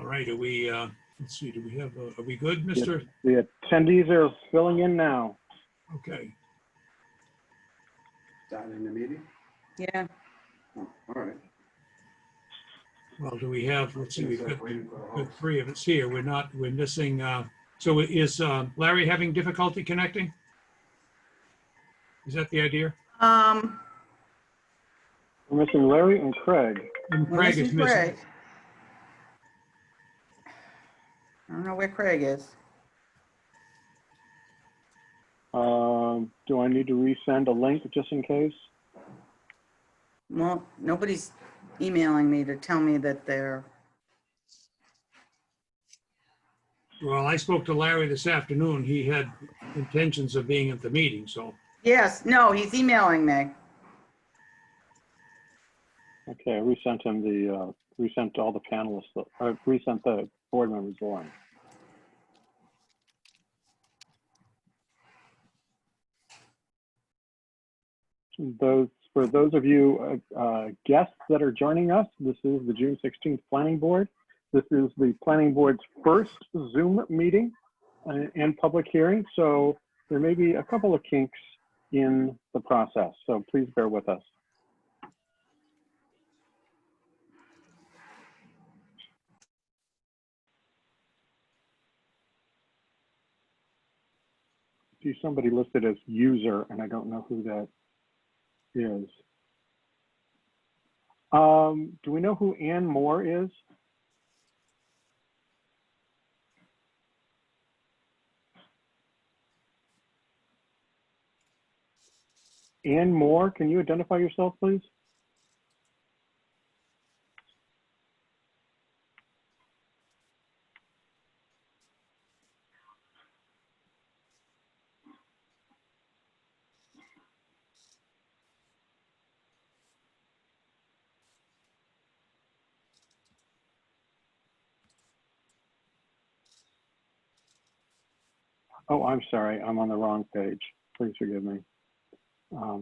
All right, are we, let's see, do we have, are we good, Mr.? The attendees are filling in now. Okay, Starting the meeting? Yeah, Oh, all right. well, do we have, let's see, we've got three of us here. We're missing, so is Larry having difficulty connecting? Is that the idea? We're missing Larry and Craig. And we're Craig is missing missing. Craig. I don't know where Craig is. Do I need to resend a link just in case? Well, nobody's emailing me to tell me that they're, Well, I spoke to Larry this afternoon. He had intentions of being at the meeting, so. yes, no, he's emailing me. Okay, I resent him resent all the panelists, resent the board members the link. For those of you guests that are joining us, this is the June 16th Planning Board. This is the Planning Board's first Zoom meeting and public hearing, so there may be a couple of kinks in the process, so please bear with us. I see somebody listed as user, and I don't know who that is. Do we know who Ann Moore is? Ann Moore, can you identify yourself, please? Oh, I'm sorry, I'm on the wrong page. Please forgive me.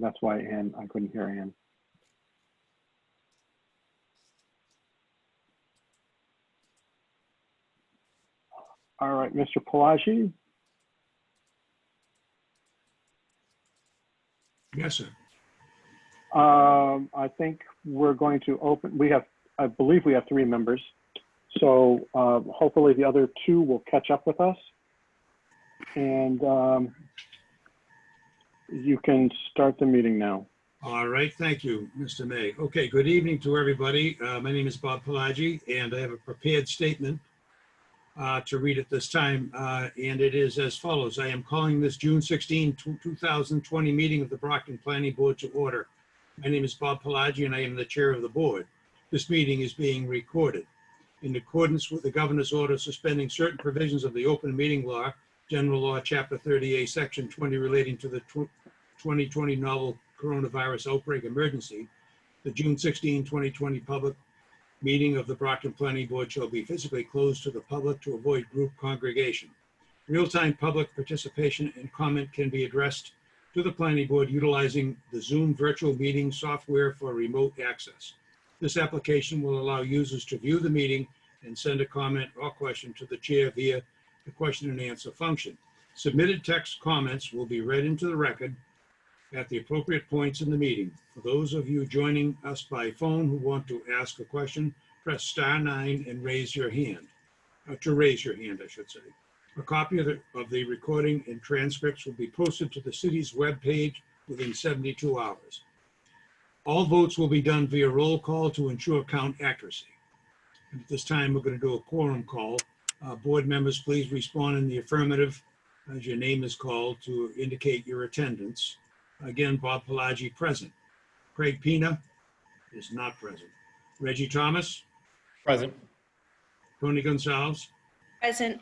That's why Ann, I couldn't hear Ann. All right, Mr. Pelagi. Yes, sir. I think we're going to open, I believe we have 3 members. So hopefully the other 2 will catch up with us. And you can start the meeting now. All right, thank you, Mr. May. Okay, good evening to everybody. My name is Bob Pelagi, and I have a prepared statement to read at this time, and it is as follows. I am calling this June 16, 2020 meeting of the Brockton Planning Board to order. My name is Bob Pelagi, and I am the chair of the board. This meeting is being recorded. In accordance with the governor's order suspending certain provisions of the open meeting law, General Law, Chapter 38, Section 20, relating to the 2020 novel coronavirus outbreak emergency, the June 16, 2020 public meeting of the Brockton Planning Board shall be physically closed to the public to avoid group congregation. Real-time public participation and comment can be addressed to the Planning Board utilizing the Zoom virtual meeting software for remote access. This application will allow users to view the meeting and send a comment or question to the chair via the question and answer function. Submitted text comments will be read into the record at the appropriate points in the meeting. For those of you joining us by phone who want to ask a question, press *9 and raise your hand. To raise your hand, I should say. A copy of the recording and transcripts will be posted to the city's webpage within 72 hours. All votes will be done via roll call to ensure count accuracy. And at this time, we're going to do a quorum call. Board members, please respond in the affirmative as your name is called to indicate your attendance. Again, Bob Pelagi present. Craig Pina is not present. Reggie Thomas? Present. Tony Gonzalez? Present.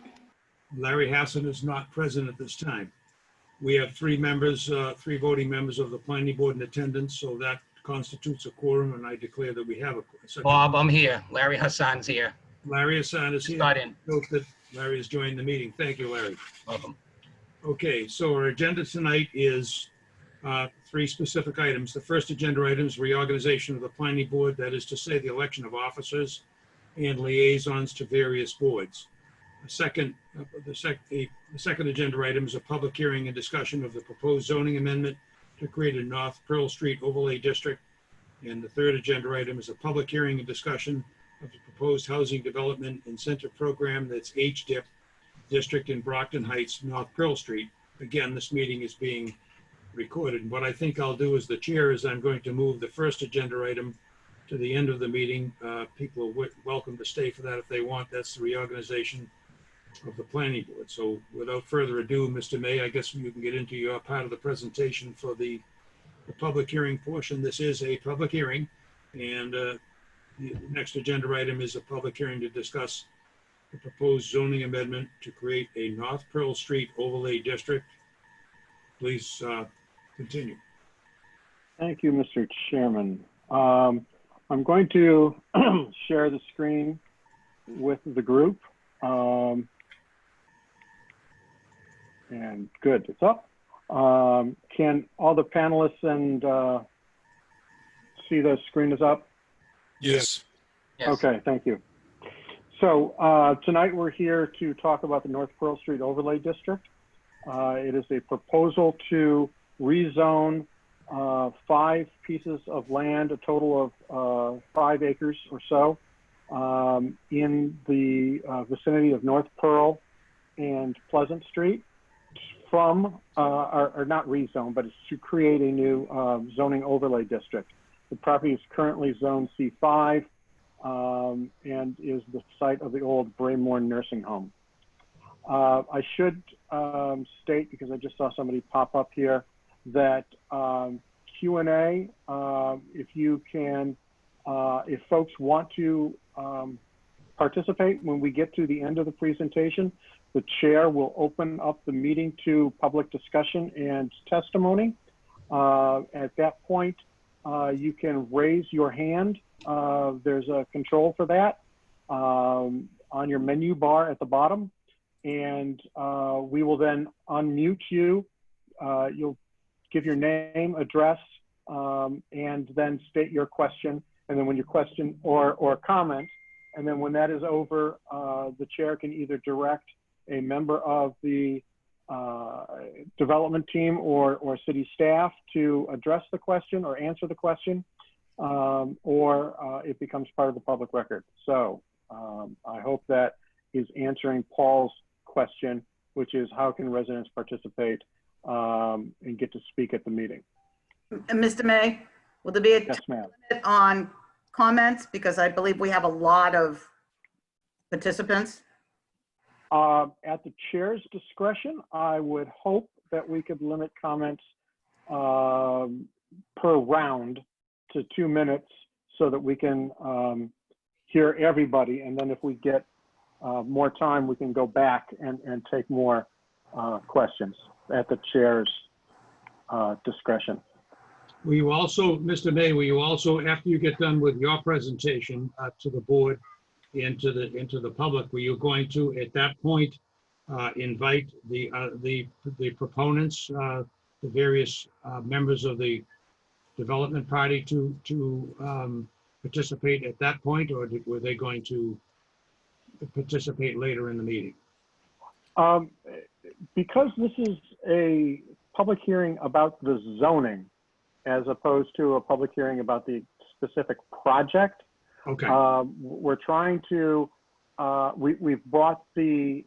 Larry Hassan is not present at this time. We have 3 members, 3 voting members of the planning board in attendance, so that constitutes a quorum, and I declare that we have a quorum. Bob, I'm here. Larry Hassan's here. Larry Hassan is here. Got in. Note that Larry has joined the meeting. Thank you, Larry. Welcome. Okay, so our agenda tonight is 3 specific items. The first agenda item is reorganization of the planning board, that is to say the election of officers. and liaisons to various boards. The second agenda item is a public hearing and discussion of the proposed zoning amendment to create a North Pearl Street overlay district. And the third agenda item is a public hearing and discussion of the proposed housing development incentive program, that's HDIP district in Brockton Heights, North Pearl Street. Again, this meeting is being recorded. And what I think I'll do as the chair is I'm going to move the first agenda item to the end of the meeting. People are welcome to stay for that if they want. That's the reorganization of the planning board. So without further ado, Mr. May, I guess you can get into your part of the presentation for the public hearing portion. This is a public hearing, and the next agenda item is a public hearing to discuss the proposed zoning amendment to create a North Pearl Street overlay district. Please continue. Thank you, Mr. Chairman. I'm going to share the screen with the group. And good, it's up. Can all the panelists and see the screen is up? Yes. Yes. Okay, thank you. So tonight we're here to talk about the North Pearl Street Overlay District. It is a proposal to rezone 5 pieces of land, a total of 5 acres or so, in the vicinity of North Pearl and Pleasant Street from, or not rezone, but it's to create a new zoning overlay district. The property is currently zone C5 and is the site of the old Braymore Nursing Home. I should state, because I just saw somebody pop up here, that Q&A, if you can, if folks want to participate when we get to the end of the presentation, the chair will open up the meeting to public discussion and testimony. At that point, you can raise your hand. There's a control for that on your menu bar at the bottom. And we will then unmute you. You'll give your name, address, and then state your question. And then when your question or comment, and then when that is over, the chair can either direct a member of the development team or city staff to address the question or answer the question, or it becomes part of the public record. So I hope that is answering Paul's question, which is how can residents participate and get to speak at the meeting? And Mr. May, will there be a Yes, ma'am. limit on comments? Because I believe we have a lot of participants. At the chair's discretion, I would hope that we could limit comments per round to 2 minutes so that we can hear everybody. And then if we get more time, we can go back and take more questions at the chair's discretion. Will you also, Mr. May, will you also, after you get done with your presentation to the board and to the public, were you going to, at that point, invite the proponents, the various members of the development party to participate at that point, or were they going to participate later in the meeting? Because this is a public hearing about the zoning, as opposed to a public hearing about the specific project. Okay. We're trying to, we've brought the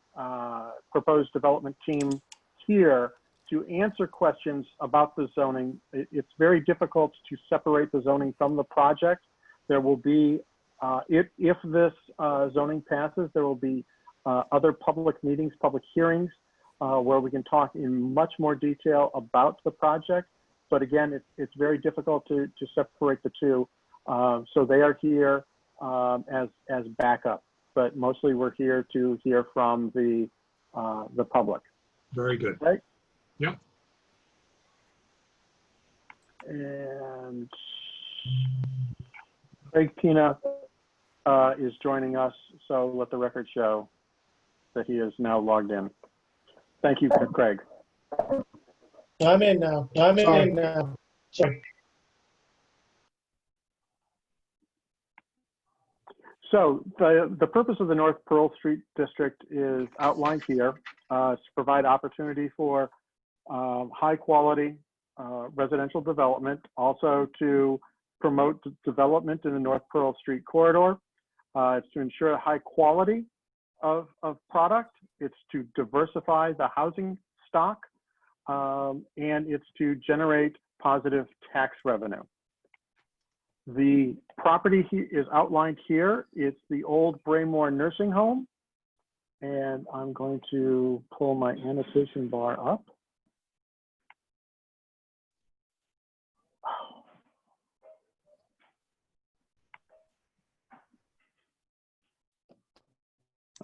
proposed development team here to answer questions about the zoning. It's very difficult to separate the zoning from the project. There will be, if this zoning passes, there will be other public meetings, public hearings, where we can talk in much more detail about the project. But again, it's very difficult to separate the two. So they are here as backup, but mostly we're here to hear from the public. Very good. Right? Yep. And Craig Pina is joining us, so let the record show that he is now logged in. Thank you, Craig. I'm in now. Sorry. So the purpose of the North Pearl Street District is outlined here, to provide opportunity for high quality residential development, also to promote development in the North Pearl Street corridor. It's to ensure high quality of product. It's to diversify the housing stock, and it's to generate positive tax revenue. The property is outlined here. It's the old Braymore Nursing Home. And I'm going to pull my annotation bar up.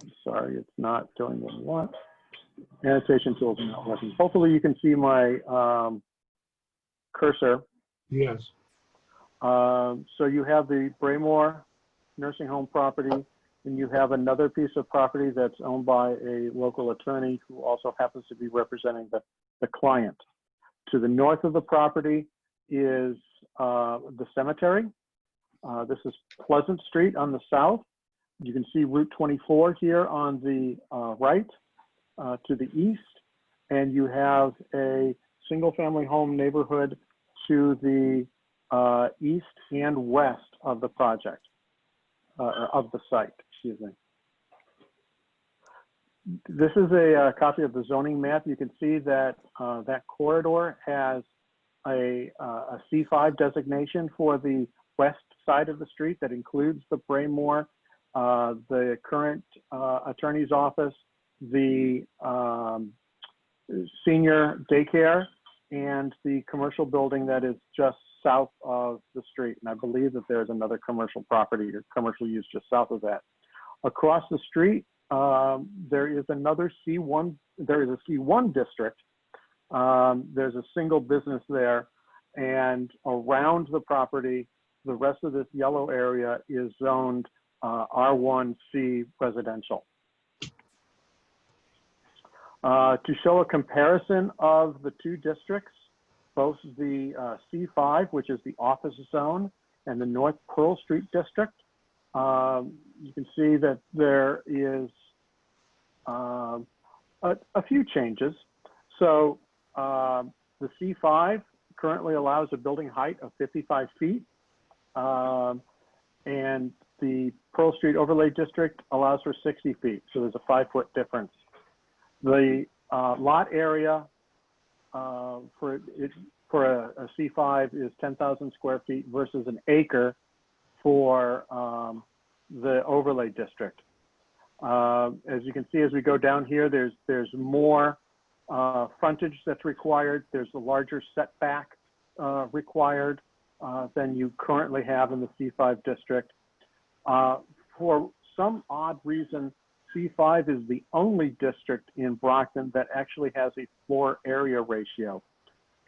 I'm sorry, it's not doing what I want. Annotation tools are not working. Hopefully you can see my cursor. Yes. So you have the Braymore Nursing Home property, and you have another piece of property that's owned by a local attorney who also happens to be representing the client. To the north of the property is the cemetery. This is Pleasant Street on the south. You can see Route 24 here on the right to the east, and you have a single-family home neighborhood to the east and west of the project, of the site, excuse me. This is a copy of the zoning map. You can see that that corridor has a C5 designation for the west side of the street that includes the Braymore, the current attorney's office, the senior daycare, and the commercial building that is just south of the street. And I believe that there's another commercial property or commercial use just south of that. Across the street, there is another C1, there is a C1 district. There's a single business there, and around the property, the rest of this yellow area is zoned R1C residential. To show a comparison of the two districts, both the C5, which is the office zone, and the North Pearl Street district, you can see that there is a few changes. So the C5 currently allows a building height of 55 feet, and the Pearl Street Overlay District allows for 60 feet. So there's a 5-foot difference. The lot area for a C5 is 10,000 square feet versus an acre for the overlay district. As you can see, as we go down here, there's more frontage that's required. There's a larger setback required than you currently have in the C5 district. For some odd reason, C5 is the only district in Brockton that actually has a floor area ratio.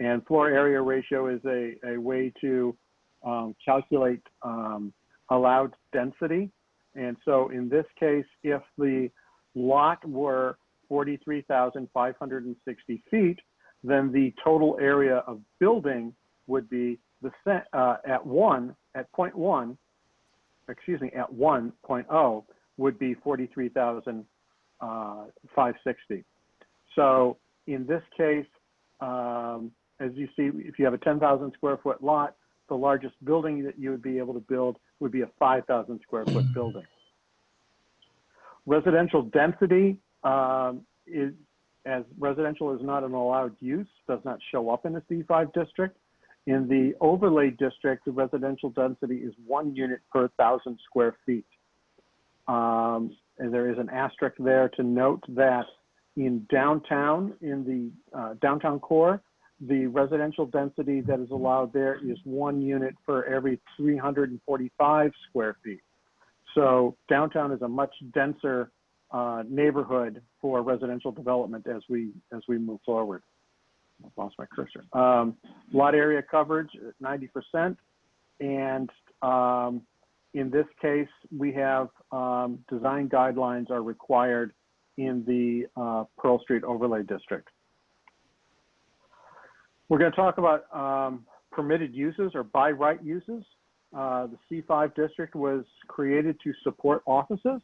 And floor area ratio is a way to calculate allowed density. And so in this case, if the lot were 43,560 feet, then the total area of building would be the at 1.0 would be 43,560. So in this case, as you see, if you have a 10,000 square foot lot, the largest building that you would be able to build would be a 5,000 square foot building. Residential density is, as residential is not an allowed use, does not show up in the C5 district. In the overlay district, the residential density is 1 unit per 1,000 square feet. And there is an asterisk there to note that in downtown, in the downtown core, the residential density that is allowed there is 1 unit for every 345 square feet. So downtown is a much denser neighborhood for residential development as we move forward. I lost my cursor. Lot area coverage at 90%, and in this case, we have design guidelines are required in the Pearl Street Overlay District. We're going to talk about permitted uses or by right uses. The C5 district was created to support offices.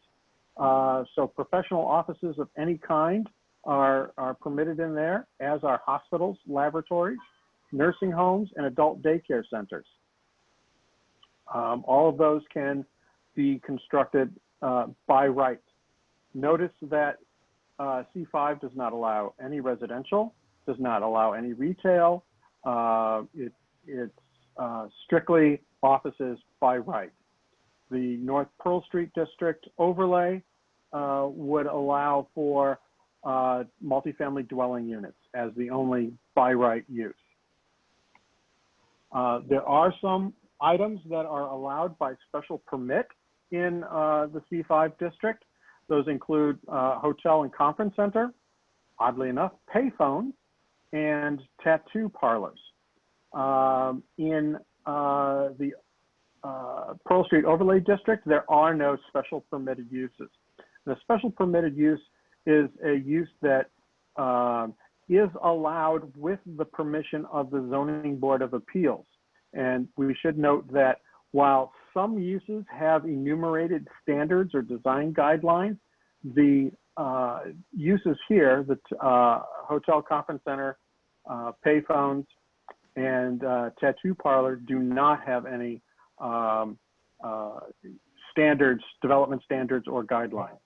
So professional offices of any kind are permitted in there, as are hospitals, laboratories, nursing homes, and adult daycare centers. All of those can be constructed by right. Notice that C5 does not allow any residential, does not allow any retail. It's strictly offices by right. The North Pearl Street District overlay would allow for multifamily dwelling units as the only by right use. There are some items that are allowed by special permit in the C5 district. Those include hotel and conference center, oddly enough, payphones, and tattoo parlors. In the Pearl Street Overlay District, there are no special permitted uses. The special permitted use is a use that is allowed with the permission of the Zoning Board of Appeals. And we should note that while some uses have enumerated standards or design guidelines, the uses here, the hotel, conference center, payphones, and tattoo parlor do not have any standards, development standards or guidelines.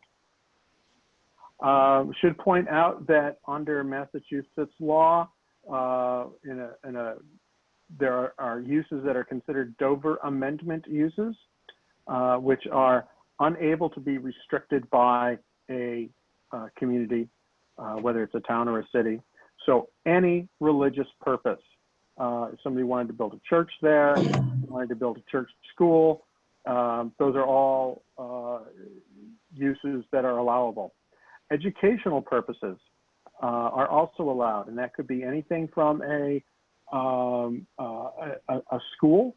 Should point out that under Massachusetts law, there are uses that are considered Dover Amendment uses, which are unable to be restricted by a community, whether it's a town or a city. So any religious purpose, if somebody wanted to build a church there, wanted to build a church school, those are all uses that are allowable. Educational purposes are also allowed, and that could be anything from a school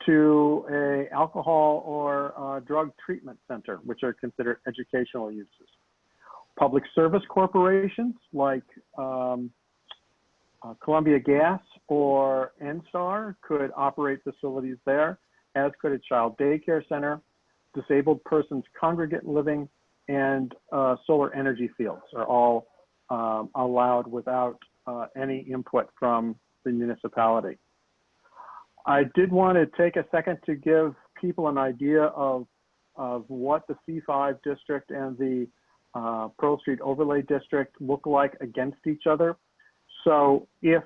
to a alcohol or drug treatment center, which are considered educational uses. Public service corporations like Columbia Gas or NSTAR could operate facilities there, as could a child daycare center, disabled persons congregate living, and solar energy fields are all allowed without any input from the municipality. I did want to take a second to give people an idea of what the C5 district and the Pearl Street Overlay District look like against each other. So if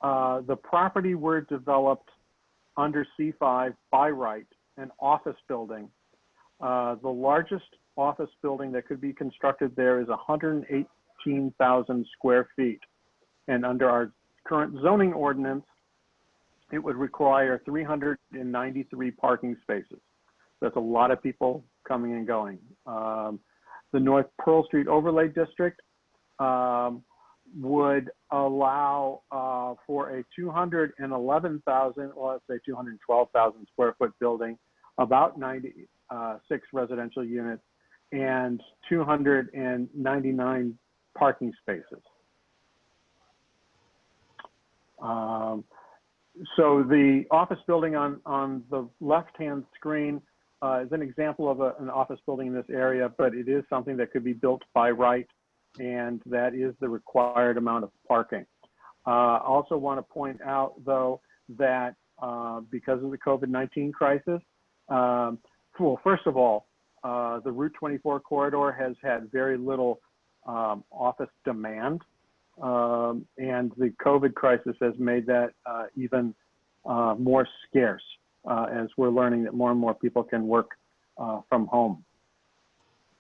the property were developed under C5 by right, an office building, the largest office building that could be constructed there is 118,000 square feet. And under our current zoning ordinance, it would require 393 parking spaces. That's a lot of people coming and going. The North Pearl Street Overlay District would allow for a 211,000, or let's say 212,000 square foot building, about 96 residential units, and 299 parking spaces. So the office building on the left-hand screen is an example of an office building in this area, but it is something that could be built by right, and that is the required amount of parking. Also want to point out, though, that because of the COVID-19 crisis, well, first of all, the Route 24 corridor has had very little office demand, and the COVID crisis has made that even more scarce, as we're learning that more and more people can work from home.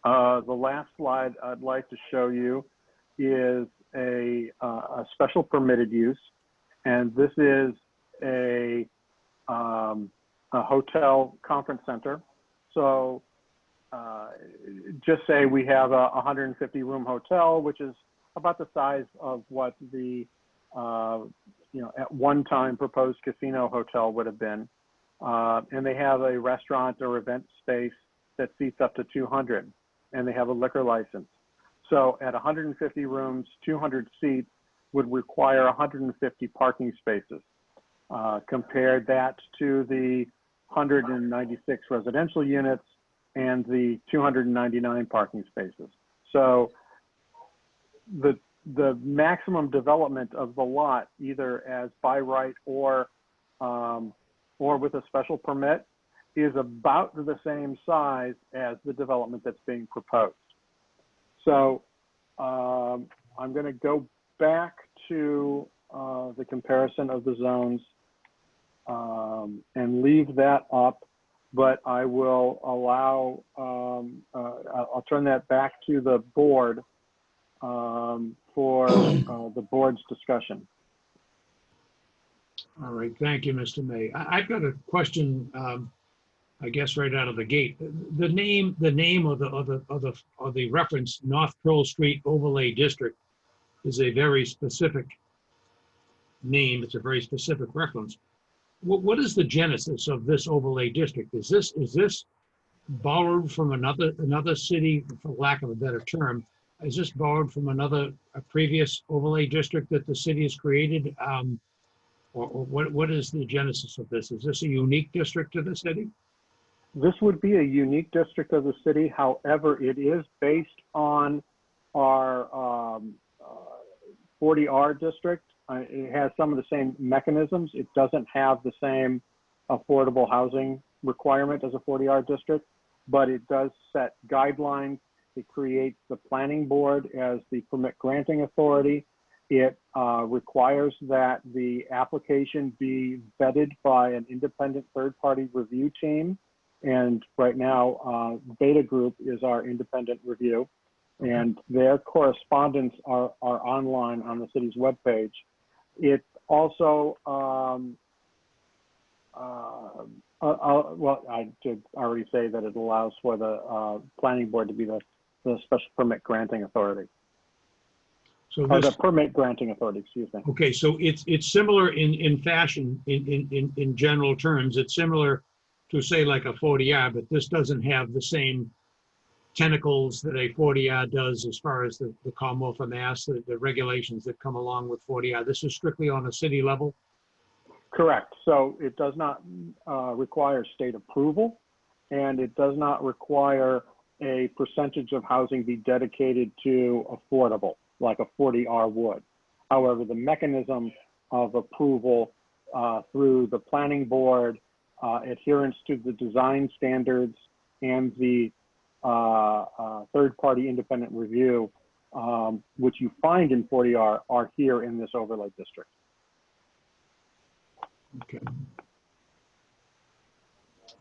The last slide I'd like to show you is a special permitted use, and this is a hotel conference center. So just say we have a 150 room hotel, which is about the size of what the at one time proposed casino hotel would have been, and they have a restaurant or event space that seats up to 200, and they have a liquor license. So at 150 rooms, 200 seats would require 150 parking spaces. Compare that to the 196 residential units and the 299 parking spaces. So the maximum development of the lot, either as by right or with a special permit, is about the same size as the development that's being proposed. So I'm going to go back to the comparison of the zones and leave that up, but I will allow, I'll turn that back to the board for the board's discussion. All right, thank you, Mr. May. I've got a question, I guess right out of the gate. The name of the reference North Pearl Street Overlay District is a very specific name. It's a very specific reference. What is the genesis of this overlay district? Is this borrowed from another city, for lack of a better term? Is this borrowed from a previous overlay district that the city has created? Or what is the genesis of this? Is this a unique district to the city? This would be a unique district of the city. However, it is based on our 40R district. It has some of the same mechanisms. It doesn't have the same affordable housing requirement as a 40R district, but it does set guidelines. It creates the planning board as the permit granting authority. It requires that the application be vetted by an independent third-party review team. And right now, Beta Group is our independent review. And their correspondence are online on the city's webpage. It also, well, I did already say that it allows for the planning board to be the special permit granting authority. So Or the permit granting authority, excuse me. okay, so it's similar in fashion, in general terms. It's similar to, say, like a 40R, but this doesn't have the same tentacles that a 40R does as far as the Commonwealth of Mass, the regulations that come along with 40R. This is strictly on a city level? Correct. So it does not require state approval, and it does not require a percentage of housing be dedicated to affordable, like a 40R would. However, the mechanism of approval through the planning board, adherence to the design standards, and the third-party independent review, which you find in 40R, are here in this overlay district. Okay.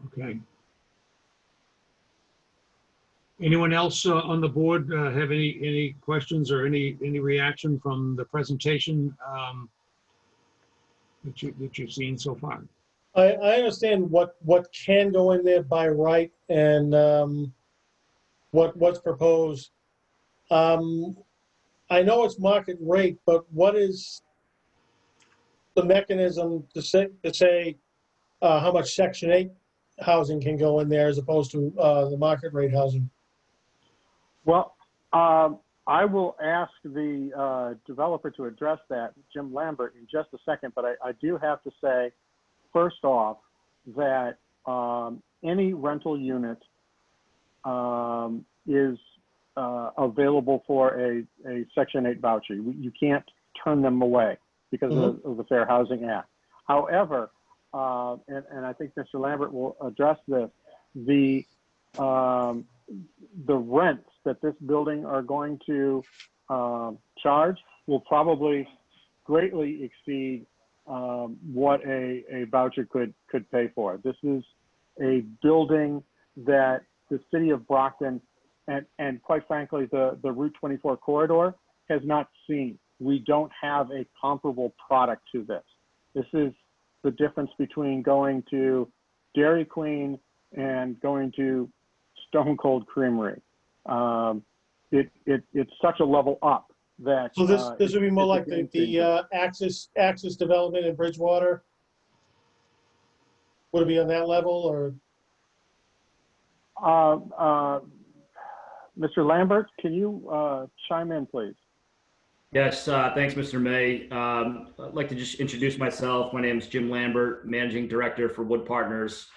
Okay. Anyone else on the board have any questions or any reaction from the presentation that you've seen so far? I understand what can go in there by right and what's proposed. I know it's market rate, but what is the mechanism to say how much Section 8 housing can go in there as opposed to the market rate housing? Well, I will ask the developer to address that, Jim Lambert, in just a second, but I do have to say, first off, that any rental unit is available for a Section 8 voucher. You can't turn them away because of the Fair Housing Act. However, and I think Mr. Lambert will address this, the rents that this building are going to charge will probably greatly exceed what a voucher could pay for. This is a building that the city of Brockton and quite frankly, the Route 24 corridor has not seen. We don't have a comparable product to this. This is the difference between going to Dairy Queen and going to Stone Cold Creamery. It's such a level up that. So this would be more like the Axis development in Bridgewater? Would it be on that level or? Mr. Lambert, can you chime in, please? Yes, thanks, Mr. May. I'd like to just introduce myself. My name is Jim Lambert, Managing Director for Wood Partners.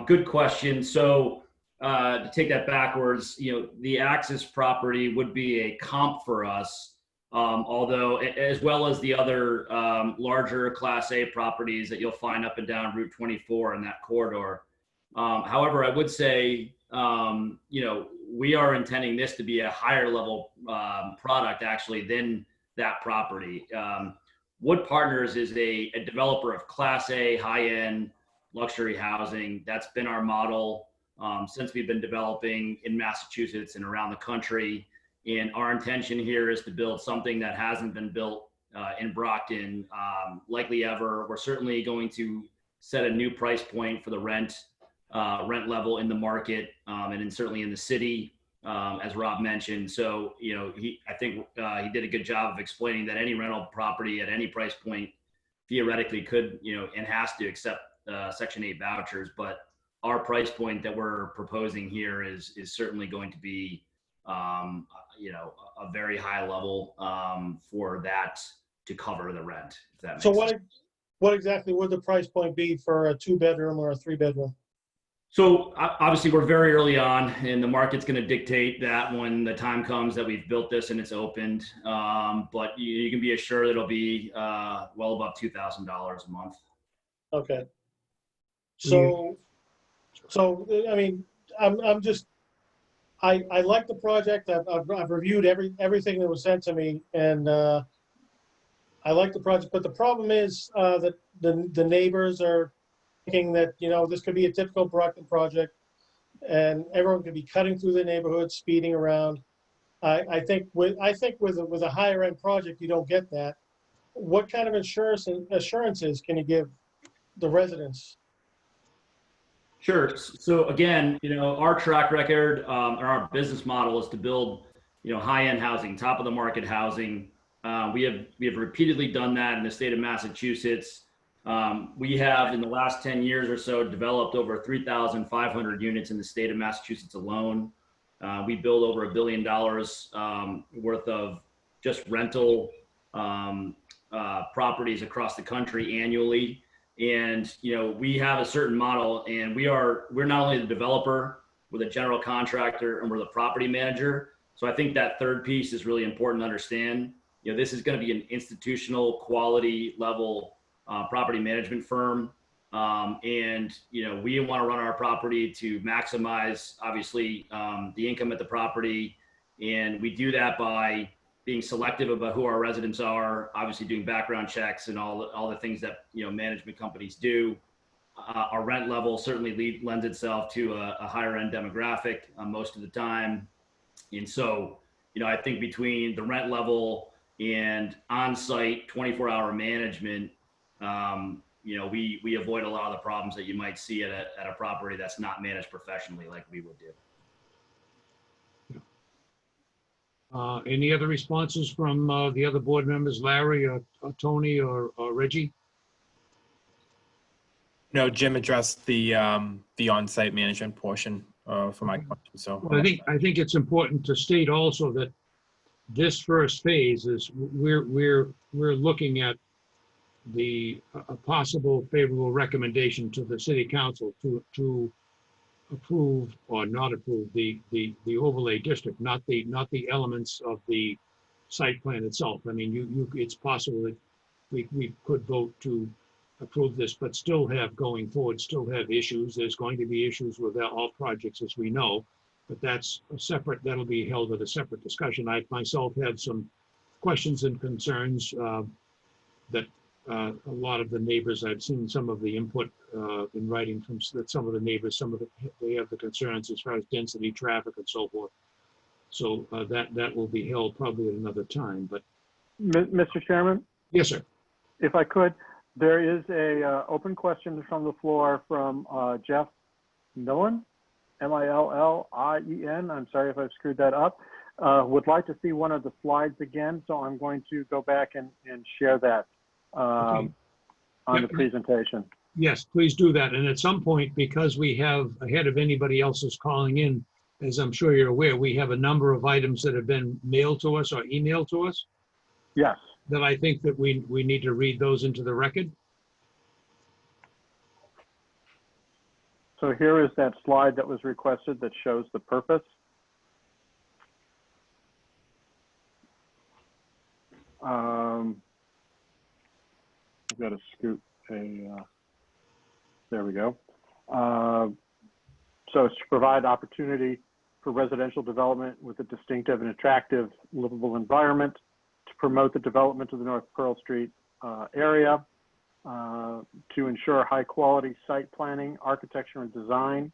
Good question. So to take that backwards, the Axis property would be a comp for us, although as well as the other larger Class A properties that you'll find up and down Route 24 in that corridor. However, I would say, we are intending this to be a higher level product actually than that property. Wood Partners is a developer of Class A high-end luxury housing. That's been our model since we've been developing in Massachusetts and around the country. And our intention here is to build something that hasn't been built in Brockton, likely ever. We're certainly going to set a new price point for the rent level in the market, and certainly in the city, as Rob mentioned. So, I think he did a good job of explaining that any rental property at any price point theoretically could, and has to accept Section 8 vouchers. But our price point that we're proposing here is certainly going to be, a very high level for that to cover the rent. If that makes So sense. what exactly would the price point be for a 2-bedroom or a 3-bedroom? So obviously we're very early on, and the market's going to dictate that when the time comes that we've built this and it's opened. But you can be assured it'll be well above $2,000 a month. Okay. So I mean, I'm just, I like the project. I've reviewed everything that was sent to me, and I like the project. But the problem is that the neighbors are thinking that, this could be a typical Brockton project, and everyone could be cutting through the neighborhood, speeding around. I think with a higher end project, you don't get that. What kind of assurances can you give the residents? Have So again, our track record, or our business model is to build, high-end housing, top of the market housing. We have repeatedly done that in the state of Massachusetts. We have, in the last 10 years or so, developed over 3,500 units in the state of Massachusetts alone. We build over $1 billion worth of just rental properties across the country annually. And, we have a certain model, and we're not only the developer, we're the general contractor, and we're the property manager. So I think that third piece is really important to understand. This is going to be an institutional quality level property management firm. And, we want to run our property to maximize, obviously, the income at the property. And we do that by being selective about who our residents are, obviously doing background checks and all the things that, management companies do. Our rent level certainly lends itself to a higher end demographic most of the time. And so, I think between the rent level and on-site 24-hour management, we avoid a lot of the problems that you might see at a property that's not managed professionally like we would do. Any other responses from the other board members, Larry or Tony or Reggie? No, Jim addressed the on-site management portion for my question. So Well, I think it's important to state also that this first phase is we're looking at a possible favorable recommendation to the city council to approve or not approve the overlay district, not the elements of the site plan itself. I mean, it's possible that we could vote to approve this, but still have going forward, still have issues. There's going to be issues with all projects, as we know, but that'll be held at a separate discussion. I myself have some questions and concerns that a lot of the neighbors, I've seen some of the input in writing from some of the neighbors, they have the concerns as far as density, traffic, and so forth. So that will be held probably at another time, but. Mr. Chairman, Yes, sir. if I could, there is a open question from the floor from Jeff Millen, Millien. I'm sorry if I've screwed that up. Would like to see one of the slides again, so I'm going to go back and share that on the presentation. Yes, please do that. And at some point, because we have, ahead of anybody else is calling in, as I'm sure you're aware, we have a number of items that have been mailed to us or emailed to us. Yes. that I think that we need to read those into the record. So here is that slide that was requested that shows the purpose. I've got to scoot there we go. So it's to provide opportunity for residential development with a distinctive and attractive livable environment, to promote the development of the North Pearl Street area, to ensure high quality site planning, architecture and design,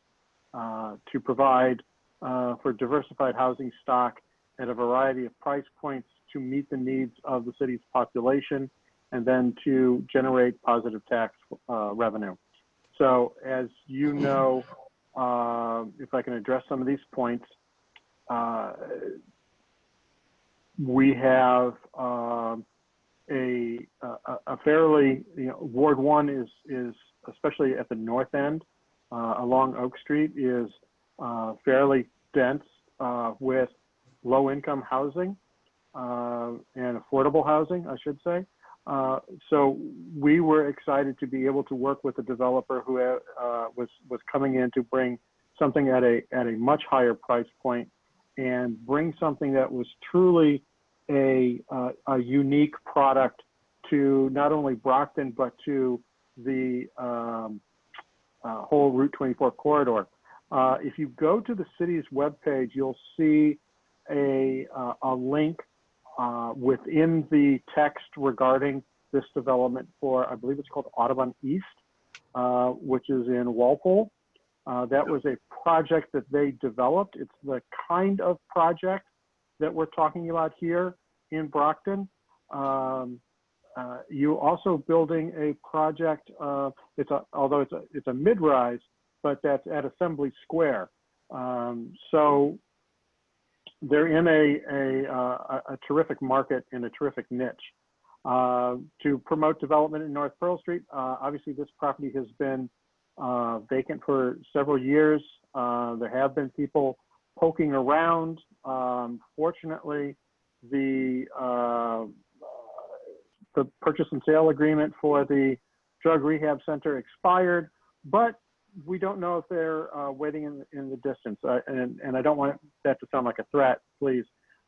to provide for diversified housing stock at a variety of price points to meet the needs of the city's population, and then to generate positive tax revenue. So as you know, if I can address some of these points, we have a fairly, Ward 1 is especially at the north end along Oak Street is fairly dense with low income housing and affordable housing, I should say. So we were excited to be able to work with a developer who was coming in to bring something at a much higher price point and bring something that was truly a unique product to not only Brockton, but to the whole Route 24 corridor. If you go to the city's webpage, you'll see a link within the text regarding this development for, I believe it's called Audubon East, which is in Walpole. That was a project that they developed. It's the kind of project that we're talking about here in Brockton. You also building a project, although it's a mid-rise, but that's at Assembly Square. So they're in a terrific market in a terrific niche. To promote development in North Pearl Street, obviously this property has been vacant for several years. There have been people poking around. Fortunately, the purchase and sale agreement for the drug rehab center expired, but we don't know if they're waiting in the distance. And I don't want that to sound like a threat, please,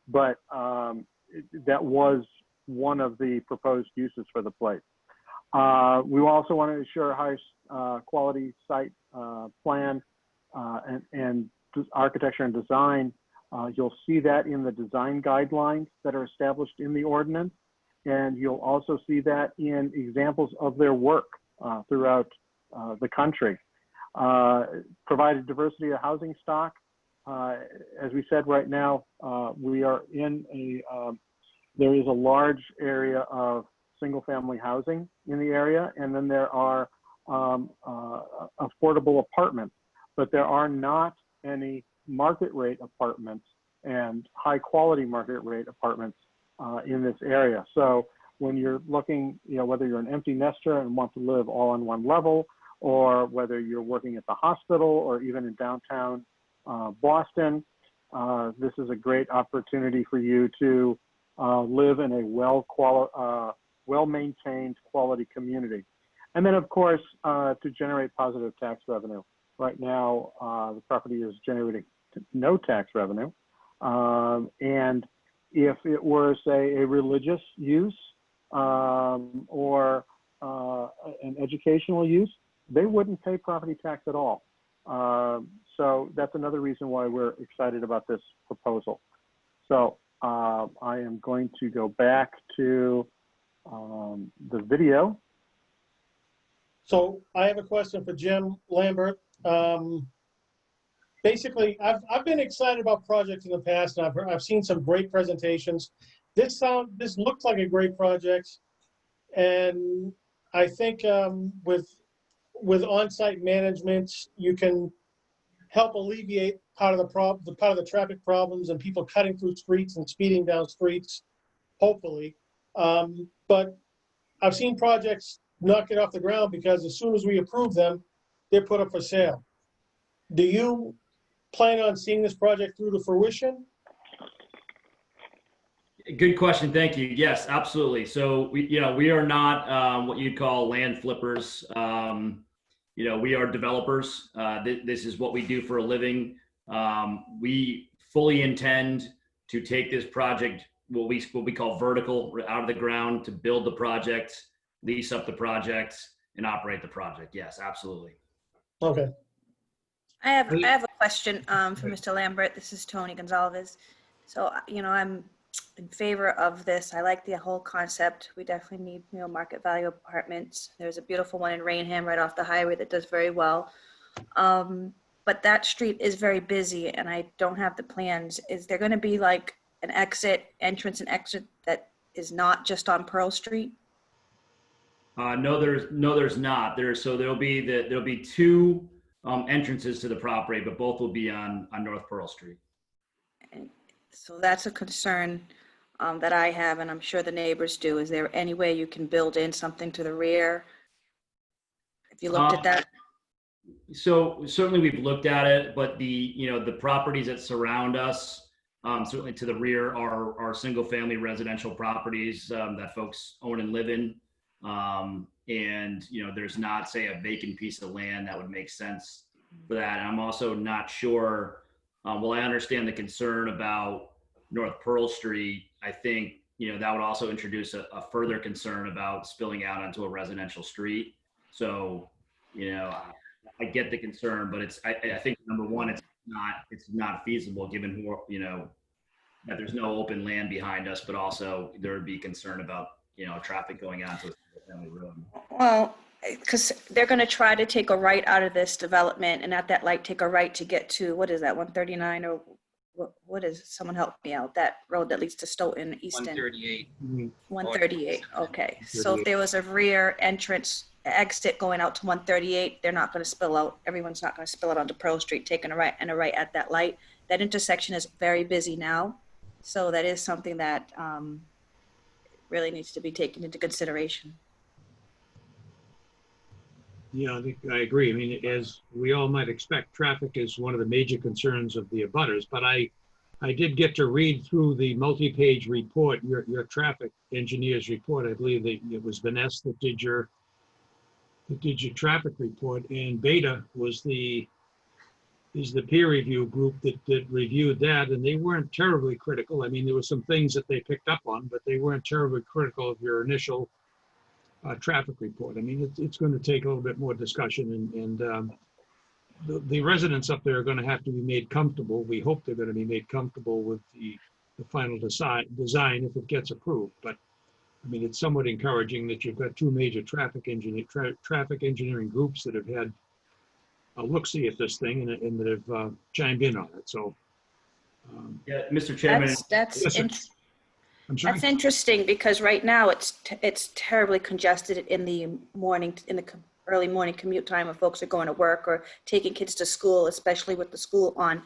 but that was one of the proposed uses for the place. We also want to ensure high quality site plan and architecture and design. You'll see that in the design guidelines that are established in the ordinance. And you'll also see that in examples of their work throughout the country. Provided diversity of housing stock. As we said, right now, we are in there is a large area of single family housing in the area, and then there are affordable apartments, but there are not any market rate apartments and high quality market rate apartments in this area. So when you're looking, whether you're an empty nester and want to live all on one level, or whether you're working at the hospital or even in downtown Boston, this is a great opportunity for you to live in a well-maintained quality community. And then of course, to generate positive tax revenue. Right now, the property is generating no tax revenue. And if it were, say, a religious use or an educational use, they wouldn't pay property tax at all. So that's another reason why we're excited about this proposal. So I am going to go back to the video. So I have a question for Jim Lambert. Basically, I've been excited about projects in the past, and I've seen some great presentations. This looks like a great project, and I think with on-site management, you can help alleviate part of the traffic problems and people cutting through streets and speeding down streets, hopefully. But I've seen projects not get off the ground because as soon as we approve them, they're put up for sale. Do you plan on seeing this project through to fruition? Good question. Thank you. Yes, absolutely. So we are not what you'd call land flippers. We are developers. This is what we do for a living. We fully intend to take this project, what we call vertical, out of the ground, to build the project, lease up the project, and operate the project. Yes, absolutely. Okay. I have a question for Mr. Lambert. This is Tony Gonzalez. So, I'm in favor of this. I like the whole concept. We definitely need, market value apartments. There's a beautiful one in Rainham right off the highway that does very well. But that street is very busy and I don't have the plans. Is there going to be like an entrance and exit that is not just on Pearl Street? No, there's not. There'll be two entrances to the property, but both will be on North Pearl Street. And so that's a concern that I have, and I'm sure the neighbors do. Is there any way you can build in something to the rear? If you looked at that? So certainly we've looked at it, but the properties that surround us, certainly to the rear, are single family residential properties that folks own and live in. And there's not, say, a vacant piece of land that would make sense for that. And I'm also not sure, well, I understand the concern about North Pearl Street. I think, that would also introduce a further concern about spilling out onto a residential street. So, I get the concern, but I think number one, it's not feasible given that there's no open land behind us, but also there would be concern about, traffic going onto a single family road. Well, because they're going to try to take a right out of this development and at that light take a right to get to, what is that, 139 or what is, someone help me out, that road that leads to Stoughton, Easton? 138. 138, okay. So if there was a rear exit going out to 138, they're not going to spill out. Everyone's not going to spill out onto Pearl Street, taking a right and a right at that light. That intersection is very busy now. So that is something that really needs to be taken into consideration. Yeah, I think I agree. I mean, as we all might expect, traffic is one of the major concerns of the abutters, but I did get to read through the multi-page report, your traffic engineer's report. I believe that it was Vanessa that did your traffic report, and Beta is the peer review group that reviewed that, and they weren't terribly critical. I mean, there were some things that they picked up on, but they weren't terribly critical of your initial traffic report. I mean, it's going to take a little bit more discussion, and the residents up there are going to have to be made comfortable. We hope they're going to be made comfortable with the final design if it gets approved. But I mean, it's somewhat encouraging that you've got two major traffic engineering groups that have had a look-see at this thing and that have chimed in on it. So, yeah, Mr. Chairman. I'm sorry? That's interesting because right now it's terribly congested in the morning, in the early morning commute time when folks are going to work or taking kids to school, especially with the school on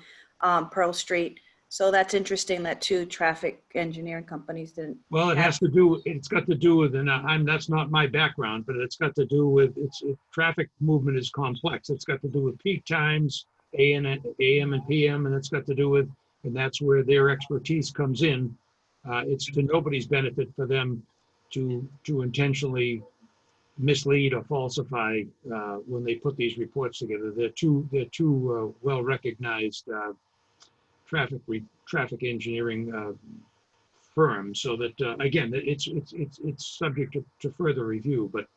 Pearl Street. So that's interesting that two traffic engineering companies didn't. Well, it's got to do with, and that's not my background, but it's got to do with, traffic movement is complex. It's got to do with peak times, AM and PM, and it's got to do with, and that's where their expertise comes in. It's to nobody's benefit for them to intentionally mislead or falsify when they put these reports together. They're two well-recognized traffic engineering firms, so that again, it's subject to further review. But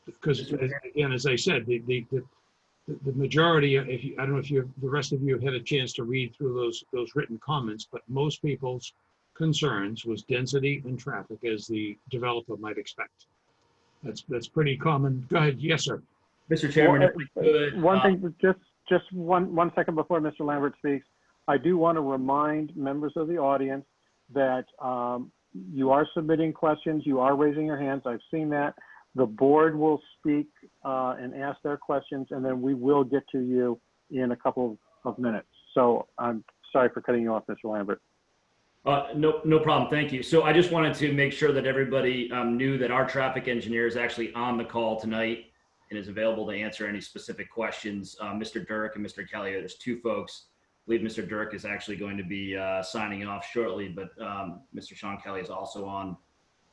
because again, as I said, the majority, I don't know if the rest of you have had a chance to read through those written comments, but most people's concerns was density and traffic, as the developer might expect. That's pretty common. Go ahead. Yes, sir. Mr. Chairman, if we could, one thing, just one second before Mr. Lambert speaks, I do want to remind members of the audience that you are submitting questions, you are raising your hands. I've seen that. The board will speak and ask their questions, and then we will get to you in a couple of minutes. So I'm sorry for cutting you off, Mr. Lambert. No problem. Thank you. So I just wanted to make sure that everybody knew that our traffic engineer is actually on the call tonight and is available to answer any specific questions. Mr. Dirk and Mr. Kelly, there's two folks believe Mr. Dirk is actually going to be signing off shortly, but Mr. Sean Kelly is also on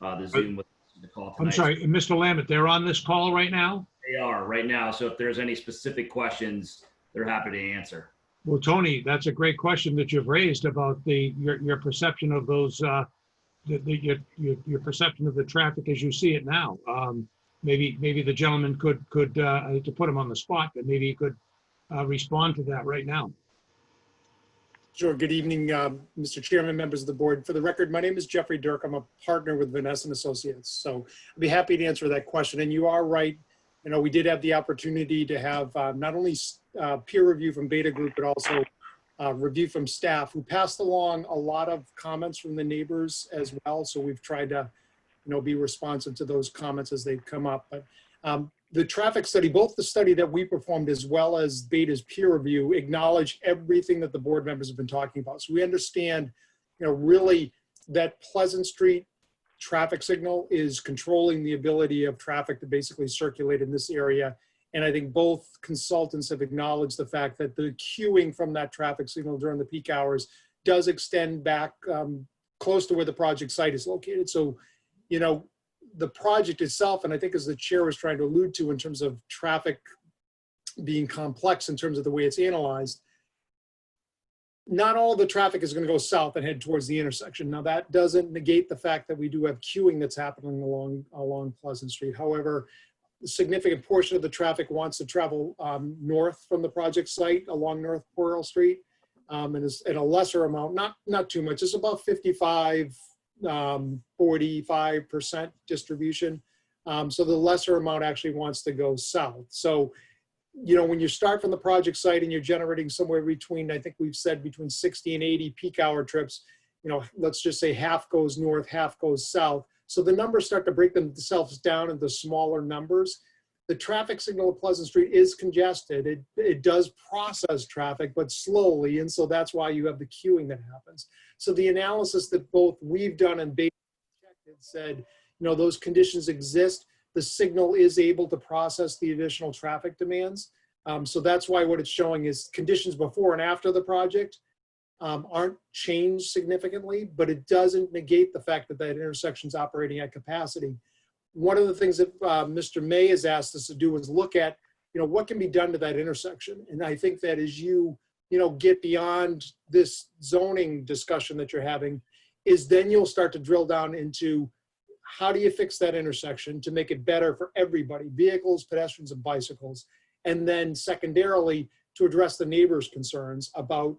the Zoom with the call tonight. I'm sorry, Mr. Lambert, they're on this call right now? They are right now. So if there's any specific questions, they're happy to answer. Well, Tony, that's a great question that you've raised about your perception of those, your perception of the traffic as you see it now. Maybe the gentleman could I hate to put him on the spot, but maybe he could respond to that right now. Sure. Good evening, Mr. Chairman, members of the board. For the record, my name is Jeffrey Dirk. I'm a partner with Vanessa & Associates. So I'd be happy to answer that question. And you are right. You know, we did have the opportunity to have not only peer review from Beta Group, but also review from staff who passed along a lot of comments from the neighbors as well. So we've tried to, you know, be responsive to those comments as they come up. But the traffic study, both the study that we performed as well as Beta's peer review, acknowledge everything that the board members have been talking about. So we understand, you know, really that Pleasant Street traffic signal is controlling the ability of traffic to basically circulate in this area. And I think both consultants have acknowledged the fact that the queuing from that traffic signal during the peak hours does extend back close to where the project site is located. So, you know, the project itself, and I think as the chair was trying to allude to in terms of traffic being complex in terms of the way it's analyzed, not all the traffic is going to go south and head towards the intersection. Now that doesn't negate the fact that we do have queuing that's happening along Pleasant Street. However, a significant portion of the traffic wants to travel north from the project site along North Pearl Street, and a lesser amount, not too much. It's about 45% distribution. So the lesser amount actually wants to go south. So, you know, when you start from the project site and you're generating somewhere between, I think we've said between 60 and 80 peak hour trips, you know, let's just say half goes north, half goes south. So the numbers start to break themselves down into smaller numbers. The traffic signal at Pleasant Street is congested. It does process traffic, but slowly. And so that's why you have the queuing that happens. So the analysis that both we've done and Beta said, you know, those conditions exist. The signal is able to process the additional traffic demands. So that's why what it's showing is conditions before and after the project aren't changed significantly, but it doesn't negate the fact that that intersection is operating at capacity. One of the things that Mr. May has asked us to do is look at, you know, what can be done to that intersection. And I think that as you know, get beyond this zoning discussion that you're having, is then you'll start to drill down into how do you fix that intersection to make it better for everybody, vehicles, pedestrians, and bicycles. And then secondarily, to address the neighbors' concerns about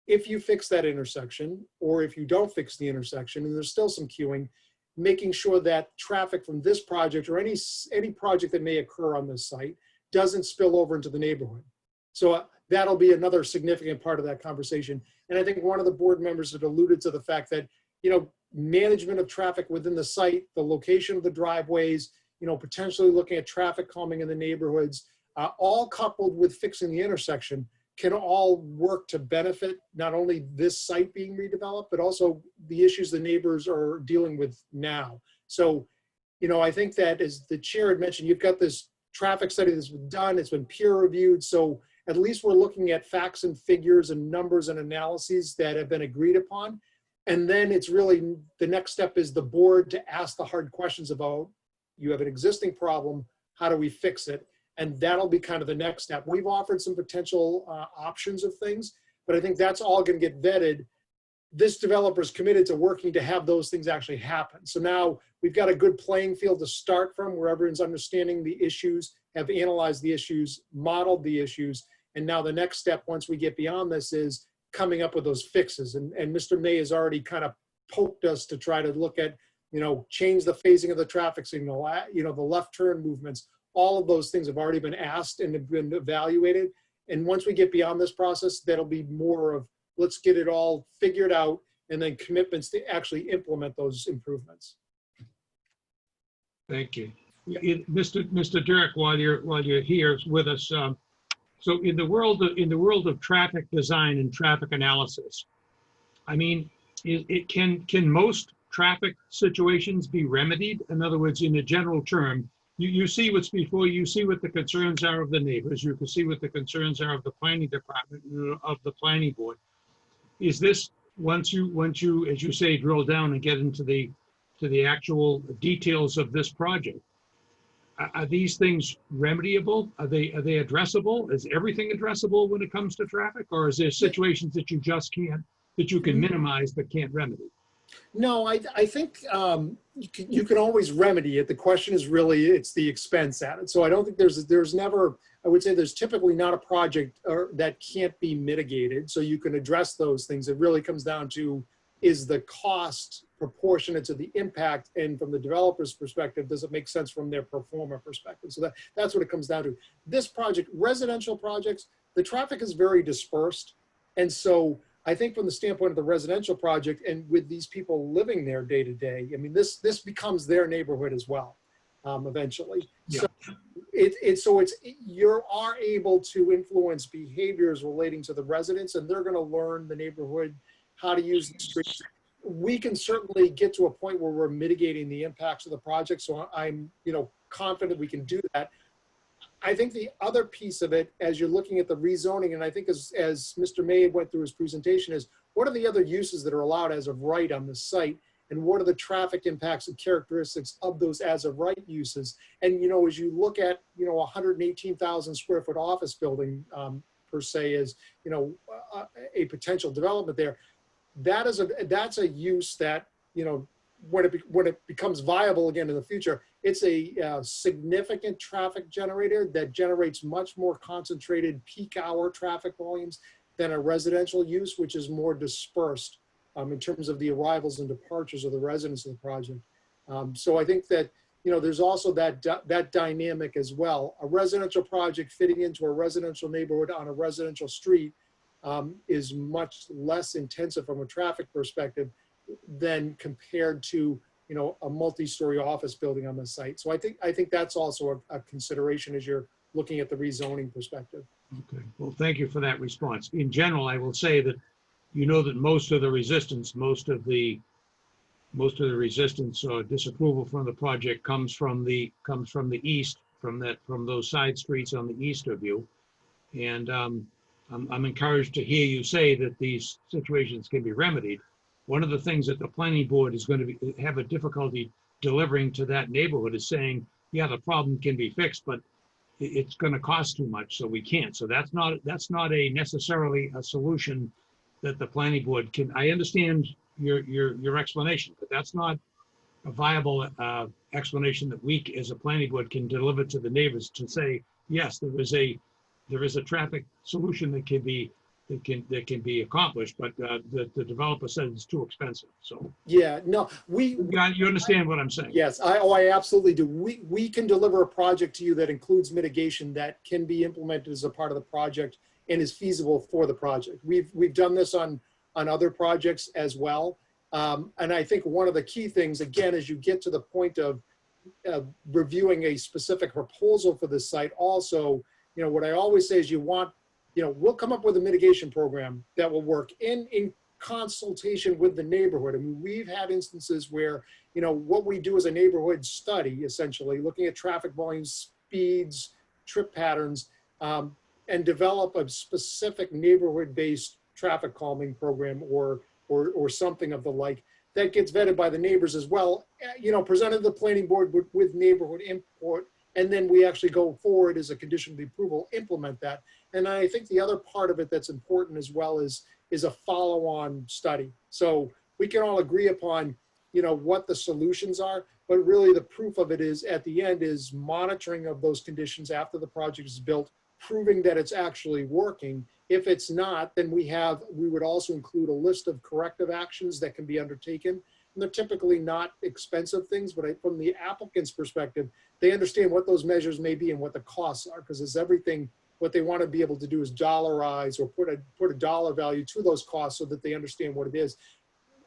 if you fix that intersection, or if you don't fix the intersection, and there's still some queuing, making sure that traffic from this project or any project that may occur on this site doesn't spill over into the neighborhood. So that'll be another significant part of that conversation. And I think one of the board members had alluded to the fact that, you know, management of traffic within the site, the location of the driveways, you know, potentially looking at traffic calming in the neighborhoods, all coupled with fixing the intersection, can all work to benefit not only this site being redeveloped, but also the issues the neighbors are dealing with now. So, you know, I think that as the chair had mentioned, you've got this traffic study that's been done, it's been peer reviewed. So at least we're looking at facts and figures and numbers and analyses that have been agreed upon. And then it's really, the next step is the board to ask the hard questions about, you have an existing problem, how do we fix it? And that'll be kind of the next step. We've offered some potential options of things, but I think that's all going to get vetted. This developer is committed to working to have those things actually happen. So now we've got a good playing field to start from where everyone's understanding the issues, have analyzed the issues, modeled the issues. And now the next step, once we get beyond this, is coming up with those fixes. And Mr. May has already kind of poked us to try to look at, you know, change the phasing of the traffic signal, you know, the left turn movements. All of those things have already been asked and have been evaluated. And once we get beyond this process, that'll be more of, let's get it all figured out and then commitments to actually implement those improvements. Thank you. Mr. Dirk, while you're here with us, so in the world of traffic design and traffic analysis, I mean, can most traffic situations be remedied? In other words, in a general term, you see what's before you, see what the concerns are of the neighbors. You can see what the concerns are of the planning department, of the planning board. Is this, once you, as you say, drill down and get into to the actual details of this project, are these things remediable? Are they addressable? Is everything addressable when it comes to traffic? Or is there situations that you just can't, that you can minimize but can't remedy? No, I think you can always remedy it. The question is really, it's the expense at it. So I don't think there's never, I would say there's typically not a project that can't be mitigated. So you can address those things. It really comes down to, is the cost proportionate to the impact? And from the developer's perspective, does it make sense from their pro forma perspective? So that's what it comes down to. This project, residential projects, the traffic is very dispersed. And so I think from the standpoint of the residential project and with these people living there day to day, I mean, this becomes their neighborhood as well, eventually. Yeah. So you are able to influence behaviors relating to the residents, and they're going to learn the neighborhood, how to use the streets. We can certainly get to a point where we're mitigating the impacts of the project. So I'm, confident we can do that. I think the other piece of it, as you're looking at the rezoning, and I think as Mr. May went through his presentation, is what are the other uses that are allowed as of right on the site? And what are the traffic impacts and characteristics of those as of right uses? And, as you look at, 118,000 square foot office building per se is, a potential development there. That's a use that, when it becomes viable again in the future, it's a significant traffic generator that generates much more concentrated peak hour traffic volumes than a residential use, which is more dispersed in terms of the arrivals and departures of the residents of the project. So I think that, there's also that dynamic as well. A residential project fitting into a residential neighborhood on a residential street is much less intensive from a traffic perspective than compared to, a multi-story office building on the site. So I think that's also a consideration as you're looking at the rezoning perspective. Okay, well, thank you for that response. In general, I will say that that most of the resistance, most of the resistance or disapproval from the project comes from the east, from those side streets on the east of you. And I'm encouraged to hear you say that these situations can be remedied. One of the things that the planning board is going to have a difficulty delivering to that neighborhood is saying, yeah, the problem can be fixed, but it's going to cost too much, so we can't. So that's not necessarily a solution that the planning board can. I understand your explanation, but that's not a viable explanation that we as a planning board can deliver to the neighbors to say, yes, there is a traffic solution that can be accomplished, but the developer says it's too expensive. So yeah, no, you understand what I'm saying? Yes, I absolutely do. We can deliver a project to you that includes mitigation that can be implemented as a part of the project and is feasible for the project. We've done this on other projects as well. And I think one of the key things, again, as you get to the point of reviewing a specific proposal for this site, also, what I always say is we'll come up with a mitigation program that will work in consultation with the neighborhood. I mean, we've had instances where, what we do as a neighborhood study, essentially looking at traffic volumes, speeds, trip patterns, and develop a specific neighborhood-based traffic calming program or something of the like that gets vetted by the neighbors as well, presented to the planning board with neighborhood input, and then we actually go forward as a condition of the approval, implement that. And I think the other part of it that's important as well is a follow-on study. So we can all agree upon, what the solutions are, but really the proof of it is at the end is monitoring of those conditions after the project is built, proving that it's actually working. If it's not, then we would also include a list of corrective actions that can be undertaken. And they're typically not expensive things, but from the applicant's perspective, they understand what those measures may be and what the costs are, because as everything, what they want to be able to do is dollarize or put a dollar value to those costs so that they understand what it is.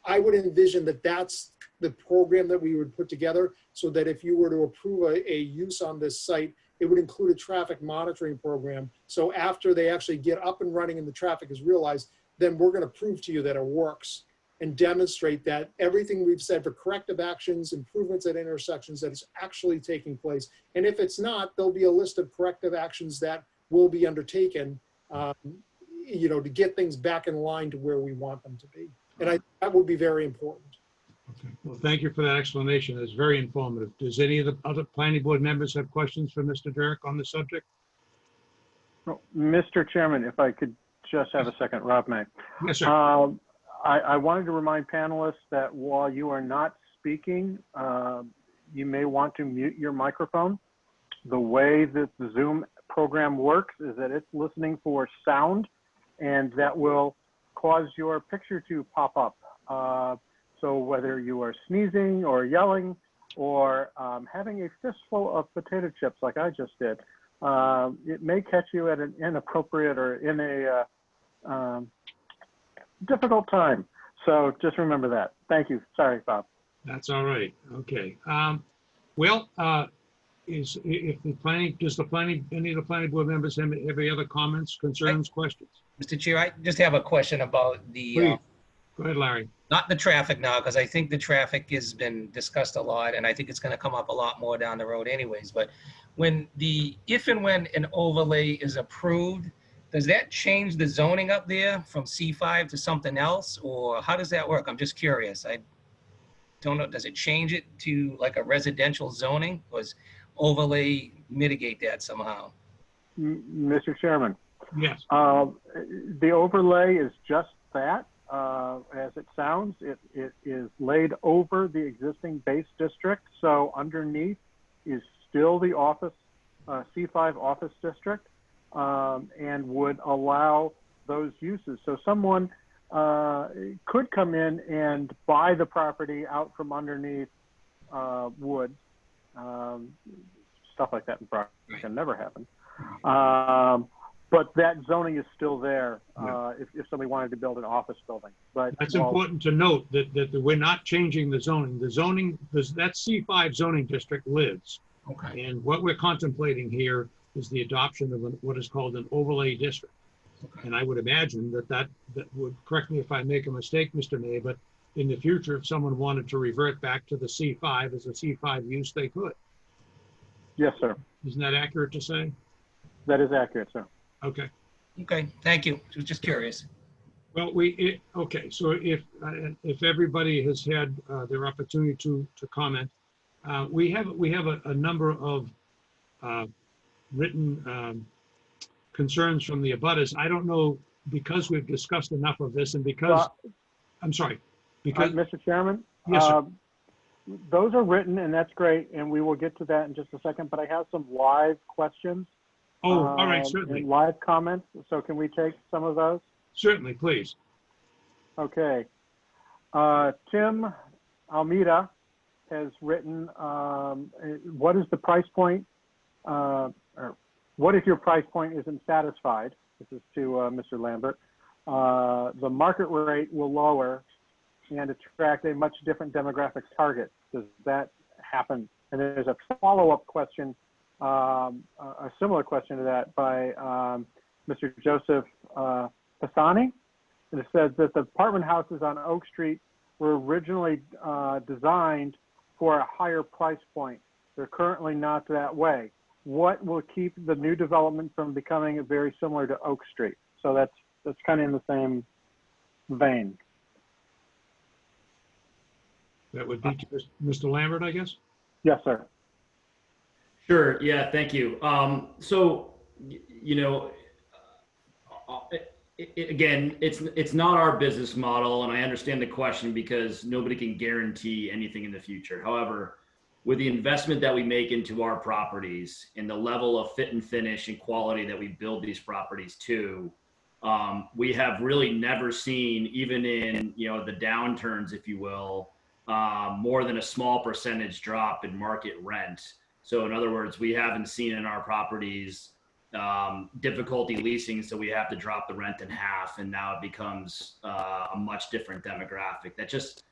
I would envision that that's the program that we would put together, so that if you were to approve a use on this site, it would include a traffic monitoring program. So after they actually get up and running and the traffic is realized, then we're going to prove to you that it works. and demonstrate that everything we've said for corrective actions, improvements at intersections, that is actually taking place. And if it's not, there'll be a list of corrective actions that will be undertaken, to get things back in line to where we want them to be. And that would be very important. Okay. Well, thank you for that explanation. It's very informative. Does any of the other planning board members have questions for Mr. Derrick on the subject? Well, Mr. Chairman, if I could just have a second, Rob May. Yes, sir. I wanted to remind panelists that while you are not speaking, you may want to mute your microphone. The way that the Zoom program works is that it's listening for sound, and that will cause your picture to pop up. So whether you are sneezing or yelling or having a fistful of potato chips like I just did, it may catch you at an inappropriate or in a difficult time. So just remember that. Thank you. Sorry, Bob. That's all right. Okay. Does any of the planning board members have any other comments, concerns, questions? Mr. Chair, I just have a question about the, Please. Go ahead, Larry. not the traffic now, because I think the traffic has been discussed a lot, and I think it's going to come up a lot more down the road anyways. But if and when an overlay is approved, does that change the zoning up there from C5 to something else, or how does that work? I'm just curious. I don't know. Does it change it to like a residential zoning? Or does overlay mitigate that somehow? Mr. Chairman. Yes. The overlay is just that. As it sounds, it is laid over the existing base district. So underneath is still the office, C5 office district, and would allow those uses. So someone could come in and buy the property out from underneath wood. Stuff like that in Brock can never happen. But that zoning is still there if somebody wanted to build an office building. But that's important to note that we're not changing the zoning. The zoning, that C5 zoning district lives. Okay. And what we're contemplating here is the adoption of what is called an overlay district. Okay. And I would imagine that would, correct me if I make a mistake, Mr. May, but in the future, if someone wanted to revert back to the C5 as a C5 use, they could. Yes, sir. Isn't that accurate to say? That is accurate, sir. Okay. Okay, thank you. I was just curious. Well, okay. So if everybody has had their opportunity to comment, we have a number of written concerns from the abutters. I don't know, because we've discussed enough of this, and because I'm sorry, because Mr. Chairman. Yes, sir. Those are written, and that's great, and we will get to that in just a second. But I have some live questions. Oh, all right, certainly. And live comments. So can we take some of those? Certainly, please. Okay. Tim Almeida has written, what is the price point, or what if your price point isn't satisfied? This is to Mr. Lambert. The market rate will lower and attract a much different demographic target. Does that happen? And there's a follow-up question, a similar question to that by Mr. Joseph Pisani. And it says that the apartment houses on Oak Street were originally designed for a higher price point. They're currently not that way. What will keep the new development from becoming very similar to Oak Street? So that's kind of in the same vein. That would be to Mr. Lambert, I guess. Yes, sir. Sure. Yeah. Thank you. So, again, it's not our business model, and I understand the question because nobody can guarantee anything in the future. However, with the investment that we make into our properties and the level of fit and finish and quality that we build these properties to, we have really never seen, even in the downturns, if you will, more than a small percentage drop in market rent. So in other words, we haven't seen in our properties difficulty leasing, so we have to drop the rent in half, and now it becomes a much different demographic. That just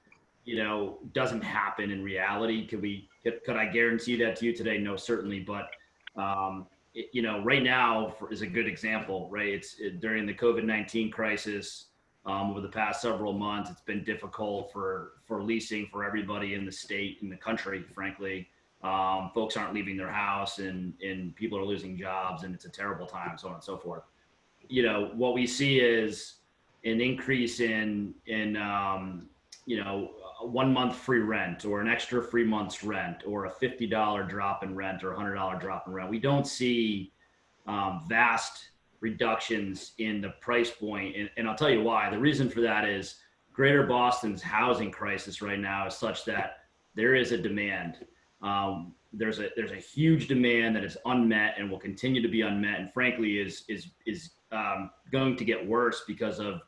doesn't happen in reality. Could I guarantee that to you today? No, certainly. But right now is a good example, right? It's during the COVID-19 crisis. over the past several months. It's been difficult for leasing for everybody in the state, in the country, frankly. Folks aren't leaving their house, and people are losing jobs, and it's a terrible time, so on and so forth. You know, what we see is an increase in you know, a 1 month free rent, or an extra free month's rent, or a $50 drop in rent, or a $100 drop in rent. We don't see vast reductions in the price point. And I'll tell you why. The reason for that is Greater Boston's housing crisis right now is such that there is a demand. There's a huge demand that is unmet and will continue to be unmet, and frankly is going to get worse because of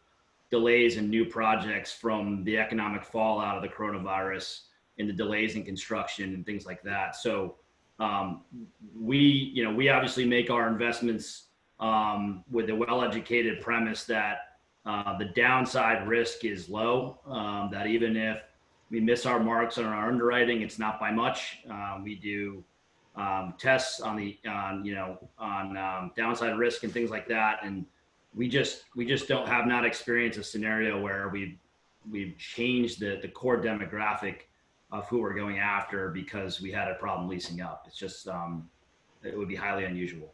delays in new projects from the economic fallout of the coronavirus and the delays in construction and things like that. So we obviously make our investments with a well-educated premise that the downside risk is low, that even if we miss our marks on our underwriting, it's not by much. We do tests on downside risk and things like that, and we just have not experienced a scenario where we've changed the core demographic of who we're going after because we had a problem leasing up. It's just it would be highly unusual.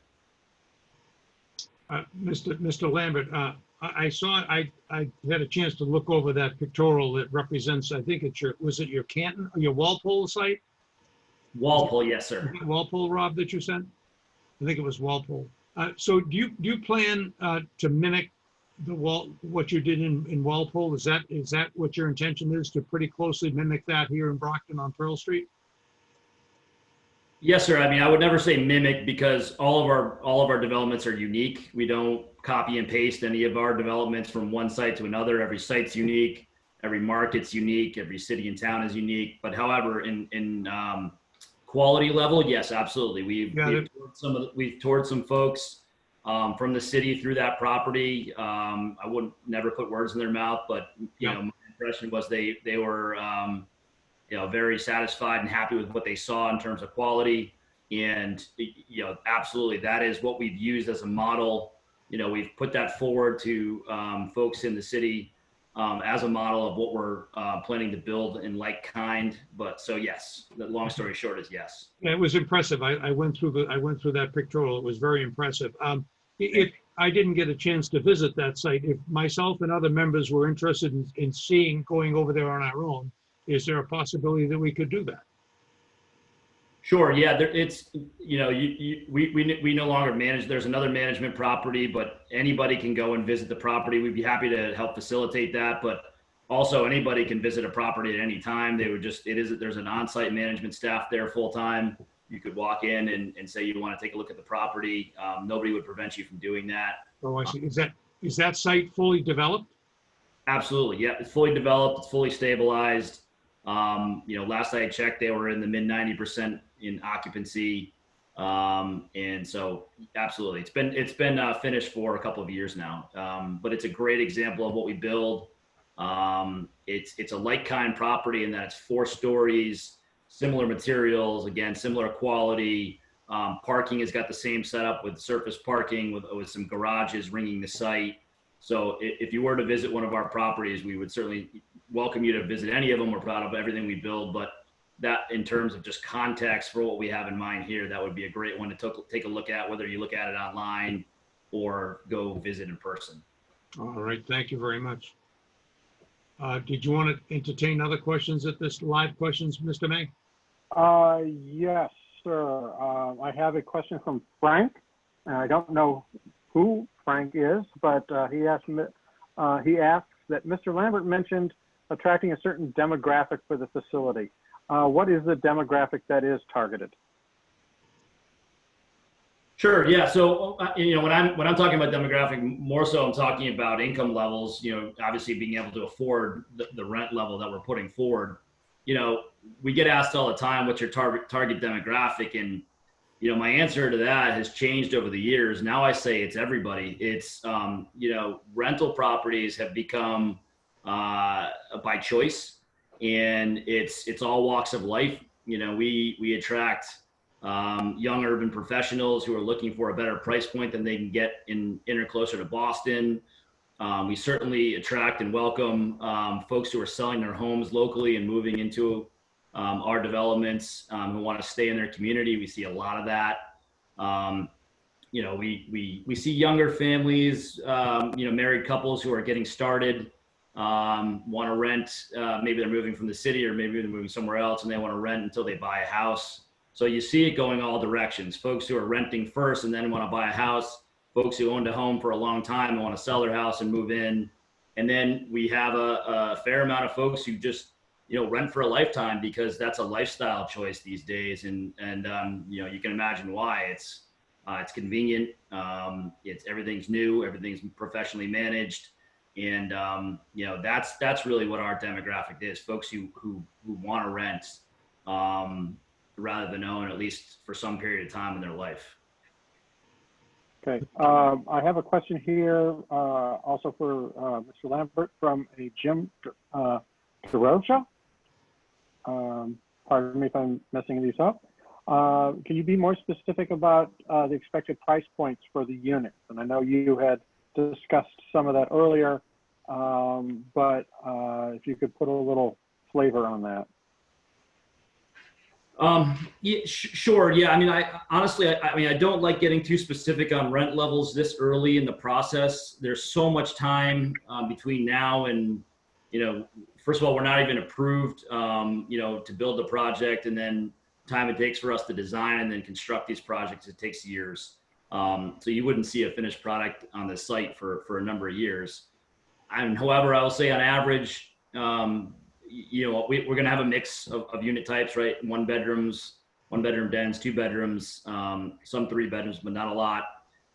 Mr. Lambert, I had a chance to look over that pictorial that represents, I think it's was it your Canton, your Walpole site? Walpole, yes, sir. Walpole, Rob, that you sent? I think it was Walpole. So do you plan to mimic what you did in Walpole? Is that what your intention is, to pretty closely mimic that here in Brockton on Pearl Street? Yes, sir. I mean, I would never say mimic because all of our developments are unique. We don't copy and paste any of our developments from one site to another. Every site's unique. Every market's unique. Every city and town is unique. But however, in quality level, yes, absolutely. We've toured some folks from the city through that property. I wouldn't never put words in their mouth, but you know, my impression was they were very satisfied and happy with what they saw in terms of quality. And absolutely, that is what we've used as a model. We've put that forward to folks in the city as a model of what we're planning to build in like kind. But so yes, the long story short is yes. Yeah, it was impressive. I went through that pictorial. It was very impressive. If I didn't get a chance to visit that site, if myself and other members were interested in going over there on our own, is there a possibility that we could do that? Sure. Yeah. We no longer manage. There's another management property, but anybody can go and visit the property. We'd be happy to help facilitate that. But also, anybody can visit a property at any time. There's an on-site management staff there full time. You could walk in and say you want to take a look at the property. Nobody would prevent you from doing that. Oh, I see. Is that site fully developed? Absolutely. Yeah. It's fully developed. It's fully stabilized. Last I checked, they were in the mid 90% in occupancy. And so absolutely, it's been finished for a couple of years now. But it's a great example of what we build. It's a like kind property in that it's 4 stories, similar materials, again, similar quality. Parking has got the same setup with surface parking with some garages ringing the site. So if you were to visit one of our properties, we would certainly welcome you to visit any of them. We're proud of everything we build, but that in terms of just context for what we have in mind here, that would be a great one to take a look at, whether you look at it online or go visit in person. All right. Thank you very much. Did you want to entertain other questions at this live questions, Mr. May? Yes, sir. I have a question from Frank. I don't know who Frank is, but he asks that Mr. Lambert mentioned attracting a certain demographic for the facility. What is the demographic that is targeted? Sure. Yeah. So when I'm talking about demographic, more so I'm talking about income levels. Obviously being able to afford the rent level that we're putting forward. We get asked all the time, "What's your target demographic?" And my answer to that has changed over the years. Now I say it's everybody. It's rental properties have become by choice, and it's all walks of life. We attract young urban professionals who are looking for a better price point than they can get in closer to Boston. We certainly attract and welcome folks who are selling their homes locally and moving into our developments who want to stay in their community. We see a lot of that. We see younger families, married couples who are getting started, want to rent. Maybe they're moving from the city or maybe they're moving somewhere else and they want to rent until they buy a house. So you see it going all directions. Folks who are renting first and then want to buy a house, folks who owned a home for a long time and want to sell their house and move in. And then we have a fair amount of folks who just, rent for a lifetime because that's a lifestyle choice these days. And you can imagine why. It's convenient. Everything's new, everything's professionally managed. And, that's really what our demographic is, folks who want to rent rather than own, at least for some period of time in their life. Okay, I have a question here also for Mr. Lambert from a Jim DeRocha. Pardon me if I'm messing these up. Can you be more specific about the expected price points for the units? And I know you had discussed some of that earlier, but if you could put a little flavor on that. Yeah, sure. Yeah. I mean, I don't like getting too specific on rent levels this early in the process. There's so much time between now and, first of all, we're not even approved, to build the project, and then time it takes for us to design and then construct these projects, it takes years. So you wouldn't see a finished product on the site for a number of years. However, I will say on average, we're going to have a mix of unit types, right? One bedroom dens, 2 bedrooms, some 3 bedrooms, but not a lot.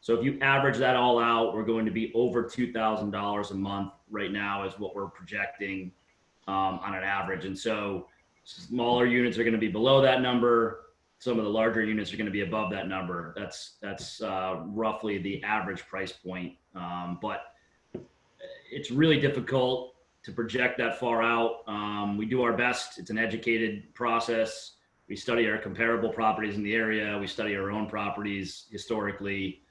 So if you average that all out, we're going to be over $2,000 a month right now is what we're projecting on an average. And so smaller units are going to be below that number. Some of the larger units are going to be above that number. That's roughly the average price point. But it's really difficult to project that far out. We do our best. It's an educated process. We study our comparable properties in the area. We study our own properties historically,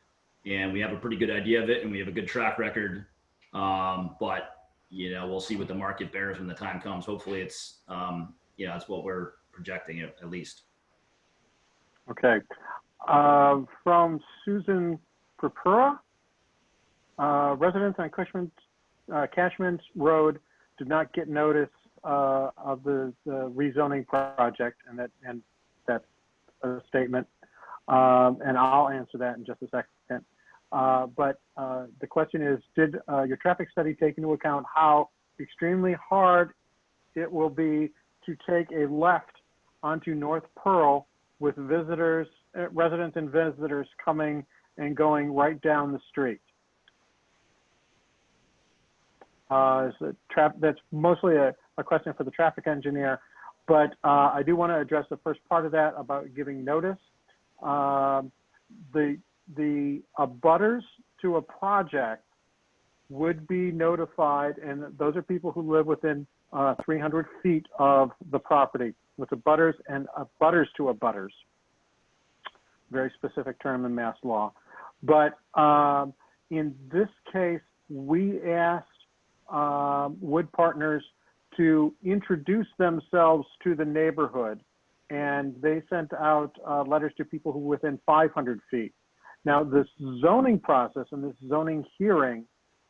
and we have a pretty good idea of it, and we have a good track record. But we'll see what the market bears when the time comes. Hopefully it's, it's what we're projecting at least. Okay. From Susan Purpura, residents on Cashman's Road did not get notice of the rezoning project, and that's a statement. And I'll answer that in just a second. But the question is, did your traffic study take into account how extremely hard it will be to take a left onto North Pearl with residents and visitors coming and going right down the street? That's mostly a question for the traffic engineer, but I do want to address the first part of that about giving notice. The abutters to a project would be notified, and those are people who live within 300 feet of the property, with abutters and abutters to abutters. Very specific term in mass law. But in this case, we asked Wood Partners to introduce themselves to the neighborhood, and they sent out letters to people who were within 500 feet. Now, this zoning process and this zoning hearing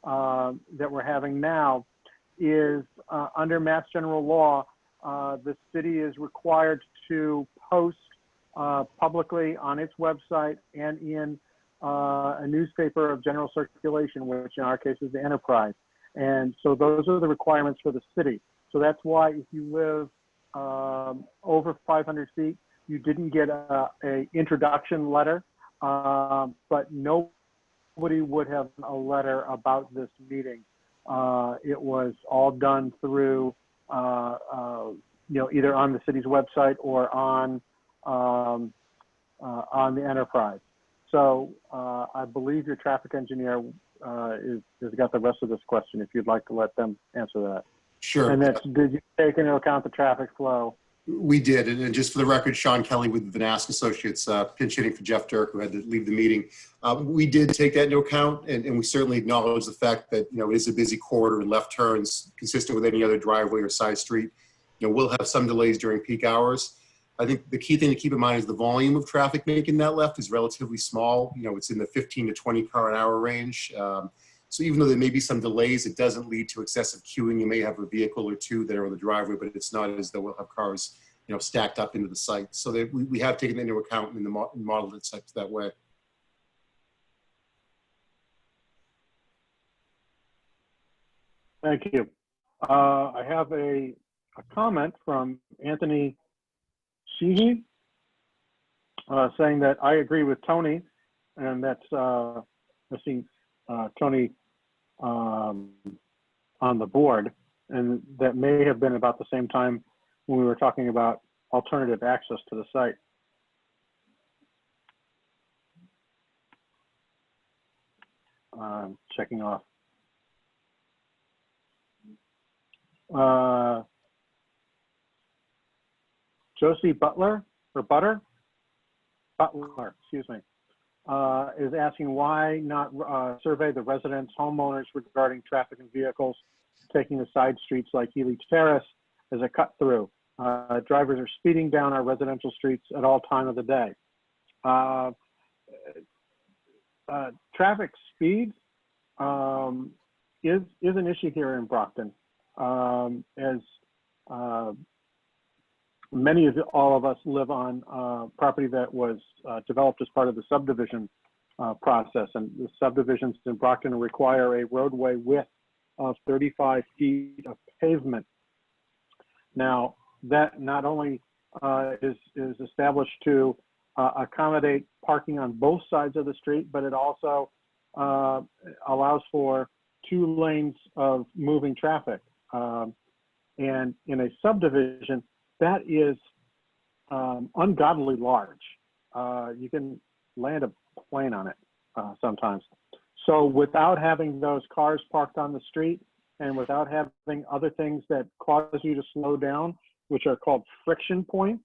that we're having now is under Mass General Law. The city is required to post publicly on its website and in a newspaper of general circulation, which in our case is the Enterprise. And so those are the requirements for the city. So that's why if you live over 500 feet, you didn't get a introduction letter, but nobody would have a letter about this meeting. It was all done through, either on the city's website or on the Enterprise. So I believe your traffic engineer has got the rest of this question, if you'd like to let them answer that. Sure. And that's, did you take into account the traffic flow We did, and just for the record, Sean Kelly with the Nask Associates, pinch hitting for Jeff Dirk, who had to leave the meeting. We did take that into account, and we certainly acknowledge the fact that, you know, it is a busy corridor and left turns consistent with any other driveway or side street. You know, we'll have some delays during peak hours. I think the key thing to keep in mind is the volume of traffic making that left is relatively small. You know, it's in the 15 to 20 car an hour range. So even though there may be some delays, it doesn't lead to excessive queuing. You may have a vehicle or two that are on the driveway, but it's not as though we'll have cars, you know, stacked up into the site. So that we have taken that into account in the modeled it sites that way. Thank you. I have a comment from Anthony Sheehy saying that I agree with Tony, and that's I see Tony on the board, and that may have been about the same time when we were talking about alternative access to the site. Checking off. Josie Butler, excuse me, is asking why not survey the residents, homeowners regarding traffic and vehicles taking the side streets like Healy Terrace as a cut through. Drivers are speeding down our residential streets at all time of the day. Traffic speed is an issue here in Brockton. As many of all of us live on property that was developed as part of the subdivision process, and the subdivisions in Brockton require a roadway width of 35 feet of pavement. Now, that not only is established to accommodate parking on both sides of the street, but it also allows for 2 lanes of moving traffic. And in a subdivision, that is ungodly large. You can land a plane on it sometimes. So without having those cars parked on the street and without having other things that cause you to slow down, which are called friction points,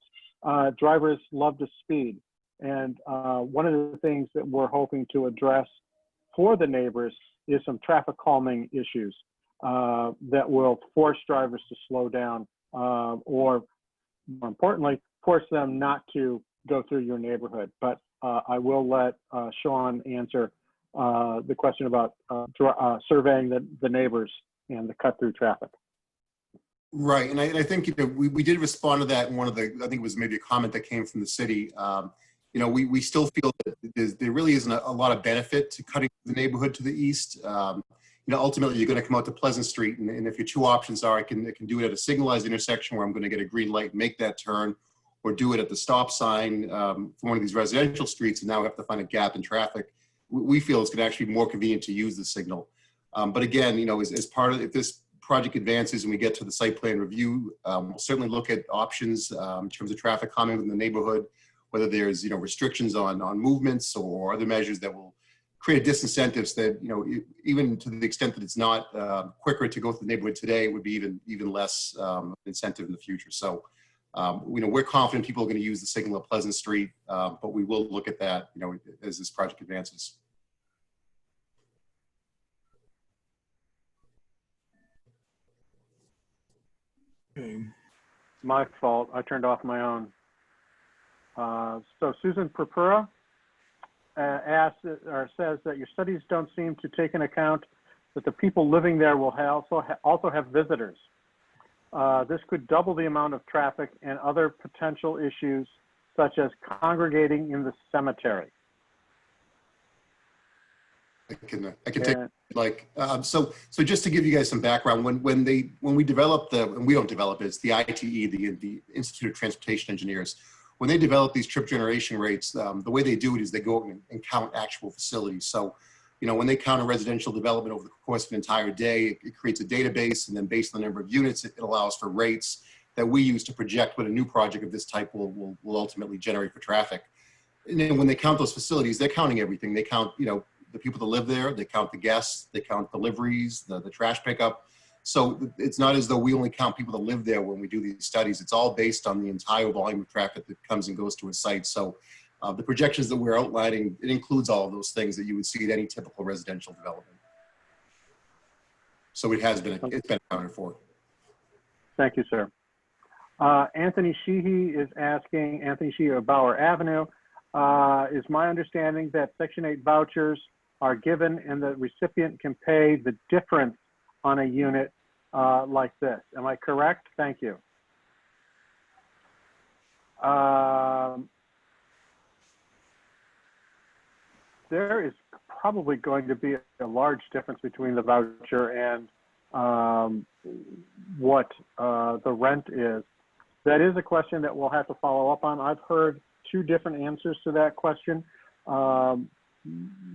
drivers love to speed. And one of the things that we're hoping to address for the neighbors is some traffic calming issues that will force drivers to slow down, or more importantly, force them not to go through your neighborhood. But I will let Sean answer the question about surveying the neighbors and the cut through traffic. Right, and I think, you know, we did respond to that in one of the, I think it was maybe a comment that came from the city. You know, we still feel that there really isn't a lot of benefit to cutting the neighborhood to the east. You know, ultimately, you're going to come out to Pleasant Street, and if your 2 options are, I can do it at a signalized intersection where I'm going to get a green light and make that turn, or do it at the stop sign for one of these residential streets, and now we have to find a gap in traffic. We feel it's going to actually be more convenient to use the signal. But again, you know, as part of, if this project advances and we get to the site plan review, we'll certainly look at options in terms of traffic calming in the neighborhood, whether there's, you know, restrictions on movements or other measures that will create disincentives that, you know, even to the extent that it's not quicker to go through the neighborhood today, it would be even less incentive in the future. So, you know, we're confident people are going to use the signal at Pleasant Street, but we will look at that, you know, as this project advances. Okay. My fault. I turned off my own. So Susan Purpura asks or says that your studies don't seem to take into account that the people living there will also have visitors. This could double the amount of traffic and other potential issues, such as congregating in the cemetery. I can take like so just to give you guys some background, when we develop and we don't develop it, it's the ITE, the Institute of Transportation Engineers. When they develop these trip generation rates, the way they do it is they go and count actual facilities. So, you know, when they count a residential development over the course of an entire day, it creates a database, and then based on the number of units, it allows for rates that we use to project what a new project of this type will ultimately generate for traffic. And then when they count those facilities, they're counting everything. They count, you know, the people that live there, they count the guests, they count deliveries, the trash pickup. So it's not as though we only count people that live there when we do these studies. It's all based on the entire volume of traffic that comes and goes to a site. So the projections that we're outlining, it includes all of those things that you would see at any typical residential development. So it's been accounted for. Thank you, sir. Anthony Sheehy is asking, Anthony Sheehy of Bauer Avenue, is my understanding that Section 8 vouchers are given and the recipient can pay the difference on a unit like this. Am I correct? Thank you. There is probably going to be a large difference between the voucher and what the rent is. That is a question that we'll have to follow up on. I've heard two different answers to that question.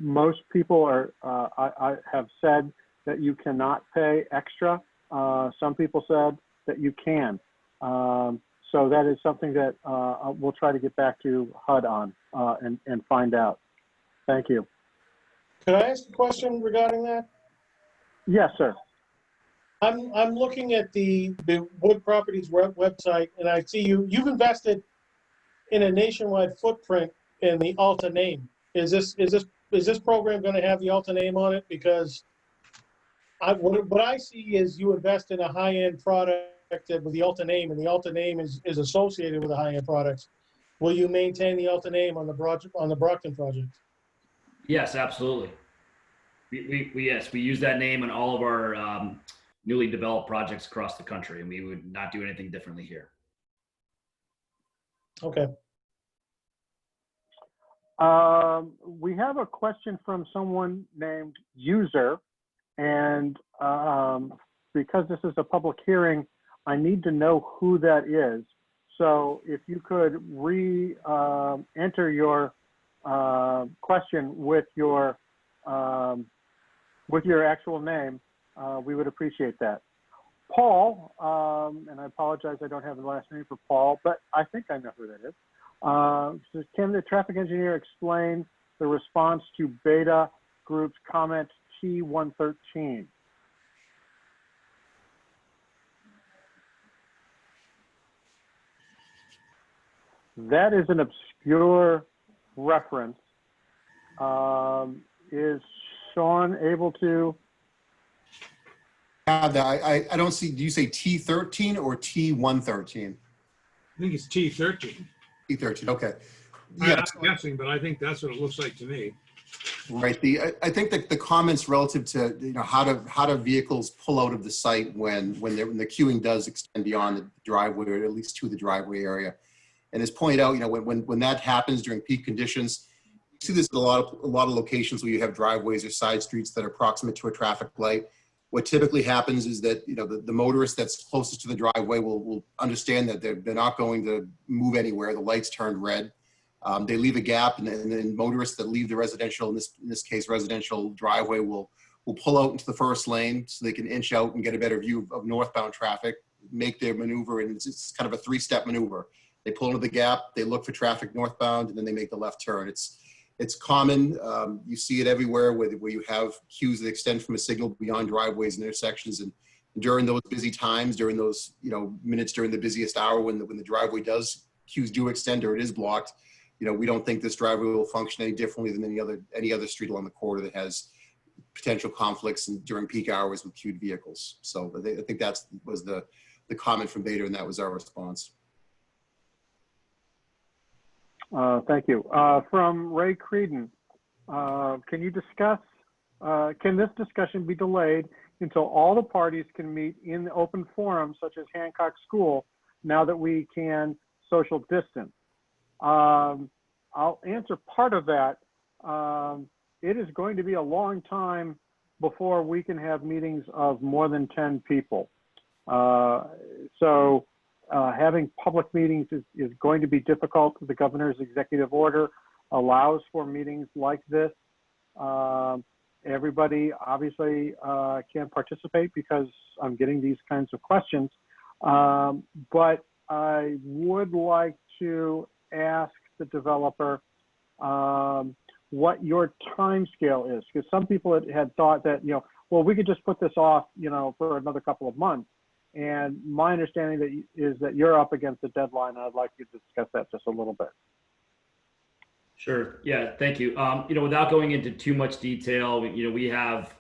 Most people I have said that you cannot pay extra. Some people said that you can. So that is something that we'll try to get back to HUD on and find out. Thank you. Could I ask a question regarding that? Yes, sir. I'm looking at the Wood Properties website, and I see you've invested in a nationwide footprint in the Alta name. Is this program going to have the Alta name on it? Because what I see is you invest in a high-end product with the Alta name, and the Alta name is associated with the high-end products. Will you maintain the Alta name on the Brockton project? Yes, absolutely. We use that name in all of our newly developed projects across the country, and we would not do anything differently here. Okay. We have a question from someone named User, and because this is a public hearing, I need to know who that is. So if you could enter your question with your actual name, we would appreciate that. Paul, and I apologize, I don't have the last name for Paul, but I think I know who that is. Says, can the traffic engineer explain the response to Beta Group's comment T113? That is an obscure reference. Is Sean able to? I don't see, do you say T13 or T113? I think it's T13. T13, okay. Yeah, I'm guessing, but I think that's what it looks like to me. Right. I think that the comments relative to how do vehicles pull out of the site when the queuing does extend beyond the driveway, or at least to the driveway area. And as pointed out, when that happens during peak conditions, you see this at a lot of locations where you have driveways or side streets that are proximate to a traffic light. What typically happens is that the motorist that's closest to the driveway will understand that they're not going to move anywhere. The lights turned red. They leave a gap, and then motorists that leave the residential, in this case residential driveway, will pull out into the first lane so they can inch out and get a better view of northbound traffic, make their maneuver, and it's kind of a three-step maneuver. They pull into the gap, they look for traffic northbound, and then they make the left turn. It's common. You see it everywhere where you have queues that extend from a signal beyond driveways and intersections. And during those busy times, during those minutes during the busiest hour when the driveway queues do extend or it is blocked, we don't think this driveway will function any differently than any other street along the corridor that has potential conflicts during peak hours with queued vehicles. So I think that was the comment from Beta, and that was our response. Thank you. From Ray Creedon, can you discuss, can this discussion be delayed until all the parties can meet in the open forum, such as Hancock School, now that we can social distance? I'll answer part of that. It is going to be a long time before we can have meetings of more than 10 people. Having public meetings is going to be difficult. The governor's executive order allows for meetings like this. Everybody obviously can't participate because I'm getting these kinds of questions. But I would like to ask the developer what your time scale is, because some people had thought that, well, we could just put this off, you know, for another couple of months. And my understanding is that you're up against the deadline. I'd like you to discuss that just a little bit. Sure. Yeah. Thank you. You know, without going into too much detail, you know, we have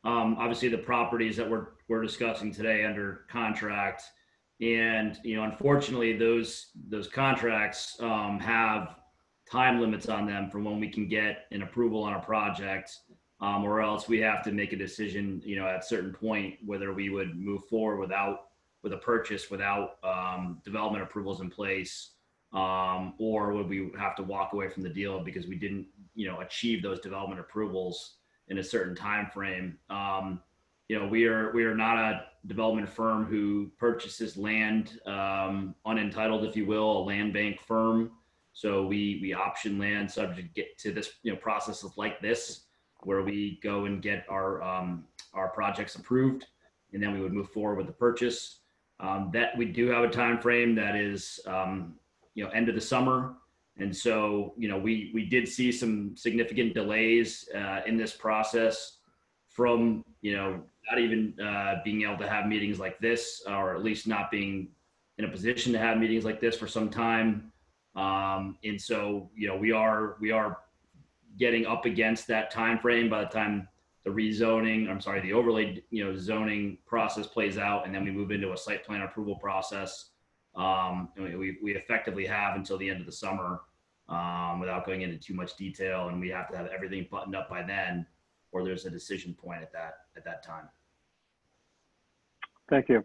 obviously the properties that we're discussing today under contract, and you know, unfortunately, those contracts have time limits on them for when we can get an approval on a project, or else we have to make a decision, you know, at a certain point whether we would move forward with a purchase without development approvals in place. Or would we have to walk away from the deal because we didn't, you know, achieve those development approvals in a certain time frame? You know, we are not a development firm who purchases land unentitled, if you will, a land bank firm. So we option land subject to get to this, you know, processes like this, where we go and get our projects approved, and then we would move forward with the purchase. That we do have a time frame that is you know, end of the summer. And so, you know, we did see some significant delays in this process from, you know, not even being able to have meetings like this, or at least not being in a position to have meetings like this for some time. And so, you know, we are getting up against that time frame by the time the the overlay, you know, zoning process plays out, and then we move into a site plan approval process. We effectively have until the end of the summer without going into too much detail, and we have to have everything buttoned up by then, or there's a decision point at that time. Thank you.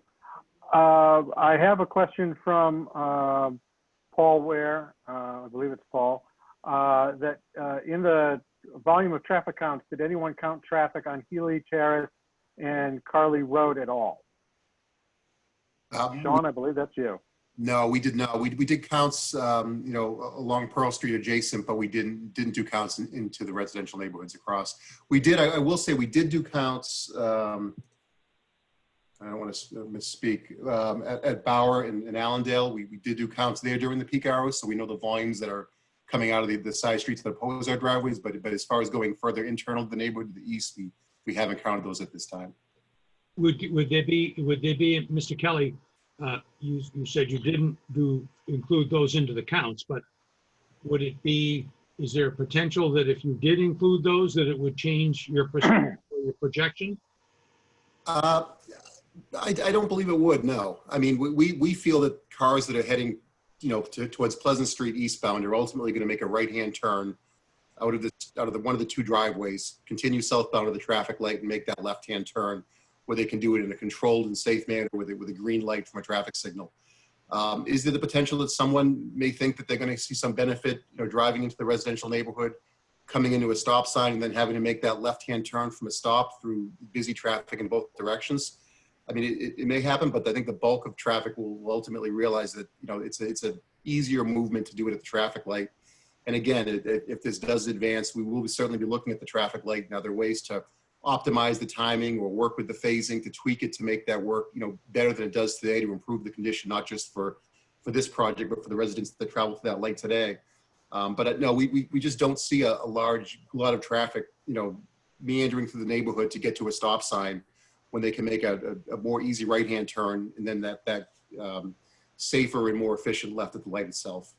I have a question from Paul Ware, I believe it's Paul, that in the volume of traffic counts, did anyone count traffic on Healy Terrace and Carly Road at all? Sean, I believe that's you. No, we did not. We did counts, you know, along Pearl Street adjacent, but we didn't do counts into the residential neighborhoods across. We did, I will say, we did do counts. I don't want to misspeak. At Bauer and Allendale, we did do counts there during the peak hours, so we know the volumes that are coming out of the side streets that oppose our driveways. But as far as going further internal to the neighborhood to the east, we haven't counted those at this time. Would there be, Mr. Kelly? You said you didn't include those into the counts, but would it be? Is there a potential that if you did include those, that it would change your projection? I don't believe it would. No, I mean we feel that cars that are heading, you know, towards Pleasant Street eastbound are ultimately going to make a right-hand turn out of one of the two driveways, continue southbound to the traffic light, and make that left-hand turn, where they can do it in a controlled and safe manner with a green light from a traffic signal. Is there the potential that someone may think that they're going to see some benefit, you know, driving into the residential neighborhood, coming into a stop sign, and then having to make that left-hand turn from a stop through busy traffic in both directions? I mean, it may happen, but I think the bulk of traffic will ultimately realize that, you know, it's an easier movement to do it at the traffic light. And again, if this does advance, we will certainly be looking at the traffic light. Now, there are ways to optimize the timing or work with the phasing to tweak it to make that work, you know, better than it does today, to improve the condition, not just for this project, but for the residents that travel to that light today. But no, we just don't see a lot of traffic, you know, meandering through the neighborhood to get to a stop sign, when they can make a more easy right-hand turn, and then that safer and more efficient left at the light itself.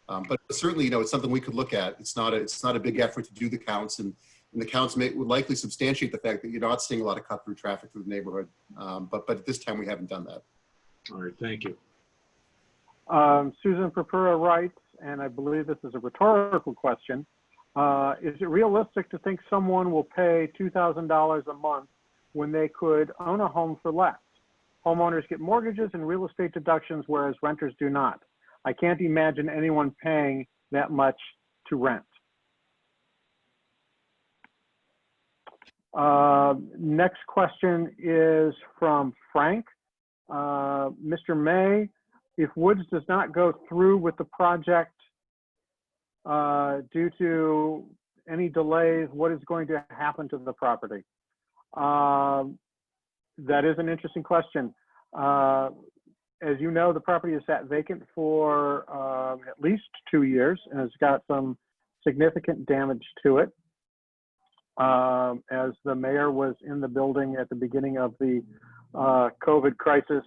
But certainly, you know, it's something we could look at. It's not a big effort to do the counts, and the counts would likely substantiate the fact that you're not seeing a lot of cut-through traffic through the neighborhood. But at this time, we haven't done that. All right, thank you. Susan Purpura writes, and I believe this is a rhetorical question, is it realistic to think someone will pay $2,000 a month when they could own a home for less? Homeowners get mortgages and real estate deductions, whereas renters do not. I can't imagine anyone paying that much to rent. Next question is from Frank. Mr. May, if Woods does not go through with the project due to any delays, what is going to happen to the property? That is an interesting question. As you know, the property is sat vacant for at least 2 years and has got some significant damage to it. as the mayor was in the building at the beginning of the COVID crisis,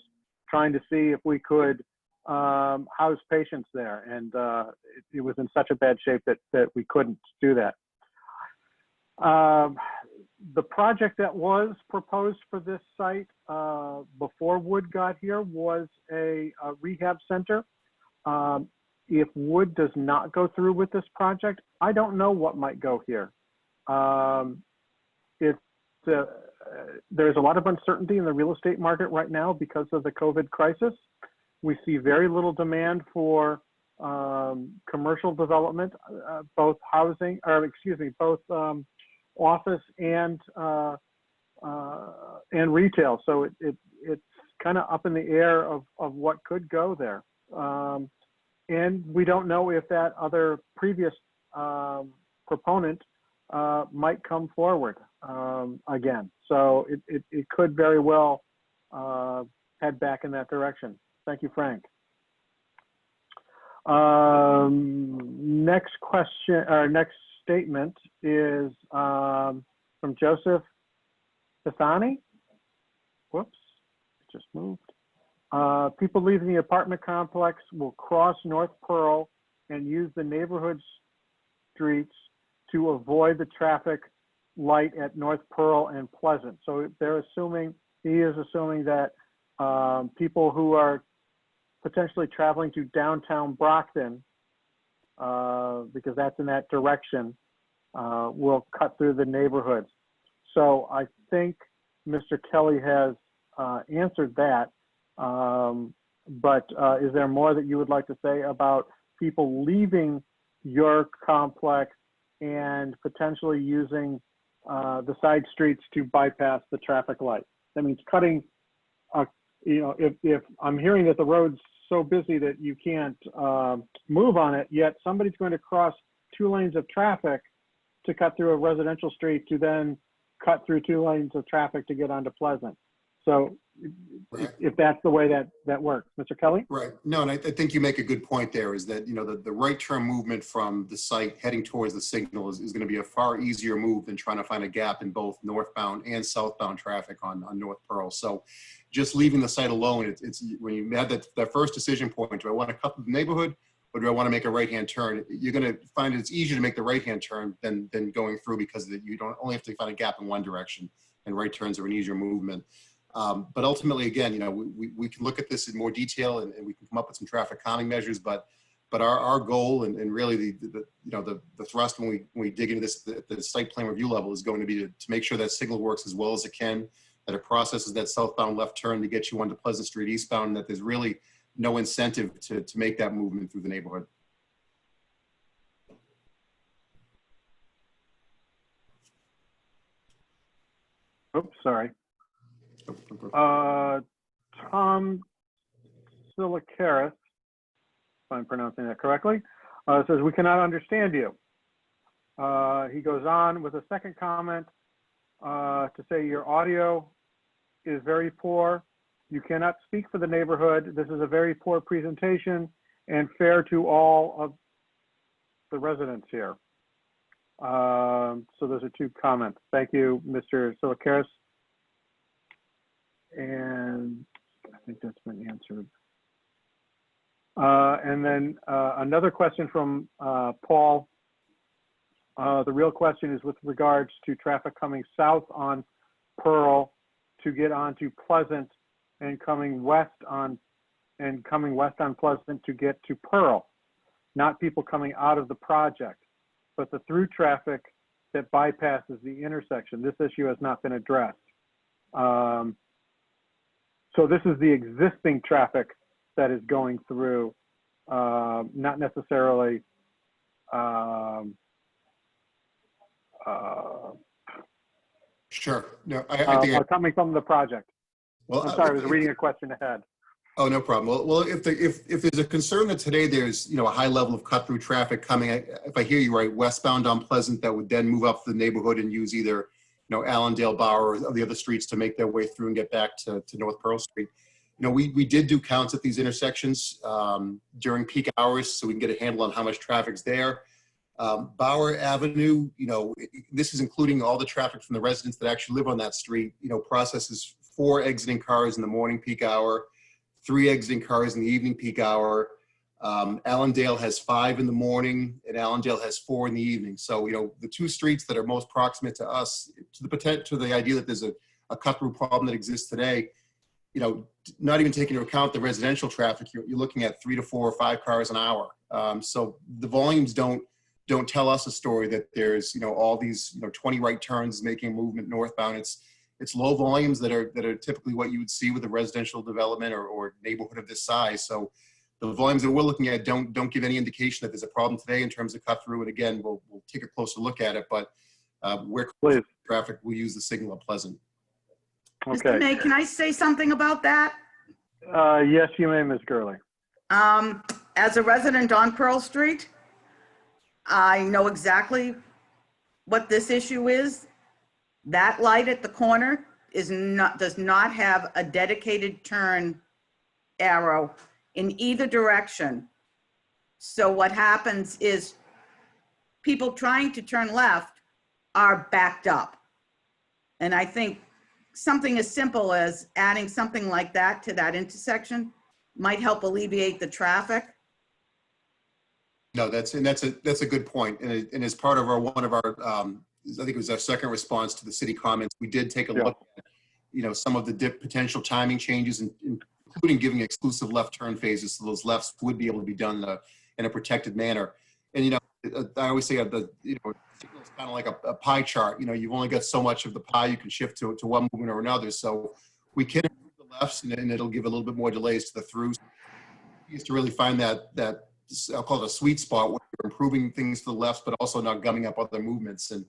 trying to see if we could house patients there. And it was in such a bad shape that we couldn't do that. The project that was proposed for this site before Wood got here was a rehab center. If Wood does not go through with this project, I don't know what might go here. There's a lot of uncertainty in the real estate market right now because of the COVID crisis. We see very little demand for commercial development, both office and retail. So it's kind of up in the air of what could go there. And we don't know if that other previous proponent might come forward again. So it could very well head back in that direction. Thank you, Frank. Next question, or next statement is from Joseph Pisani. Whoops, it just moved. People leaving the apartment complex will cross North Pearl and use the neighborhood streets to avoid the traffic light at North Pearl and Pleasant. So he is assuming that people who are potentially traveling to downtown Brockton, because that's in that direction, will cut through the neighborhoods. So I think Mr. Kelly has answered that. But is there more that you would like to say about people leaving your complex and potentially using the side streets to bypass the traffic light? That means cutting, if I'm hearing that the road's so busy that you can't move on it, yet somebody's going to cross 2 lanes of traffic to cut through a residential street to then cut through 2 lanes of traffic to get onto Pleasant. So Right. if that's the way that works. Mr. Kelly? Right. No, and I think you make a good point there is that, the right turn movement from the site heading towards the signal is going to be a far easier move than trying to find a gap in both northbound and southbound traffic on North Pearl. So just leaving the site alone, it's when you had that first decision point, do I want to cut through the neighborhood or do I want to make a right-hand turn? You're going to find it's easier to make the right-hand turn than going through because you don't only have to find a gap in one direction, and right turns are an easier movement. But ultimately, again, we can look at this in more detail and we can come up with some traffic calming measures. But our goal and really the thrust when we dig into this at the site plan review level is going to be to make sure that signal works as well as it can, that it processes that southbound left turn to get you onto Pleasant Street eastbound, and that there's really no incentive to make that movement through the neighborhood. Oops, sorry. Tom Silakaris, if I'm pronouncing that correctly, says, we cannot understand you. He goes on with a second comment to say your audio is very poor. You cannot speak for the neighborhood. This is a very poor presentation and fair to all of the residents here. So those are 2 comments. Thank you, Mr. Silakaris. And I think that's been answered. And then another question from Paul. The real question is with regards to traffic coming south on Pearl to get onto Pleasant and coming west on Pleasant to get to Pearl. Not people coming out of the project, but the through traffic that bypasses the intersection. This issue has not been addressed. So this is the existing traffic that is going through, not necessarily Sure. No, I think coming from the project. Well, I'm sorry, I was reading a question ahead. Oh, no problem. Well, if there's a concern that today there's a high level of cut through traffic coming, if I hear you right, westbound on Pleasant, that would then move up the neighborhood and use either Allendale, Bauer, or the other streets to make their way through and get back to North Pearl Street. We did do counts at these intersections during peak hours so we can get a handle on how much traffic's there. Bauer Avenue, this is including all the traffic from the residents that actually live on that street, processes 4 exiting cars in the morning peak hour, 3 exiting cars in the evening peak hour. Allendale has 5 in the morning and Allendale has 4 in the evening. So, the 2 streets that are most proximate to us, to the idea that there's a cut-through problem that exists today, not even taking into account the residential traffic, you're looking at 3 to 4 or 5 cars an hour. So the volumes don't tell us a story that there's, all these, 20 right turns making a movement northbound. It's low volumes that are typically what you would see with a residential development or neighborhood of this size. So the volumes that we're looking at don't give any indication that there's a problem today in terms of cut through. And again, we'll take a closer look at it, but where traffic, we'll use the signal at Pleasant. Mr. May, can I say something about that? Yes, you may, Ms. Gurley. As a resident on Pearl Street, I know exactly what this issue is. That light at the corner does not have a dedicated turn arrow in either direction. So what happens is people trying to turn left are backed up. And I think something as simple as adding something like that to that intersection might help alleviate the traffic. No, that's a good point. And as part of one of our, I think it was our second response to the city comments, we did take a look at, some of the potential timing changes, including giving exclusive left turn phases, so those lefts would be able to be done in a protected manner. And I always say it's kind of like a pie chart. You've only got so much of the pie you can shift to one movement or another. So we can improve the lefts, and it'll give a little bit more delays to the throughs. We used to really find that I'll call it a sweet spot where you're improving things to the left, but also not gumming up other movements. And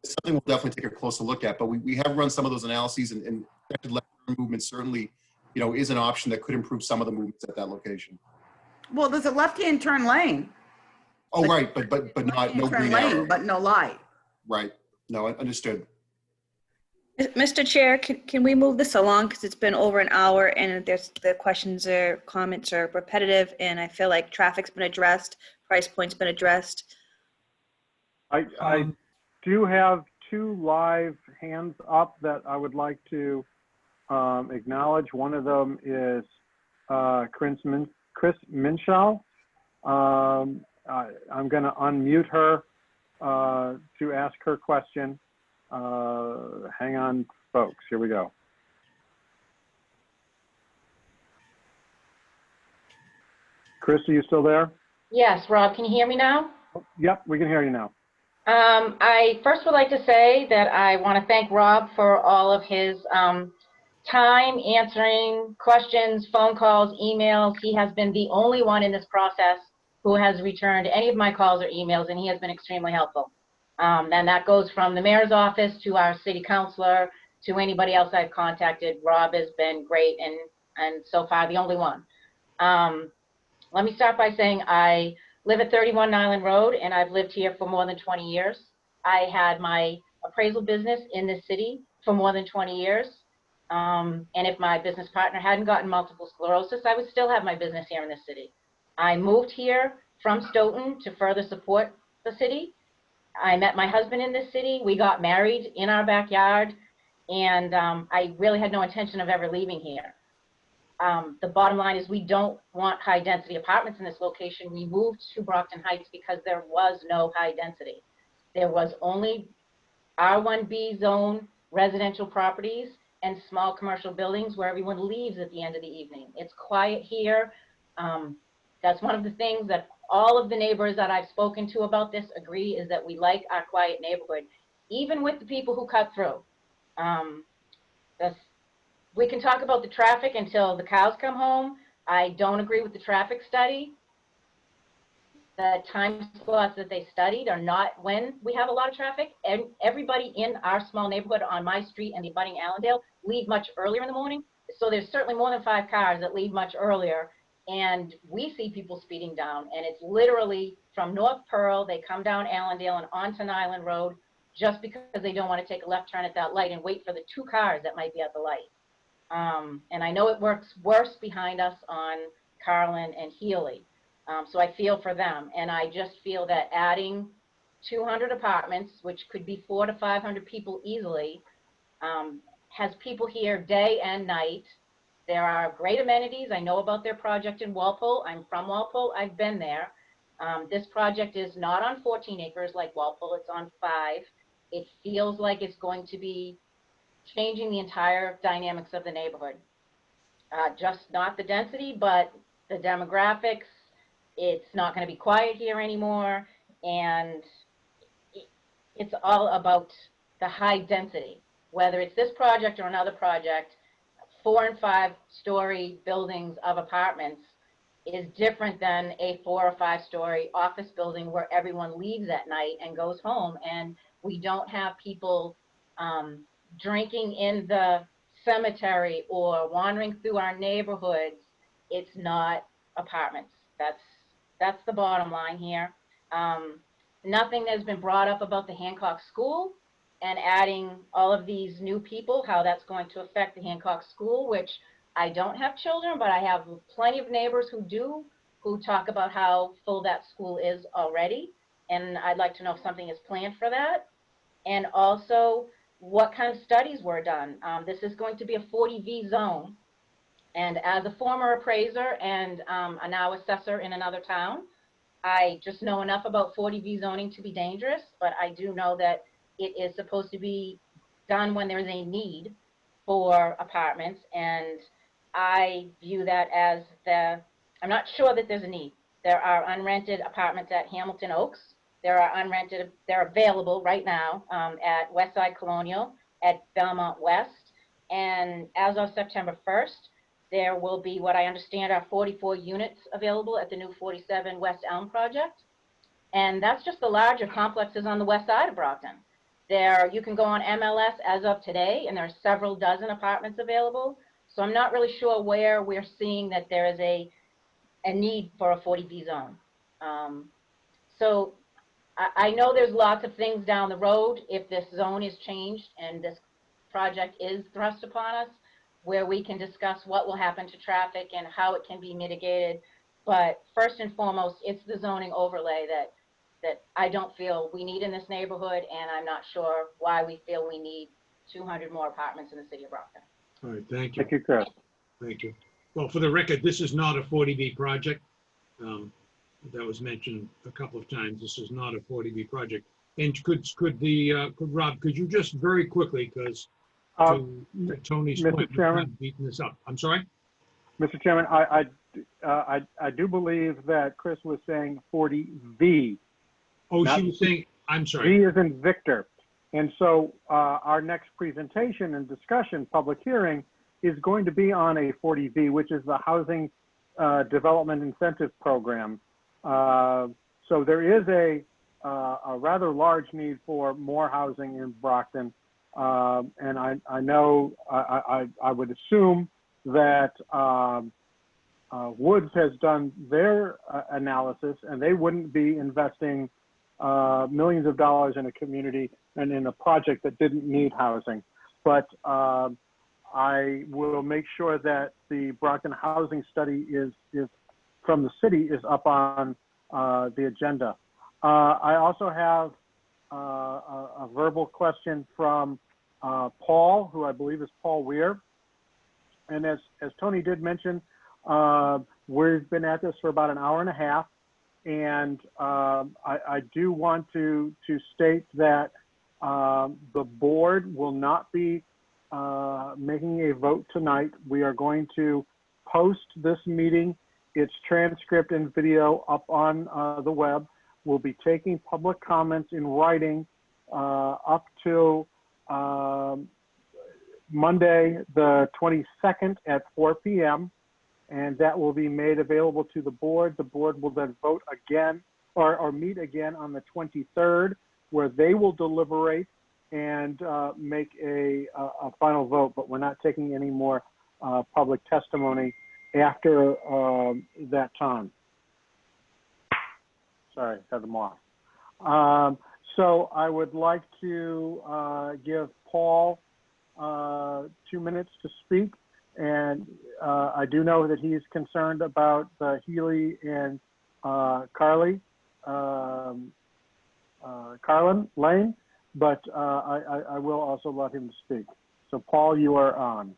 it's something we'll definitely take a closer look at. But we have run some of those analyses, and protected left turn movement certainly, is an option that could improve some of the movements at that location. Well, there's a left-hand turn lane. Oh, right, but not no green arrow. But no light. Right. No, understood. Mr. Chair, can we move this along, because it's been over an hour and the questions or comments are repetitive, and I feel like traffic's been addressed, price point's been addressed. I do have 2 live hands up that I would like to acknowledge. One of them is Chris Minshall. I'm going to unmute her to ask her question. Hang on, folks. Here we go. Chris, are you still there? Yes, Rob, can you hear me now? Yep, we can hear you now. I first would like to say that I want to thank Rob for all of his time answering questions, phone calls, emails. He has been the only one in this process who has returned any of my calls or emails, and he has been extremely helpful. And that goes from the mayor's office to our city councilor to anybody else I've contacted. Rob has been great and so far the only one. Let me start by saying I live at 31 Nyland Road, and I've lived here for more than 20 years. I had my appraisal business in this city for more than 20 years. And if my business partner hadn't gotten multiple sclerosis, I would still have my business here in this city. I moved here from Stoughton to further support the city. I met my husband in this city. We got married in our backyard, and I really had no intention of ever leaving here. The bottom line is we don't want high density apartments in this location. We moved to Brockton Heights because there was no high density. There was only R1B zone residential properties and small commercial buildings where everyone leaves at the end of the evening. It's quiet here. That's one of the things that all of the neighbors that I've spoken to about this agree, is that we like our quiet neighborhood, even with the people who cut through. We can talk about the traffic until the cows come home. I don't agree with the traffic study. The time slots that they studied are not when we have a lot of traffic. And everybody in our small neighborhood on my street and the abutting Allendale leave much earlier in the morning. So there's certainly more than 5 cars that leave much earlier. And we see people speeding down, and it's literally from North Pearl, they come down Allendale and onto Nyland Road just because they don't want to take a left turn at that light and wait for the 2 cars that might be at the light. And I know it works worse behind us on Carlin and Healy. So I feel for them. And I just feel that adding 200 apartments, which could be 400 to 500 people easily, has people here day and night. There are great amenities. I know about their project in Walpole. I'm from Walpole. I've been there. This project is not on 14 acres like Walpole. It's on 5. It feels like it's going to be changing the entire dynamics of the neighborhood. Just not the density, but the demographics. It's not going to be quiet here anymore. And it's all about the high density. Whether it's this project or another project, 4 and 5 story buildings of apartments is different than a 4 or 5 story office building where everyone leaves at night and goes home, and we don't have people drinking in the cemetery or wandering through our neighborhoods. It's not apartments. That's the bottom line here. Nothing has been brought up about the Hancock School and adding all of these new people, how that's going to affect the Hancock School, which I don't have children, but I have plenty of neighbors who do, who talk about how full that school is already. And I'd like to know if something is planned for that. And also what kind of studies were done. This is going to be a 40V zone. And as a former appraiser and a now assessor in another town, I just know enough about 40V zoning to be dangerous, but I do know that it is supposed to be done when there's a need for apartments, and I view that as I'm not sure that there's a need. There are unrented apartments at Hamilton Oaks. They're available right now at Westside Colonial, at Belmont West, and as of September 1st, there will be what I understand are 44 units available at the new 47 West Elm project. And that's just the larger complexes on the west side of Brockton. You can go on MLS as of today, and there are several dozen apartments available. So I'm not really sure where we're seeing that there is a need for a 40B zone. So I know there's lots of things down the road if this zone is changed and this project is thrust upon us, where we can discuss what will happen to traffic and how it can be mitigated. But first and foremost, it's the zoning overlay that I don't feel we need in this neighborhood, and I'm not sure why we feel we need 200 more apartments in the city of Brockton. All right, thank you. Thank you, Chris. Thank you. Well, for the record, this is not a 40B project. That was mentioned a couple of times. This is not a 40B project. And could Rob, could you just very quickly, because Tony's Mr. point, Chairman? I'm beating this up. I'm sorry? Mr. Chairman, I do believe that Chris was saying 40V. Oh, Not- she was saying, I'm sorry. V is in Victor. And so our next presentation and discussion, public hearing, is going to be on a 40V, which is the Housing Development Incentive Program. So there is a rather large need for more housing in Brockton. And I know, I would assume that Woods has done their analysis, and they wouldn't be investing millions of dollars in a community and in a project that didn't need housing. But I will make sure that the Brockton housing study is from the city is up on the agenda. I also have a verbal question from Paul, who I believe is Paul Weir. And as Tony did mention, we've been at this for about an hour and a half. And I do want to state that the board will not be making a vote tonight. We are going to post this meeting, its transcript and video up on the web. We'll be taking public comments in writing up to Monday, the 22nd at 4 p.m. And that will be made available to the board. The board will then vote again or meet again on the 23rd, where they will deliberate and make a final vote. But we're not taking any more public testimony after that time. Sorry, had them off. So I would like to give Paul 2 minutes to speak. And I do know that he's concerned about Healy and Carly. Carlin Lane, but I will also let him speak. So Paul, you are on.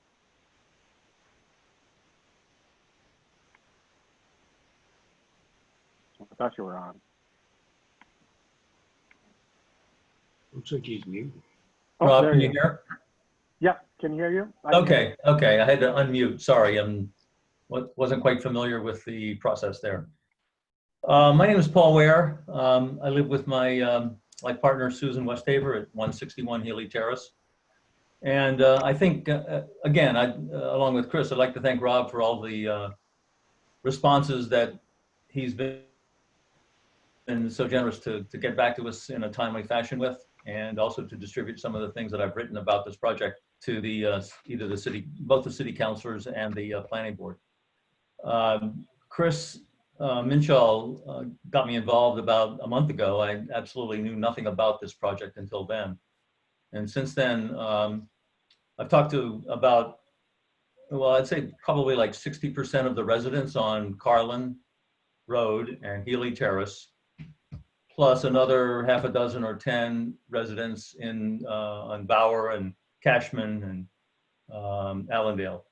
I thought you were on. Looks like he's muted. Oh, Rob, there can you you are. hear? Yeah, can you hear you? I can hear Okay, okay, I had to unmute, sorry, wasn't quite familiar with the process there. My name is Paul Ware. I live with my partner Susan Westhaver at 161 Healy Terrace. And I think, again, along with Chris, I'd like to thank Rob for all the responses that he's been so generous to get back to us in a timely fashion with, and also to distribute some of the things that I've written about this project to the either the city, both the city councilors and the planning board. Chris Minshall got me involved about a month ago. I absolutely knew nothing about this project until then. And since then, I've talked to about, well, I'd say probably like 60% of the residents on Carlin Road and Healy Terrace, plus another half a dozen or 10 residents in on Bower and Cashman and Allendale.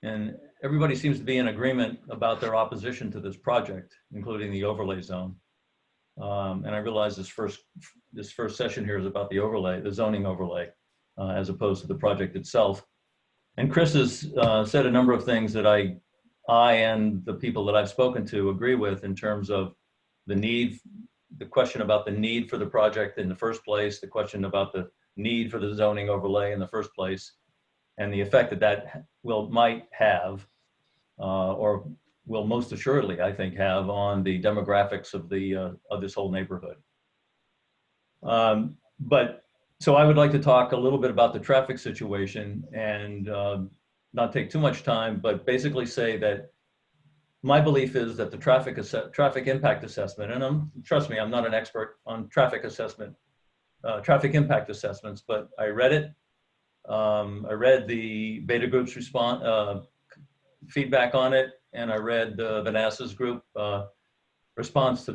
And everybody seems to be in agreement about their opposition to this project, including the overlay zone. And I realize this first session here is about the overlay, the zoning overlay, as opposed to the project itself. And Chris has said a number of things that I and the people that I've spoken to agree with in terms of the need, the question about the need for the project in the first place, the question about the need for the zoning overlay in the first place, and the effect that that might have, or will most assuredly, I think, have on the demographics of the of this whole neighborhood. So I would like to talk a little bit about the traffic situation and not take too much time, but basically say that my belief is that the traffic impact assessment, and trust me, I'm not an expert on traffic assessment, traffic impact assessments, but I read it. I read the Beta Group's feedback on it, and I read Vanessa's group response to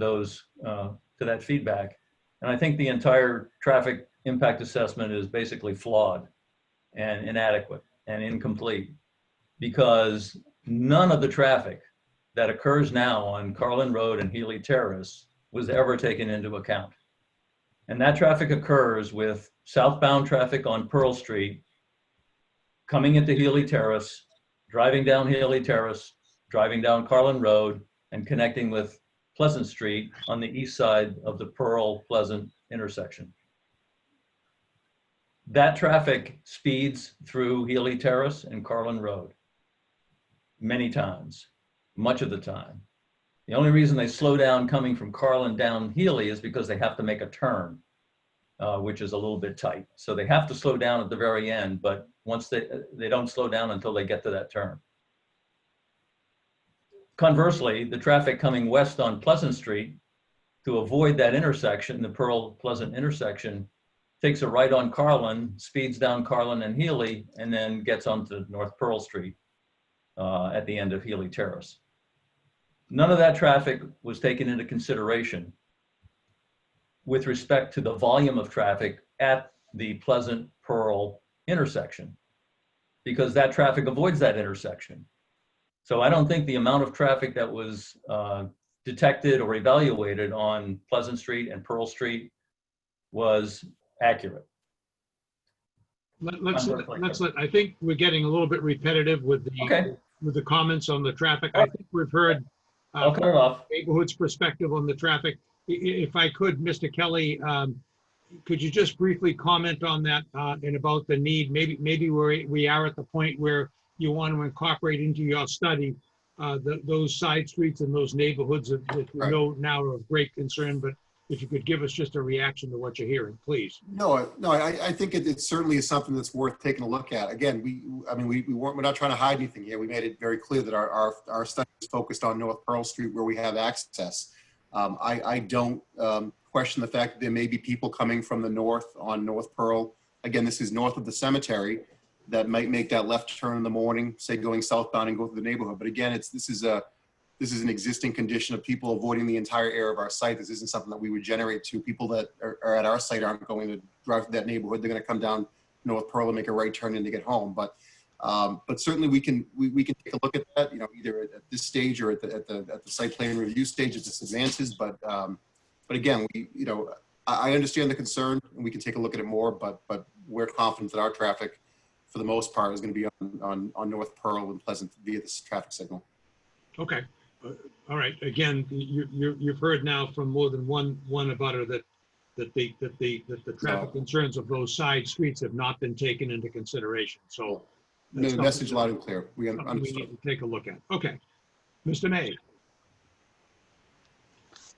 that feedback. And I think the entire traffic impact assessment is basically flawed and inadequate and incomplete, because none of the traffic that occurs now on Carlin Road and Healy Terrace was ever taken into account. And that traffic occurs with southbound traffic on Pearl Street, coming into Healy Terrace, driving down Healy Terrace, driving down Carlin Road, and connecting with Pleasant Street on the east side of the Pearl Pleasant intersection. That traffic speeds through Healy Terrace and Carlin Road many times, much of the time. The only reason they slow down coming from Carlin down Healy is because they have to make a turn, which is a little bit tight. So they have to slow down at the very end, but once they don't slow down until they get to that turn. Conversely, the traffic coming west on Pleasant Street to avoid that intersection, the Pearl Pleasant intersection, takes a right on Carlin, speeds down Carlin and Healy, and then gets onto North Pearl Street at the end of Healy Terrace. None of that traffic was taken into consideration with respect to the volume of traffic at the Pleasant Pearl intersection, because that traffic avoids that intersection. So I don't think the amount of traffic that was detected or evaluated on Pleasant Street and Pearl Street was accurate. I think we're getting a little bit repetitive with the comments on the traffic. I think we've heard I'll cut it off. neighborhood's perspective on the traffic. If I could, Mr. Kelly, could you just briefly comment on that and about the need? Maybe we are at the point where you want to incorporate into your study those side streets and those neighborhoods that you know now are of great concern. But if you could give us just a reaction to what you're hearing, please. No, I think it certainly is something that's worth taking a look at. Again, we're not trying to hide anything here. We made it very clear that our study is focused on North Pearl Street where we have access. I don't question the fact that there may be people coming from the north on North Pearl. Again, this is north of the cemetery, that might make that left turn in the morning, say going southbound and go through the neighborhood. But again, this is a this is an existing condition of people avoiding the entire area of our site. This isn't something that we would generate to people that are at our site aren't going to drive to that neighborhood. They're going to come down North Pearl and make a right turn in to get home. But certainly we can take a look at that, you know, either at this stage or at the site plan review stage as this advances. But again, I understand the concern and we can take a look at it more, but we're confident that our traffic for the most part is going to be on North Pearl and Pleasant via this traffic signal. Okay. All right. Again, you've heard now from more than one abutter that the traffic concerns of those side streets have not been taken into consideration. So The message loud and clear. We we understood. need to take a look at. Okay. Mr. May.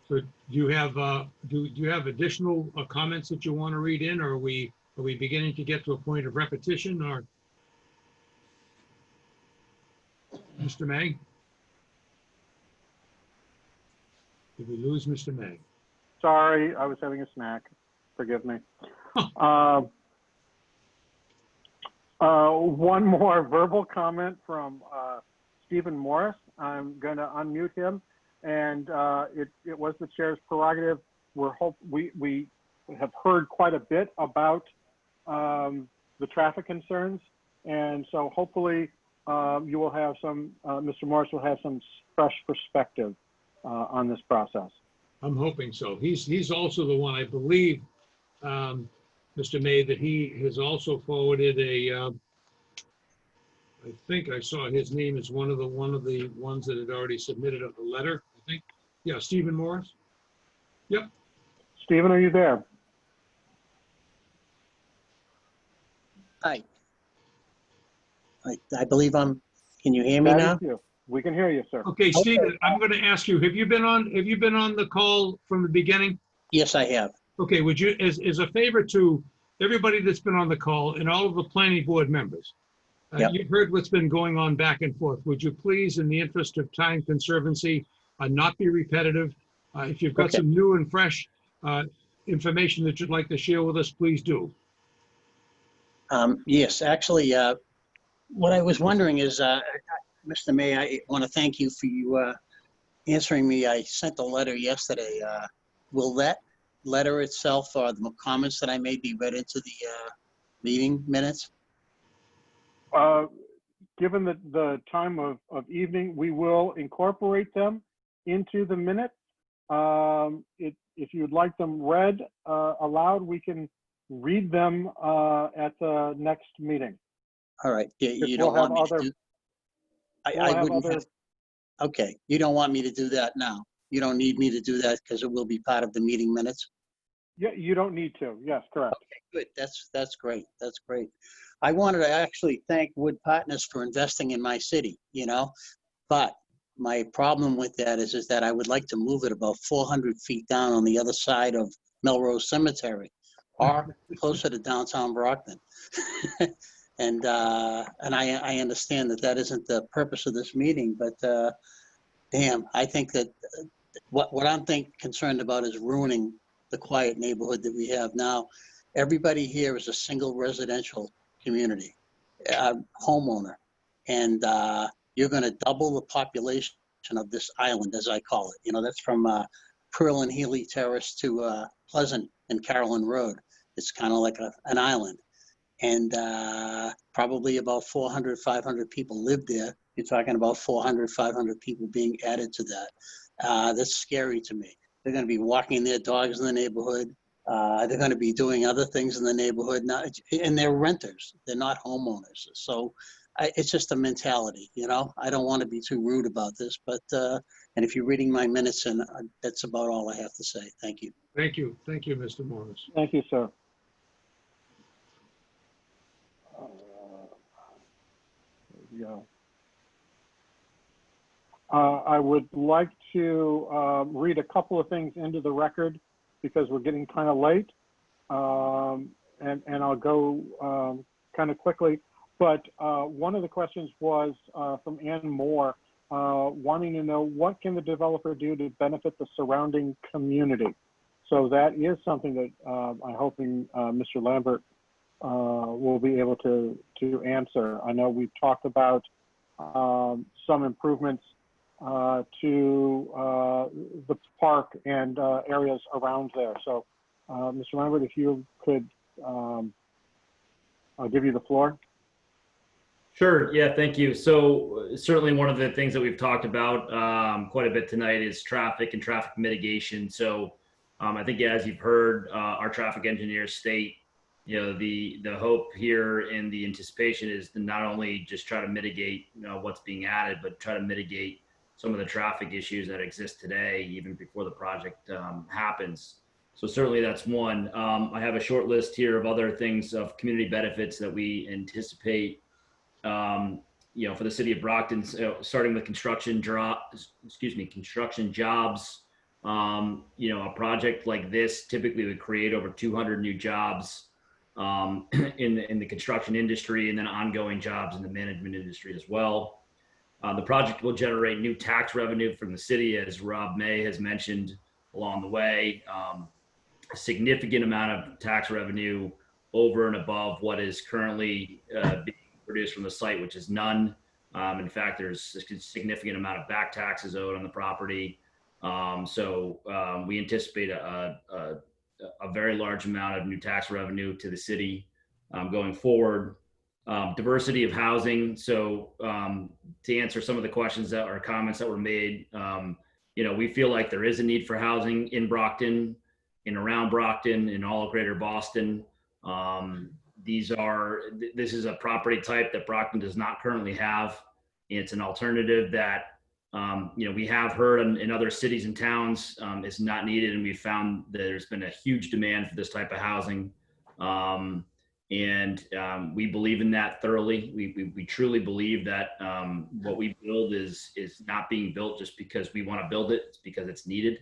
So do you have additional comments that you want to read in, or are we beginning to get to a point of repetition, or Mr. May? Did we lose Mr. May? Sorry, I was having a snack. Forgive me. One more verbal comment from Stephen Morris. I'm going to unmute him, and it was the chair's prerogative. We have heard quite a bit about the traffic concerns, and so hopefully you will have some. Mr. Morris will have some fresh perspective on this process. I'm hoping so. He's also the one, I believe, Mr. May, that he has also forwarded a. I think I saw his name as one of the ones that had already submitted a letter. I think, yeah, Stephen Morris. Yep. Stephen, are you there? Hi. I believe I'm. Can you hear me now? That is you. We can hear you, sir. Okay, Stephen, I'm going to ask you, have you been on the call from the beginning? Yes, I have. Okay, would you, as a favor to everybody that's been on the call and all of the planning board members, Yep. you've heard what's been going on back and forth. Would you please, in the interest of time conservancy, not be repetitive? If you've got Okay. some new and fresh information that you'd like to share with us, please do. Yes, actually, what I was wondering is, Mr. May, I want to thank you for you answering me. I sent a letter yesterday. Will that letter itself or the comments that I made be read into the meeting minutes? Given the time of evening, we will incorporate them into the minutes. If you'd like them read aloud, we can read them at the next meeting. All right. You We'll don't have want me other- to do. we'll I have wouldn't other- have. Okay. You don't want me to do that now. You don't need me to do that because it will be part of the meeting minutes. Yeah, you don't need to. Yes, correct. Okay, good. That's great. That's great. I wanted to actually thank Wood Partners for investing in my city, but my problem with that is that I would like to move it about 400 feet down on the other side of Melrose Cemetery or closer to downtown Brockton. And I understand that isn't the purpose of this meeting, but damn, I think that what I'm concerned about is ruining the quiet neighborhood that we have now. Everybody here is a single residential community, homeowner, and you're going to double the population of this island, as I call it. That's from Pearl and Healy Terrace to Pleasant and Carolyn Road. It's kind of like an island. And probably about 400, 500 people live there. You're talking about 400, 500 people being added to that. That's scary to me. They're going to be walking their dogs in the neighborhood. They're going to be doing other things in the neighborhood. And they're renters. They're not homeowners. So it's just a mentality, I don't want to be too rude about this, but and if you're reading my minutes, and that's about all I have to say. Thank you. Thank you. Thank you, Mr. Morris. Thank you, sir. There we go. I would like to read a couple of things into the record because we're getting kind of late, and I'll go kind of quickly. But one of the questions was from Ann Moore, wanting to know what can the developer do to benefit the surrounding community. So that is something that I'm hoping Mr. Lambert will be able to answer. I know we've talked about some improvements to the park and areas around there. So, Mr. Lambert, if you could, I'll give you the floor. Sure. Yeah, thank you. So certainly one of the things that we've talked about quite a bit tonight is traffic and traffic mitigation. So I think as you've heard our traffic engineers state, the hope here and the anticipation is to not only just try to mitigate what's being added, but try to mitigate some of the traffic issues that exist today, even before the project happens. So certainly that's one. I have a short list here of other things of community benefits that we anticipate for the city of Brockton, starting with construction jobs. A project like this typically would create over 200 new jobs in the construction industry, and then ongoing jobs in the management industry as well. The project will generate new tax revenue from the city, as Rob May has mentioned along the way. A significant amount of tax revenue over and above what is currently being produced from the site, which is none. In fact, there's a significant amount of back taxes owed on the property. We anticipate a very large amount of new tax revenue to the city going forward. Diversity of housing. So to answer some of the questions that or comments that were made, we feel like there is a need for housing in Brockton, in around Brockton, in all of Greater Boston. This is a property type that Brockton does not currently have. It's an alternative that, we have heard in other cities and towns is not needed. And we found that there's been a huge demand for this type of housing. We believe in that thoroughly. We truly believe that what we build is not being built just because we want to build it. It's because it's needed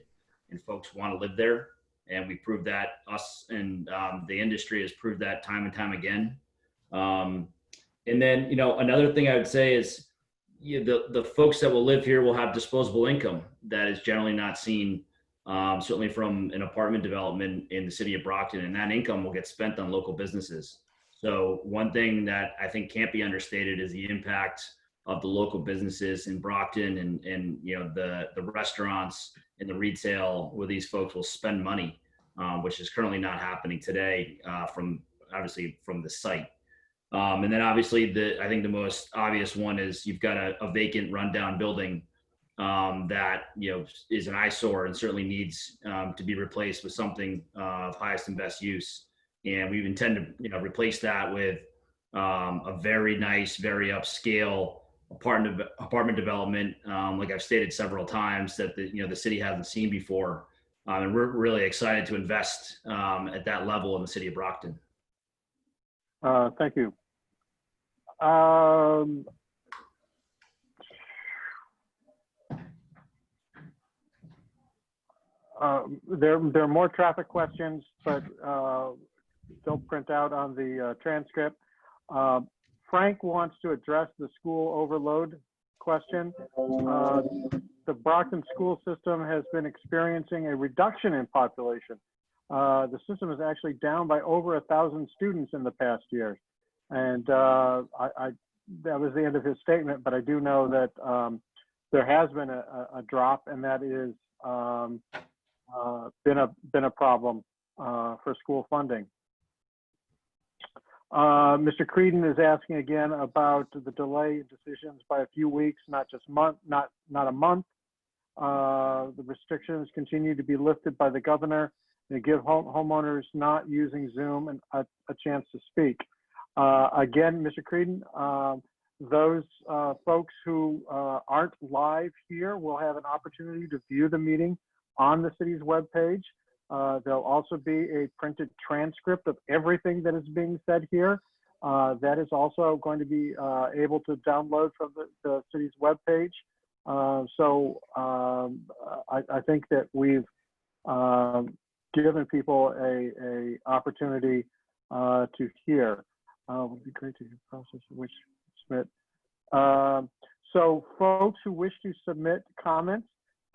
and folks want to live there. And we proved that, us and the industry has proved that time and time again. And then, another thing I would say is the folks that will live here will have disposable income that is generally not seen, certainly from an apartment development in the city of Brockton, and that income will get spent on local businesses. So one thing that I think can't be understated is the impact of the local businesses in Brockton and the restaurants and the retail where these folks will spend money, which is currently not happening today from the site. And then obviously I think the most obvious one is you've got a vacant rundown building that is an eyesore and certainly needs to be replaced with something of highest and best use. And we intend to replace that with a very nice, very upscale apartment development, like I've stated several times, that the city hasn't seen before. And we're really excited to invest at that level in the city of Brockton. Thank you. There are more traffic questions, but don't print out on the transcript. Frank wants to address the school overload question. The Brockton school system has been experiencing a reduction in population. The system is actually down by over 1,000 students in the past year. And that was the end of his statement, but I do know that there has been a drop, and that is been a problem for school funding. Mr. Creedon is asking again about the delay in decisions by a few weeks, not just not a month. The restrictions continue to be lifted by the governor. They give homeowners not using Zoom a chance to speak. Again, Mr. Creedon, those folks who aren't live here will have an opportunity to view the meeting on the city's webpage. There'll also be a printed transcript of everything that is being said here. That is also going to be able to download from the city's webpage. So I think that we've given people a opportunity to hear. It would be great to hear the process of which submit. So folks who wish to submit comments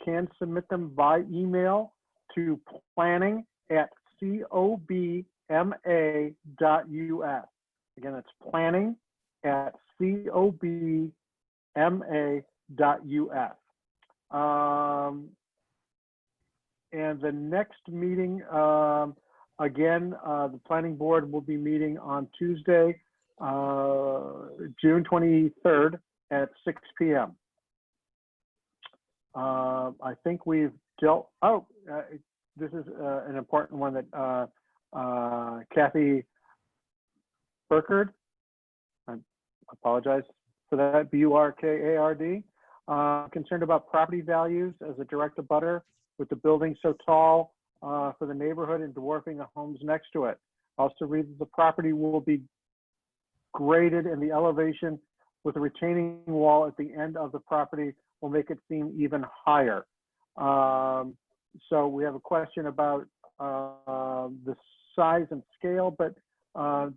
can submit them by email to planning@cobma.us. Again, that's planning@cobma.us. And the next meeting, again, the planning board will be meeting on Tuesday, June 23rd at 6 p.m. I think we've dealt, this is an important one that Kathy Burkard, I apologize for that, B-U-R-K-A-R-D, concerned about property values as a direct abutter with the building so tall for the neighborhood and dwarfing the homes next to it. Also reads the property will be graded and the elevation with a retaining wall at the end of the property will make it seem even higher. So we have a question about the size and scale, but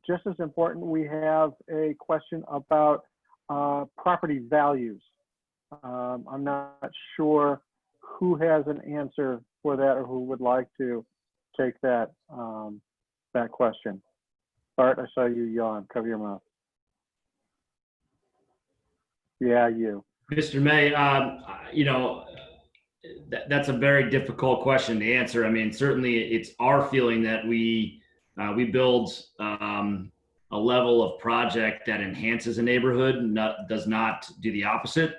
just as important, we have a question about property values. I'm not sure who has an answer for that or who would like to take that that question. Bart, I saw you yawn. Cover your mouth. Yeah, you. Mr. May, that's a very difficult question to answer. I mean, certainly it's our feeling that we build a level of project that enhances a neighborhood, does not do the opposite.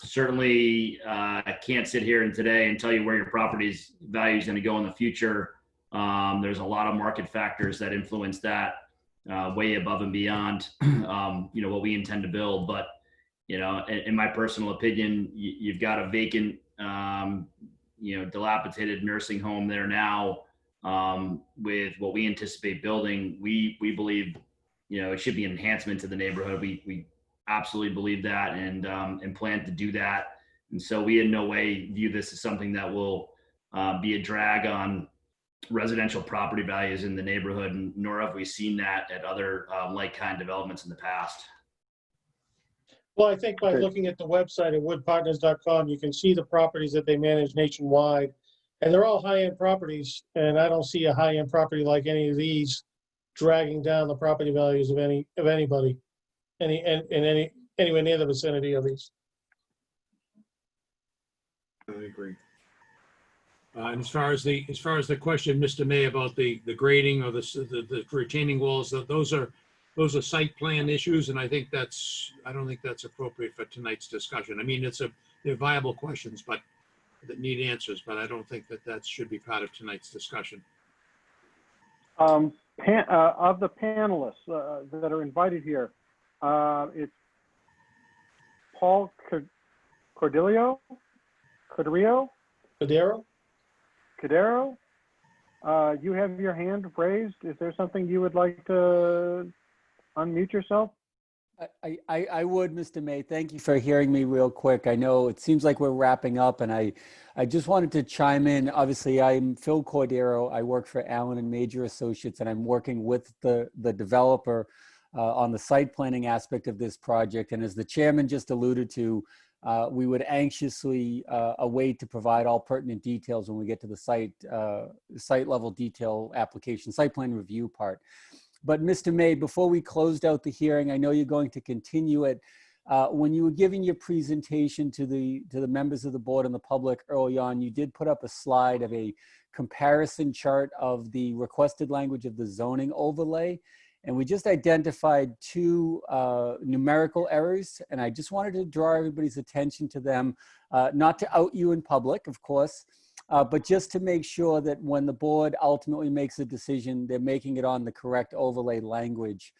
Certainly, I can't sit here and today and tell you where your property's value is going to go in the future. There's a lot of market factors that influence that way above and beyond, what we intend to build. But, in my personal opinion, you've got a vacant, dilapidated nursing home there now with what we anticipate building. We believe, it should be an enhancement to the neighborhood. We absolutely believe that and plan to do that. And so we in no way view this as something that will be a drag on residential property values in the neighborhood, nor have we seen that at other like-kind developments in the past. Well, I think by looking at the website at woodpartners.com, you can see the properties that they manage nationwide, and they're all high-end properties. And I don't see a high-end property like any of these dragging down the property values of anybody, anywhere near the vicinity of these. I agree. And as far as the question, Mr. May, about the grading or the retaining walls, those are site plan issues, and I don't think that's appropriate for tonight's discussion. I mean, they're viable questions, but that need answers, but I don't think that should be part of tonight's discussion. Of the panelists that are invited here, it's Paul Cordero. You have your hand raised. Is there something you would like to unmute yourself? I would, Mr. May. Thank you for hearing me real quick. I know it seems like we're wrapping up, and I just wanted to chime in. Obviously, I'm Phil Cordero. I work for Allen and Major Associates, and I'm working with the developer on the site planning aspect of this project. And as the chairman just alluded to, we would anxiously await to provide all pertinent details when we get to the site level detail application, site plan review part. But Mr. May, before we closed out the hearing, I know you're going to continue it. When you were giving your presentation to the members of the board and the public early on, you did put up a slide of a comparison chart of the requested language of the zoning overlay. And we just identified two numerical errors, and I just wanted to draw everybody's attention to them, not to out you in public, of course, but just to make sure that when the board ultimately makes a decision, they're making it on the correct overlay language.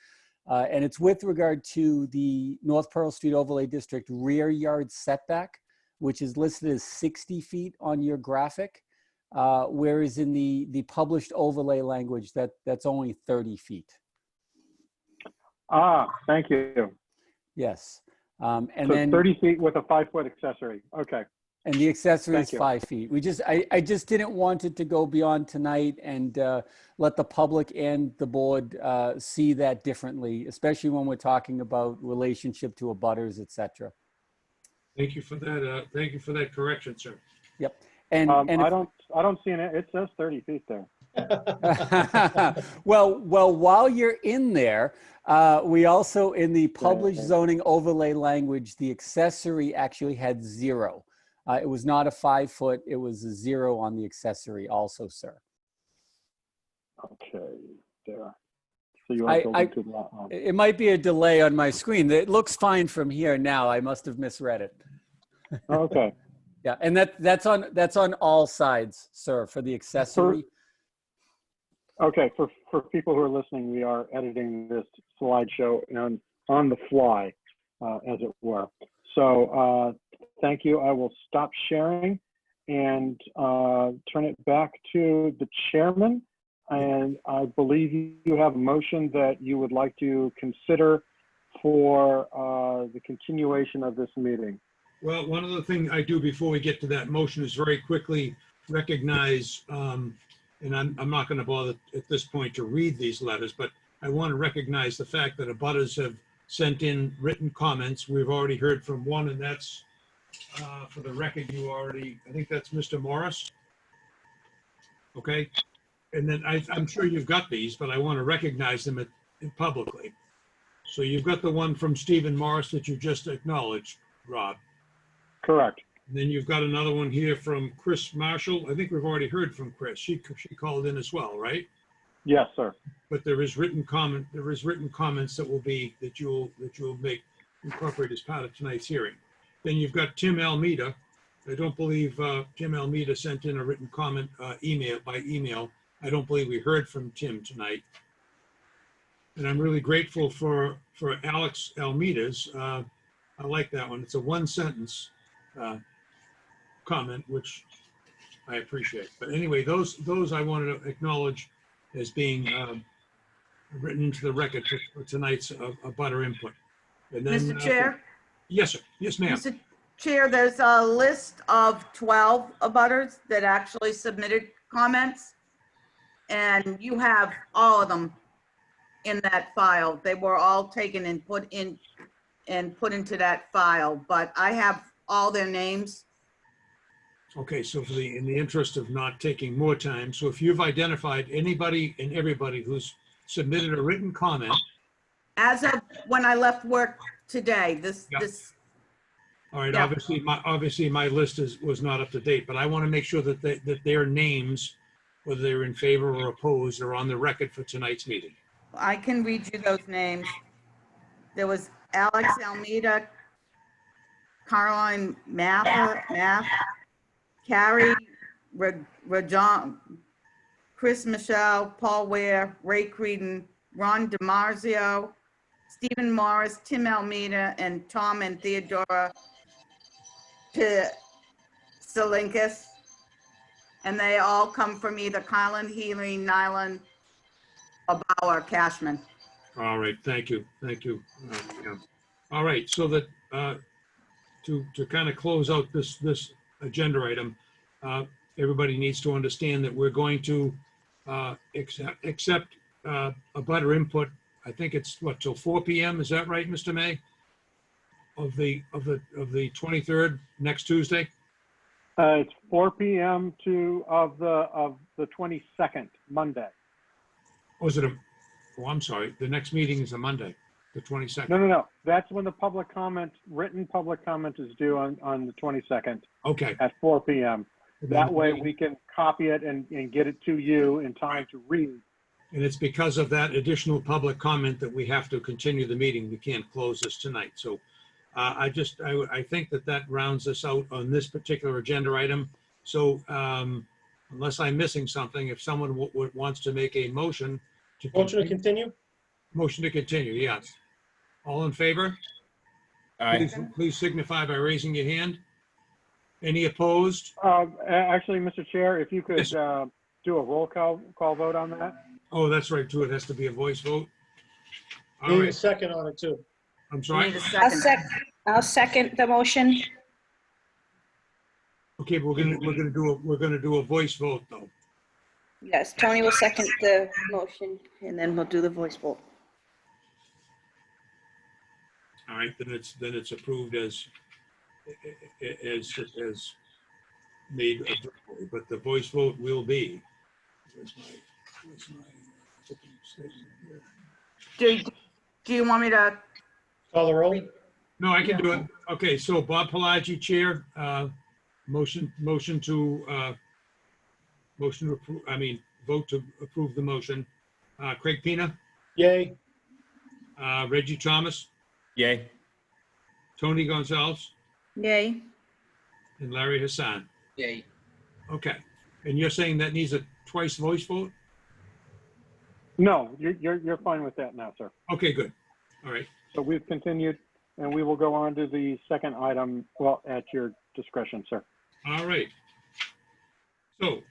And it's with regard to the North Pearl Street Overlay District rear yard setback, which is listed as 60 feet on your graphic, whereas in the published overlay language, that's only 30 feet. Thank you. Yes. And so then 30 feet with a 5-foot accessory. Okay. And the accessory is Thank you. 5 feet. I just didn't want it to go beyond tonight and let the public and the board see that differently, especially when we're talking about relationship to abutters, et cetera. Thank you for that. Thank you for that correction, sir. Yep. And I don't see it. It says 30 feet there. Well, while you're in there, we also, in the published zoning overlay language, the accessory actually had 0. It was not a 5-foot, it was a 0 on the accessory also, sir. Okay, there. So you are building to the lot line. It might be a delay on my screen. It looks fine from here now. I must have misread it. Okay. Yeah, and that's on all sides, sir, for the accessory. Okay, for people who are listening, we are editing this slideshow on the fly, as it were. So thank you. I will stop sharing and turn it back to the chairman. And I believe you have a motion that you would like to consider for the continuation of this meeting. Well, one other thing I do before we get to that motion is very quickly recognize, and I'm not going to bother at this point to read these letters, but I want to recognize the fact that abutters have sent in written comments. We've already heard from one, and that's, for the record, I think that's Mr. Morris. Okay. And then I'm sure you've got these, but I want to recognize them publicly. So you've got the one from Stephen Morris that you just acknowledged, Rob. Correct. And then you've got another one here from Chris Marshall. I think we've already heard from Chris. She called in as well, right? Yes, sir. But there is written comments that you'll incorporate as part of tonight's hearing. Then you've got Tim Almeida. I don't believe Tim Almeida sent in a written comment by email. I don't believe we heard from Tim tonight. And I'm really grateful for Alex Almeida's. I like that one. It's a one-sentence comment, which I appreciate. But anyway, those I wanted to acknowledge as being written into the record for tonight's abutter input. And then, Mr. Chair? Yes, sir. Yes, ma'am. Mr. Chair, there's a list of 12 abutters that actually submitted comments. And you have all of them in that file. They were all taken and put into that file, but I have all their names. Okay, so in the interest of not taking more time, so if you've identified anybody and everybody who's submitted a written comment. As of when I left work today, All right, yeah. obviously my list was not up to date, but I want to make sure that their names, whether they're in favor or opposed, are on the record for tonight's meeting. I can read you those names. There was Alex Almeida, Caroline Math, Carrie Rajon, Chris Michelle, Paul Ware, Ray Creedon, Ron DiMarzio, Stephen Morris, Tim Almeida, and Tom and Theodora Salinkis. And they all come from either Colin, Healy, Nyland, or Bauer Cashman. All right, thank you. Yeah. All right, so that to kind of close out this agenda item, everybody needs to understand that we're going to accept abutter input. I think it's till 4 p.m. Is that right, Mr. May? Of the 23rd, next Tuesday? It's 4 p.m. of the 22nd, Monday. Was it I'm sorry. The next meeting is a Monday, the 22nd. No. That's when the written public comment is due on the 22nd. Okay. At 4 p.m. That way we can copy it and get it to you in time to read. And it's because of that additional public comment that we have to continue the meeting. We can't close this tonight. So I think that rounds us out on this particular agenda item. So unless I'm missing something, if someone wants to make a motion to continue? Motion to continue, yes. All in favor? Aye. Please signify by raising your hand. Any opposed? Actually, Mr. Chair, if you could do a roll call vote on that. Oh, that's right, too. It has to be a voice vote. All Need a right. second on it too. I'm sorry? Need a second. I'll second the motion. Okay, but we're gonna do a voice vote, though. Yes, Tony will second the motion and then we'll do the voice vote. All right, then it's approved as made, but the voice vote will be. where's my opening statement here? Do you want me to? Call the roll. No, I can do it. Okay, so Bob Pelagi, Chair, motion to approve, vote to approve the motion. Craig Pina, Yay. Reggie Thomas, Yay. Tony Gonzalez, Yay. and Larry Hassan. Yay. Okay, and you're saying that needs a twice voice vote? No, you're fine with that now, sir. Okay, good. All right. So we've continued, and we will go on to the second item, well, at your discretion, sir. All right. So,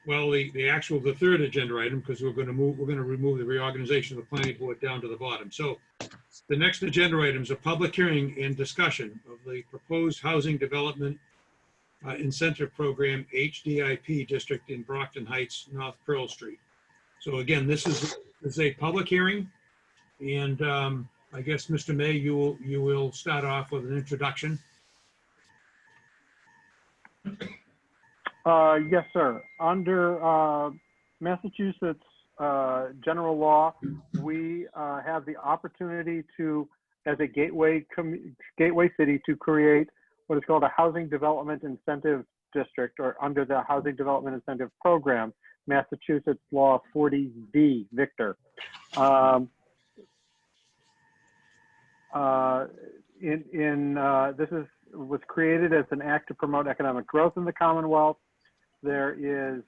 well, the third agenda item, because we're going to remove the reorganization of the planning board down to the bottom. So the next agenda item is a public hearing and discussion of the proposed housing development incentive program HDIP district in Brockton Heights, North Pearl Street. So again, this is a public hearing, and I guess, Mr. May, you will start off with an introduction. Yes, sir. Under Massachusetts general law, we have the opportunity to, as a gateway city, to create what is called a housing development incentive district, or under the housing development incentive program, Massachusetts law 40V, Victor. Was created as an act to promote economic growth in the Commonwealth. There is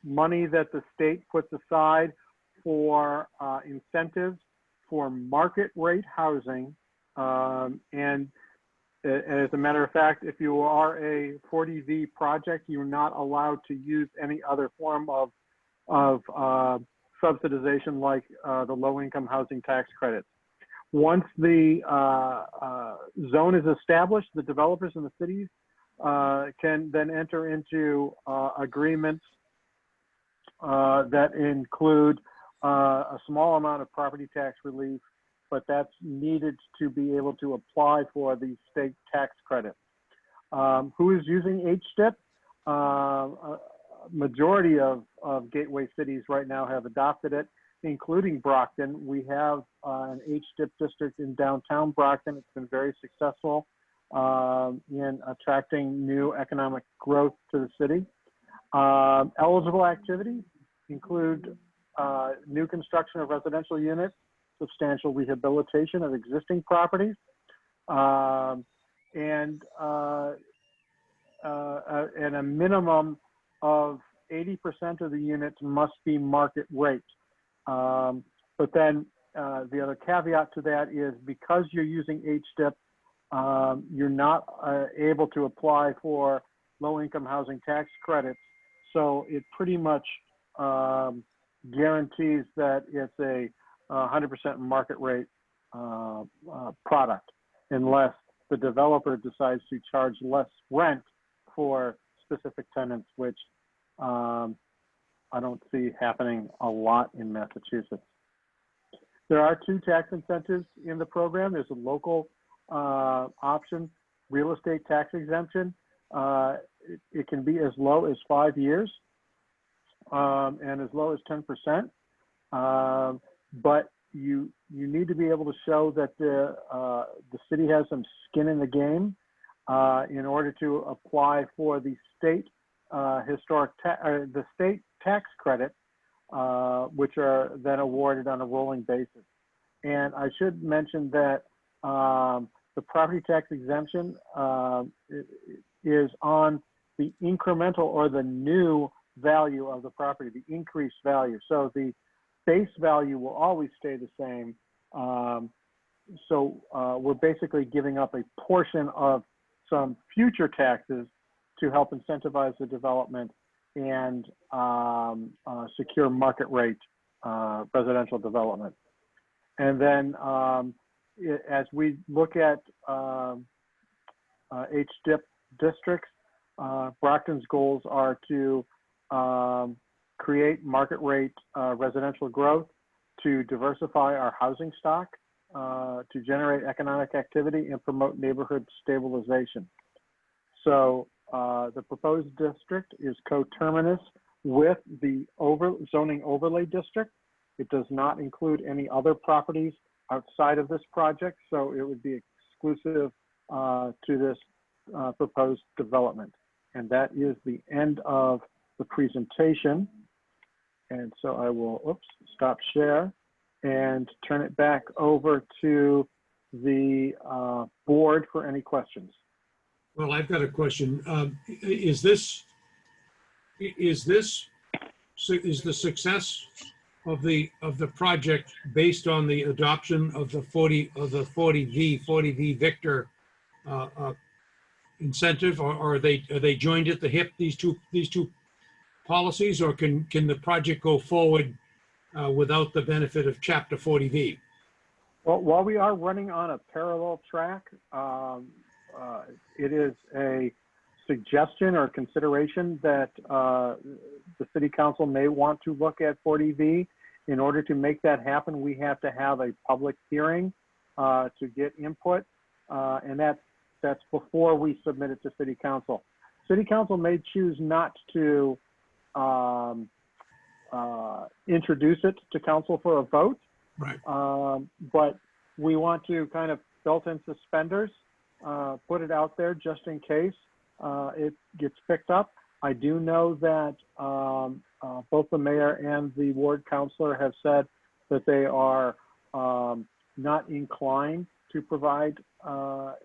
money that the state puts aside for incentives for market rate housing. And as a matter of fact, if you are a 40V project, you're not allowed to use any other form of subsidization like the low-income housing tax credit. Once the zone is established, the developers in the cities can then enter into agreements that include a small amount of property tax relief, but that's needed to be able to apply for the state tax credit. Who is using HDIP? Majority of gateway cities right now have adopted it, including Brockton. We have an HDIP district in downtown Brockton. It's been very successful in attracting new economic growth to the city. Eligible activities include new construction of residential units, substantial rehabilitation of existing properties, and a minimum of 80% of the units must be market rate. But then the other caveat to that is, because you're using HDIP, you're not able to apply for low-income housing tax credits. So it pretty much guarantees that it's a 100% market rate product, unless the developer decides to charge less rent for specific tenants, which I don't see happening a lot in Massachusetts. There are two tax incentives in the program. There's a local option, real estate tax exemption. It can be as low as 5 years and as low as 10%. But you need to be able to show that the city has some skin in the game in order to apply for the state the state tax credit, which are then awarded on a rolling basis. And I should mention that the property tax exemption is on the incremental or the new value of the property, the increased value. So the base value will always stay the same. So we're basically giving up a portion of some future taxes to help incentivize the development and secure market rate residential development. And then as we look at HDIP districts, Brockton's goals are to create market rate residential growth, to diversify our housing stock, to generate economic activity and promote neighborhood stabilization. So the proposed district is coterminous with the zoning overlay district. It does not include any other properties outside of this project, so it would be exclusive to this proposed development. And that is the end of the presentation. And so I will, stop share and turn it back over to the board for any questions. Well, I've got a question. Is the success of the project based on the adoption of the 40V Victor incentive, or are they joined at the hip, these two policies, or can the project go forward without the benefit of Chapter 40V? Well, while we are running on a parallel track, it is a suggestion or consideration that the city council may want to look at 40V. In order to make that happen, we have to have a public hearing to get input, and that's before we submit it to city council. City council may choose not to introduce it to council for a vote. Right. But we want to kind of belt and suspenders, put it out there just in case it gets picked up. I do know that both the mayor and the ward councilor have said that they are not inclined to provide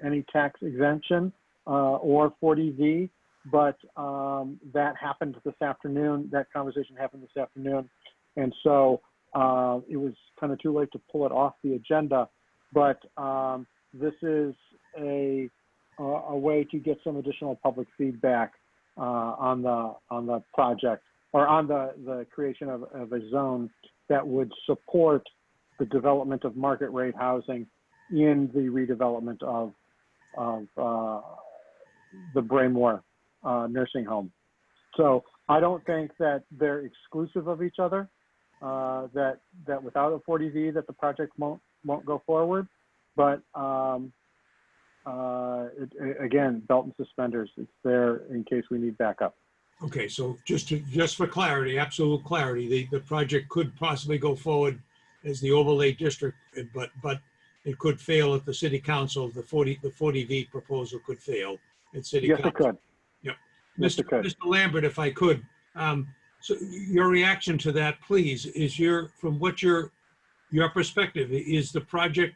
any tax exemption or 40V, but that happened this afternoon. That conversation happened this afternoon. And so it was kind of too late to pull it off the agenda, but this is a way to get some additional public feedback on the project, or on the creation of a zone that would support the development of market rate housing in the redevelopment of the Braemore nursing home. So I don't think that they're exclusive of each other. That without a 40V that the project won't go forward, but again, belt and suspenders, it's there in case we need backup. Okay, so just for clarity, absolute clarity, the project could possibly go forward as the overlay district, but it could fail at the city council. The 40V proposal could fail at city council. Yes, it could. Yep. Yes, it could. Mr. Lambert, if I could, so your reaction to that, please, is from what your perspective, is the project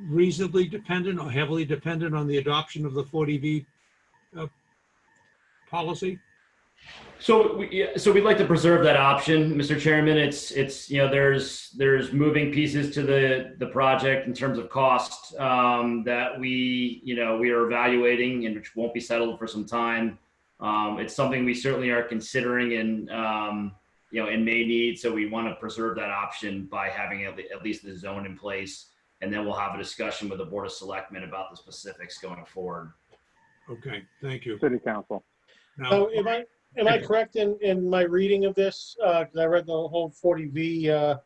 reasonably dependent or heavily dependent on the adoption of the 40V policy? So we'd like to preserve that option, Mr. Chairman. It's there's moving pieces to the project in terms of cost that we are evaluating, and which won't be settled for some time. It's something we certainly are considering and may need. So we want to preserve that option by having at least the zone in place, and then we'll have a discussion with the Board of Selectmen about the specifics going forward. Okay, thank you. City council. Now, So am I correct in my reading of this? Because I read the whole 40V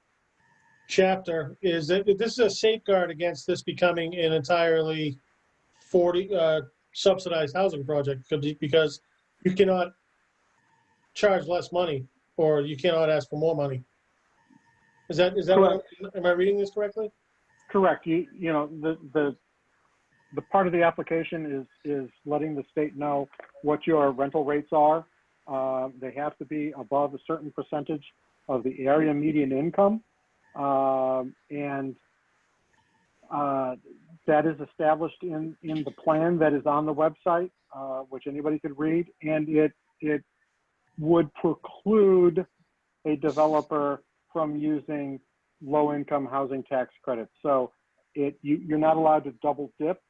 chapter. Is that this is a safeguard against this becoming an entirely 40 subsidized housing project, because you cannot charge less money, or you cannot ask for more money. Is that what am I reading this correctly? Correct. The part of the application is letting the state know what your rental rates are. They have to be above a certain percentage of the area median income. And that is established in the plan that is on the website, which anybody could read. And it would preclude a developer from using low-income housing tax credits. So you're not allowed to double dip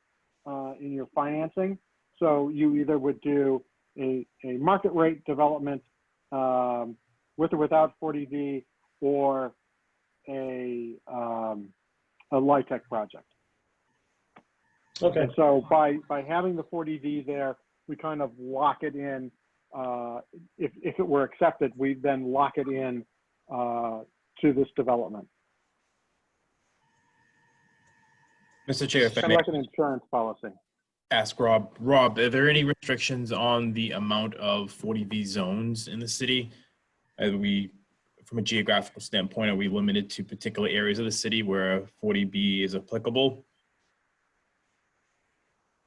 in your financing. So you either would do a market rate development with or without 40V, or a LIHTC project. Okay. And so by having the 40V there, we kind of lock it in. If it were accepted, we then lock it in to this development. Mr. Chair, if I Kind may of like an insurance policy. ask Rob. Rob, are there any restrictions on the amount of 40V zones in the city? From a geographical standpoint, are we limited to particular areas of the city where 40B is applicable?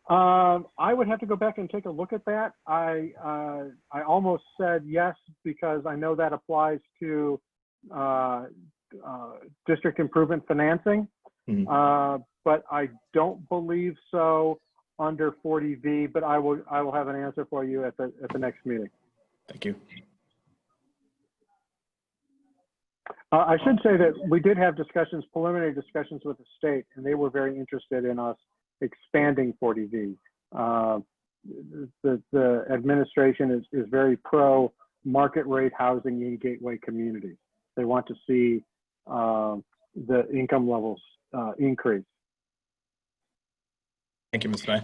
I would have to go back and take a look at that. I almost said yes because I know that applies to district improvement financing, but I don't believe so under 40V. But I will have an answer for you at the next meeting. Thank you. I should say that we did have preliminary discussions with the state, and they were very interested in us expanding 40V. The administration is very pro market rate housing in gateway communities. They want to see the income levels increase. Thank you, Mr. May.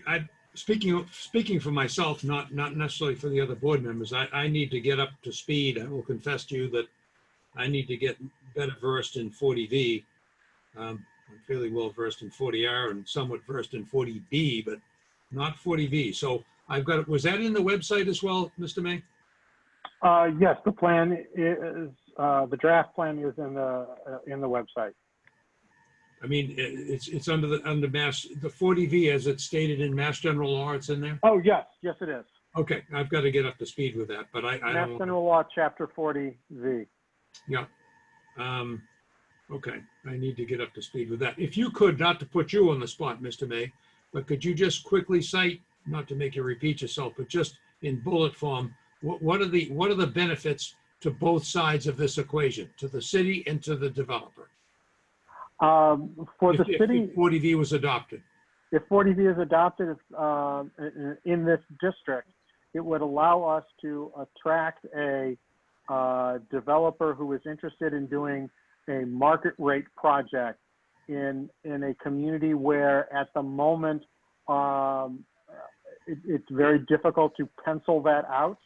I speaking for myself, not necessarily for the other board members. I need to get up to speed. I will confess to you that I need to get better versed in 40V. I'm fairly well versed in 40R and somewhat versed in 40B, but not 40V. So I've got it. Was that in the website as well, Mr. May? Yes, the plan is the draft plan is in the website. I mean, it's under Mass, the 40V as it's stated in Mass General Law, it's in there? Oh, yes, it is. Okay, I've got to get up to speed with that, but I Mass don't. General Law, Chapter 40V. Yeah. Okay, I need to get up to speed with that. If you could, not to put you on the spot, Mr. May, but could you just quickly cite, not to make you repeat yourself, but just in bullet form, what are the benefits to both sides of this equation, to the city and to the developer? For the city, if 40V was adopted. If 40V is adopted in this district, it would allow us to attract a developer who is interested in doing a market rate project in a community where at the moment it's very difficult to pencil that out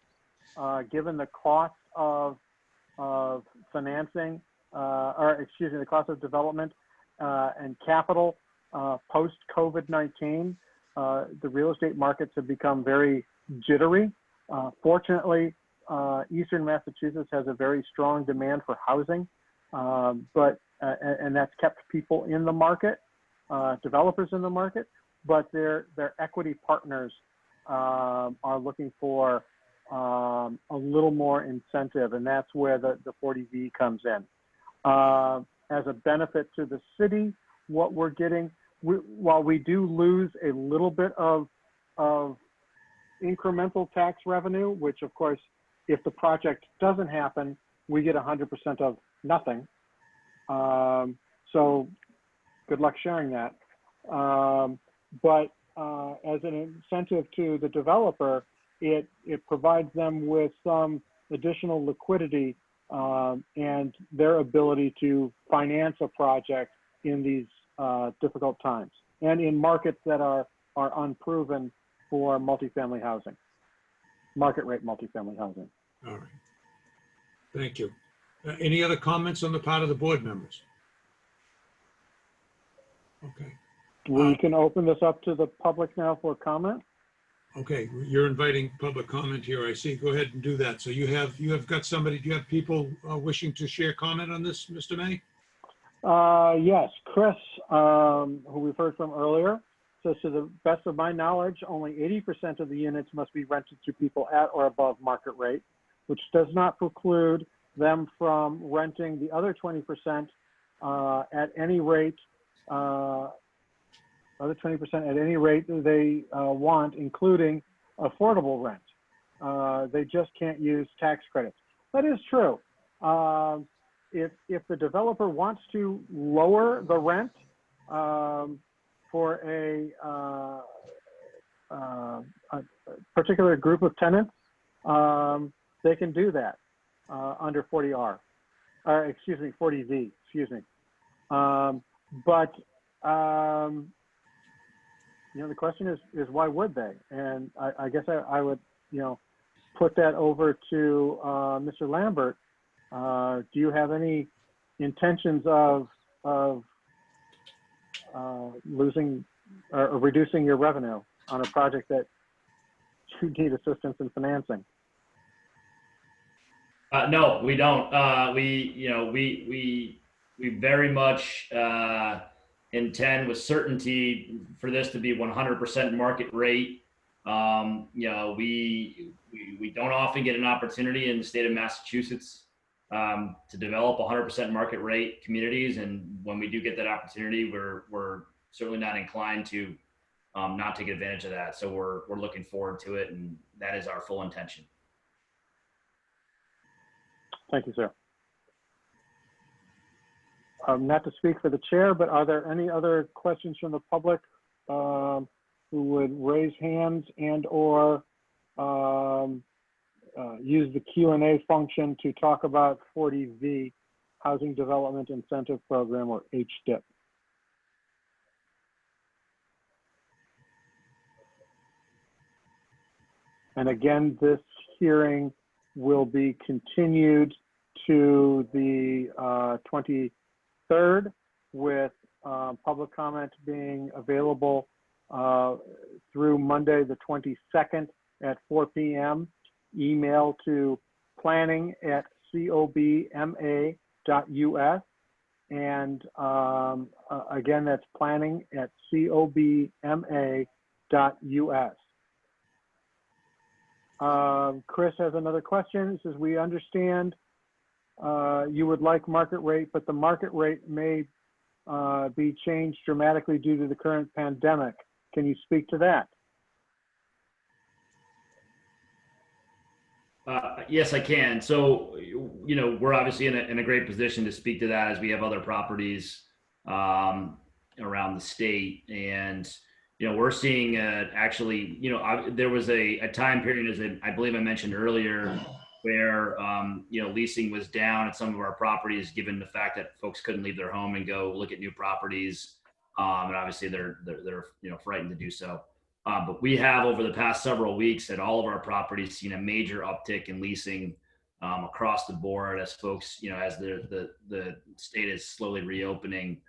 given the cost of financing the cost of development and capital post COVID-19. The real estate markets have become very jittery. Fortunately, Eastern Massachusetts has a very strong demand for housing, and that's kept people in the market, developers in the market, but their equity partners are looking for a little more incentive, and that's where the 40V comes in. As a benefit to the city, what we're getting, while we do lose a little bit of incremental tax revenue, which of course, if the project doesn't happen, we get 100% of nothing. So good luck sharing that. But as an incentive to the developer, it provides them with some additional liquidity and their ability to finance a project in these difficult times and in markets that are unproven for multifamily housing, market rate multifamily housing. All right. Thank you. Any other comments on the part of the board members? Okay. We can open this up to the public now for comment. Okay, you're inviting public comment here, I see. Go ahead and do that. So you have got somebody, do you have people wishing to share comment on this, Mr. May? Yes, Chris, who we've heard from earlier, says to the best of my knowledge, only 80% of the units must be rented to people at or above market rate, which does not preclude them from renting the other 20% at any rate, other 20% at any rate they want, including affordable rent. They just can't use tax credits. That is true. If the developer wants to lower the rent for a particular group of tenants, they can do that under 40R, or excuse me, 40V, excuse me. But you know, the question is why would they? And I guess I would, you know, put that over to Mr. Lambert. Do you have any intentions of losing or reducing your revenue on a project that you need assistance in financing? No, we don't. We very much intend with certainty for this to be 100% market rate. We don't often get an opportunity in the state of Massachusetts to develop 100% market rate communities, and when we do get that opportunity, we're certainly not inclined to not take advantage of that. So we're looking forward to it, and that is our full intention. Thank you, sir. Not to speak for the chair, but are there any other questions from the public who would raise hands and or use the Q&A function to talk about 40V, Housing Development Incentive Program, or HDIP? And again, this hearing will be continued to the 23rd, with public comment being available through Monday the 22nd at 4 p.m. Email to planning@cobma.us, and again, that's planning@cobma.us. Chris has another question. He says, we understand you would like market rate, but the market rate may be changed dramatically due to the current pandemic. Can you speak to that? Yes, I can. So, we're obviously in a great position to speak to that, as we have other properties around the state. And, we're seeing actually, there was a time period, as I believe I mentioned earlier, where, leasing was down at some of our properties, given the fact that folks couldn't leave their home and go look at new properties. And obviously they're frightened to do so. But we have, over the past several weeks, at all of our properties, seen a major uptick in leasing across the board as folks, as the state is slowly reopening.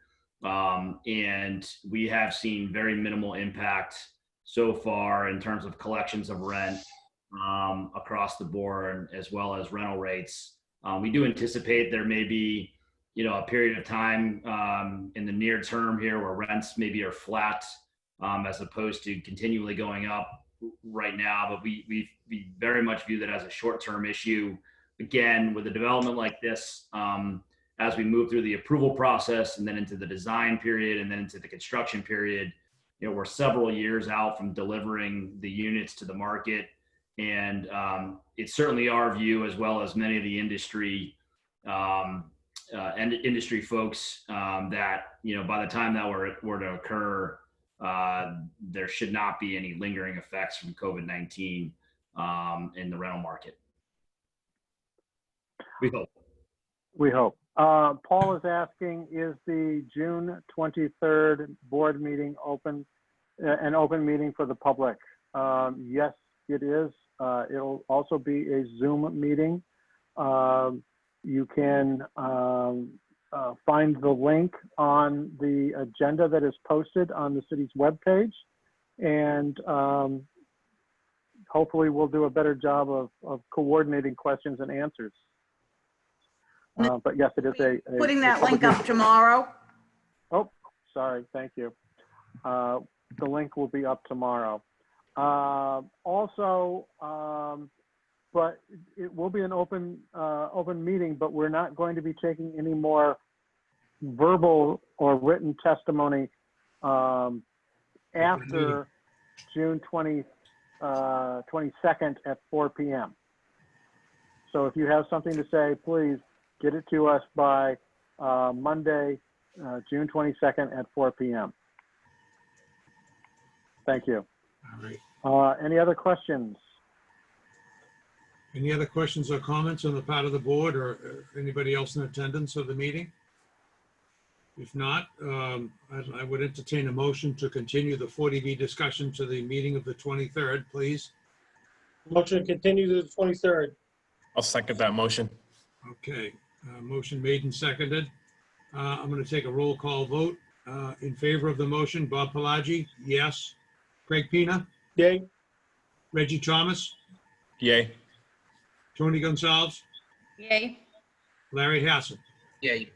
And we have seen very minimal impact so far in terms of collections of rent across the board, as well as rental rates. We do anticipate there may be, a period of time in the near term here where rents maybe are flat, as opposed to continually going up right now. But we very much view that as a short-term issue. Again, with a development like this, as we move through the approval process and then into the design period and then into the construction period, we're several years out from delivering the units to the market. And it's certainly our view, as well as many of the industry and industry folks, that, by the time that were to occur, there should not be any lingering effects from COVID-19 in the rental market. We hope. We hope. Paul is asking, is the June 23rd board meeting an open meeting for the public? Yes, it is. It'll also be a Zoom meeting. You can find the link on the agenda that is posted on the city's webpage, and hopefully we'll do a better job of coordinating questions and answers. But yes, it is putting that link up tomorrow. Oh, sorry. Thank you. The link will be up tomorrow. Also, but it will be an open meeting, but we're not going to be taking any more verbal or written testimony after June 22nd at 4 p.m. So if you have something to say, please get it to us by Monday, June 22nd at 4 p.m. Thank you. All right. Any other questions? Any other questions or comments on the part of the board or anybody else in attendance of the meeting? If not, I would entertain a motion to continue the 40B discussion to the meeting of the 23rd, please. Motion to continue to the 23rd. I'll second that motion. Okay, motion made and seconded. I'm going to take a roll call vote. In favor of the motion, Bob Pelagi, yes. Craig Pina, Yay. Reggie Thomas, Yay. Tony Gonzalez, Yay. Larry Hassan. Yay.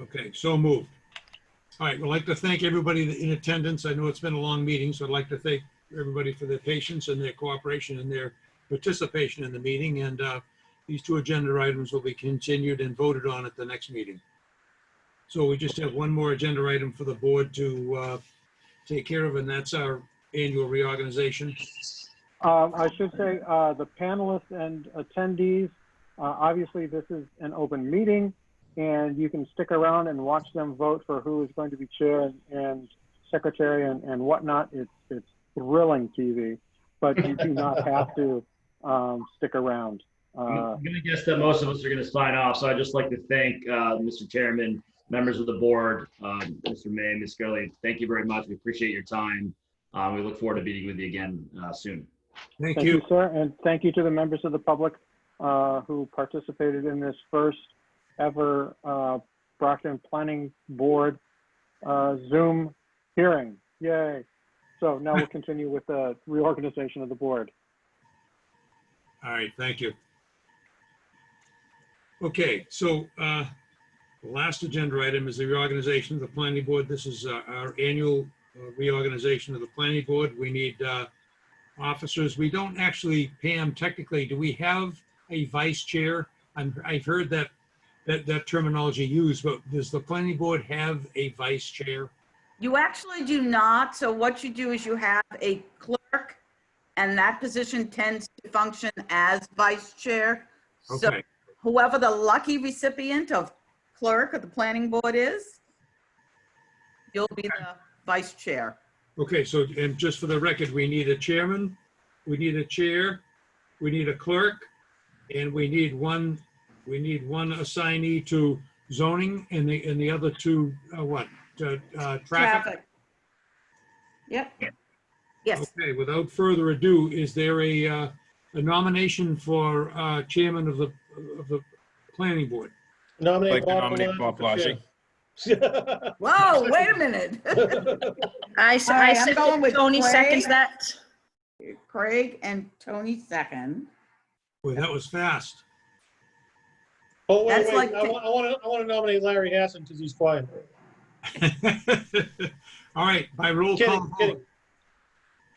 Okay, so moved. All right, we'd like to thank everybody in attendance. I know it's been a long meeting, so I'd like to thank everybody for their patience and their cooperation and their participation in the meeting. And these two agenda items will be continued and voted on at the next meeting. So we just have one more agenda item for the board to take care of, and that's our annual reorganization. I should say the panelists and attendees, obviously this is an open meeting and you can stick around and watch them vote for who is going to be chair and secretary and whatnot. It's thrilling TV, but you do not have to stick around. I'm going to guess that most of us are going to sign off. So I'd just like to thank Mr. Chairman, members of the board, Mr. May, Ms. Gurley. Thank you very much. We appreciate your time. We look forward to meeting with you again soon. Thank you, sir. And thank you to the members of the public who participated in this first ever Brockton Planning Board Zoom hearing. Yay. So now we'll continue with the reorganization of the board. All right, thank you. Okay, so the last agenda item is the reorganization of the planning board. This is our annual reorganization of the planning board. We need officers. We don't actually, Pam, technically, do we have a vice chair? I've heard that terminology used, but does the planning board have a vice chair? You actually do not. So what you do is you have a clerk, and that position tends to function as vice chair. So Okay. whoever the lucky recipient of clerk of the planning board is, you'll be the vice chair. Okay, so, and just for the record, we need a chairman, we need a chair, we need a clerk, and we need one assignee to zoning and the other two, what? Traffic? Yep. Yes. Okay, without further ado, is there a nomination for chairman of the planning board? Nominate Bob Pelagi. Whoa, wait a minute. I All right, I'm second, going with Tony Craig. seconds that. Craig and Tony second. Boy, that was fast. Oh, wait, That's wait. like- I want to nominate Larry Hassan because he's quiet. All right, by roll call vote.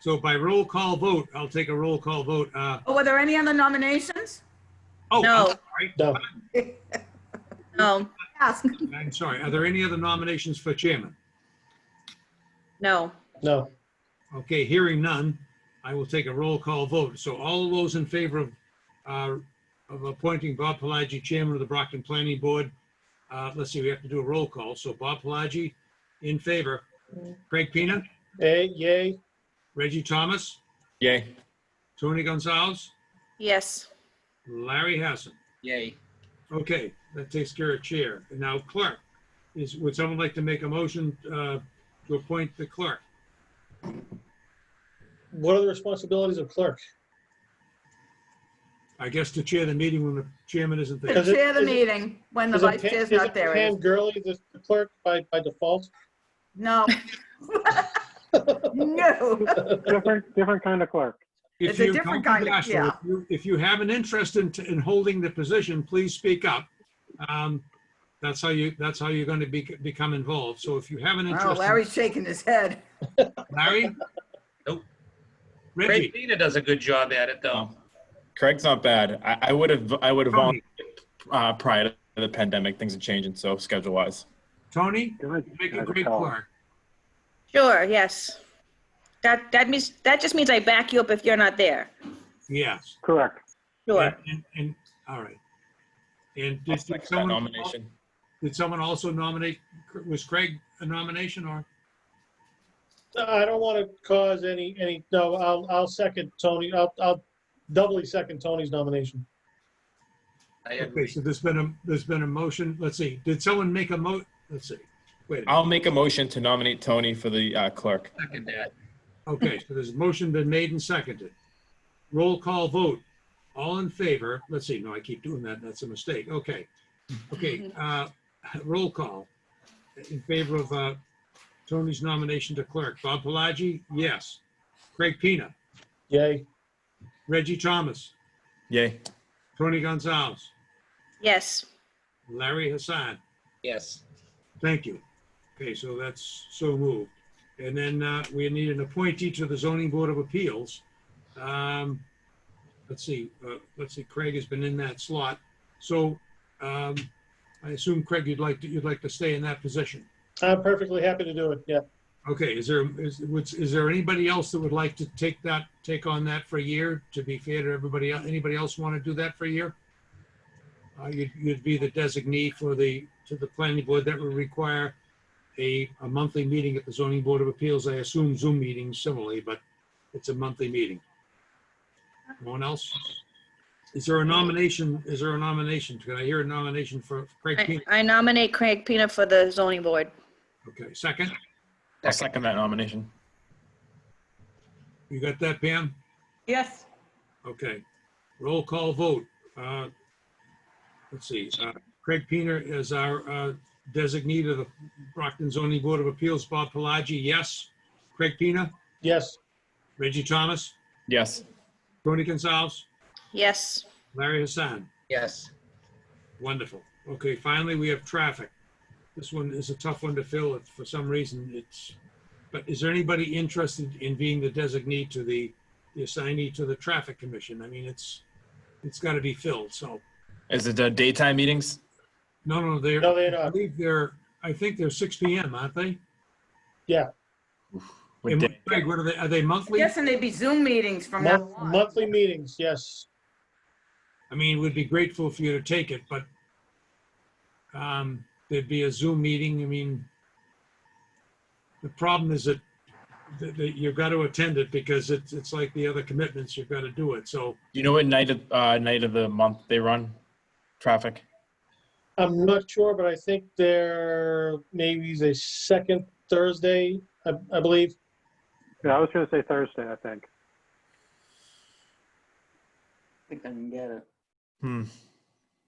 So by roll call vote, I'll take a roll call vote. Oh, were there any other nominations? Oh, No. No. No, I'm sorry. Are there any other nominations for chairman? no. No. Okay, hearing none, I will take a roll call vote. So all of those in favor of appointing Bob Pelagi chairman of the Brockton Planning Board, let's see, we have to do a roll call. So Bob Pelagi in favor. Craig Pina, Yay. Reggie Thomas, Yay. Tony Gonzalez, Yes. Larry Hassan. Yay. Okay, that takes care of chair. And now clerk. Would someone like to make a motion to appoint the clerk? What are the responsibilities of clerk? I guess to chair the meeting when the chairman isn't To there. chair the meeting when the vice chair's not there. Is Pam Gurley the clerk by default? No. No. Different kind of clerk. It's a different kind of, yeah. If you have an interest in holding the position, please speak up. That's how you're going to become involved. So if you have an Oh, interest. Larry's shaking his head. Larry? Nope. Reggie? Craig Pina does a good job at it, though. Craig's not bad. I would have volunteered prior to the pandemic. Things are changing, so schedule wise. Tony? Make a great clerk. Sure, yes. That just means I back you up if you're not there. Yes. Correct. Sure. And all right. And I'll second that nomination. Did someone also nominate, was Craig a nomination or? No, I don't want to cause any, no, I'll second Tony. I'll doubly second Tony's nomination. I agree. Okay, so there's been a motion. Let's see. Did someone make a let's see. Wait. I'll make a motion to nominate Tony for the clerk. Second that. Okay, so there's a motion been made and seconded. Roll call vote. All in favor. Let's see. No, I keep doing that. That's a mistake. Okay. Okay. Roll call. In favor of Tony's nomination to clerk. Bob Pelagi, yes. Craig Pina, Yay. Reggie Thomas, Yay. Tony Gonzalez, Yes. Larry Hassan. Yes. Thank you. Okay, so that's so moved. And then we need an appointee to the Zoning Board of Appeals. Let's see, Craig has been in that slot. So I assume, Craig, you'd like to stay in that position. I'm perfectly happy to do it, yeah. Okay, is there anybody else that would like to take on that for a year, to be fair to everybody else? Anybody else want to do that for a year? You'd be the designee to the planning board. That would require a monthly meeting at the Zoning Board of Appeals. I assume Zoom meetings similarly, but it's a monthly meeting. No one else? Is there a nomination? Can I hear a nomination for Craig Pina? I nominate Craig Pina for the zoning board. Okay, second? I'll second that nomination. You got that, Pam? Yes. Okay. Roll call vote. Let's see. Craig Pina is our designee to the Brockton Zoning Board of Appeals. Bob Pelagi, yes. Craig Pina? Yes. Reggie Thomas? Yes. Tony Gonzalez? Yes. Larry Hassan? Yes. Wonderful. Okay, finally, we have traffic. This one is a tough one to fill. For some reason, but is there anybody interested in being the designee to the assignee to the Traffic Commission? I mean, it's got to be filled, so. Is it daytime meetings? No, they're not. I think they're 6 p.m., aren't they? Yeah. And Craig, what are they? Are they monthly? Yes, and they'd be Zoom meetings from now on. Monthly meetings, yes. I mean, we'd be grateful for you to take it, but there'd be a Zoom meeting. I mean, the problem is that you've got to attend it because it's like the other commitments. You've got to do it. So. You know what night of the month they run traffic? I'm not sure, but I think they're maybe the second Thursday, I believe. Yeah, I was going to say Thursday, I think. I think I can get it.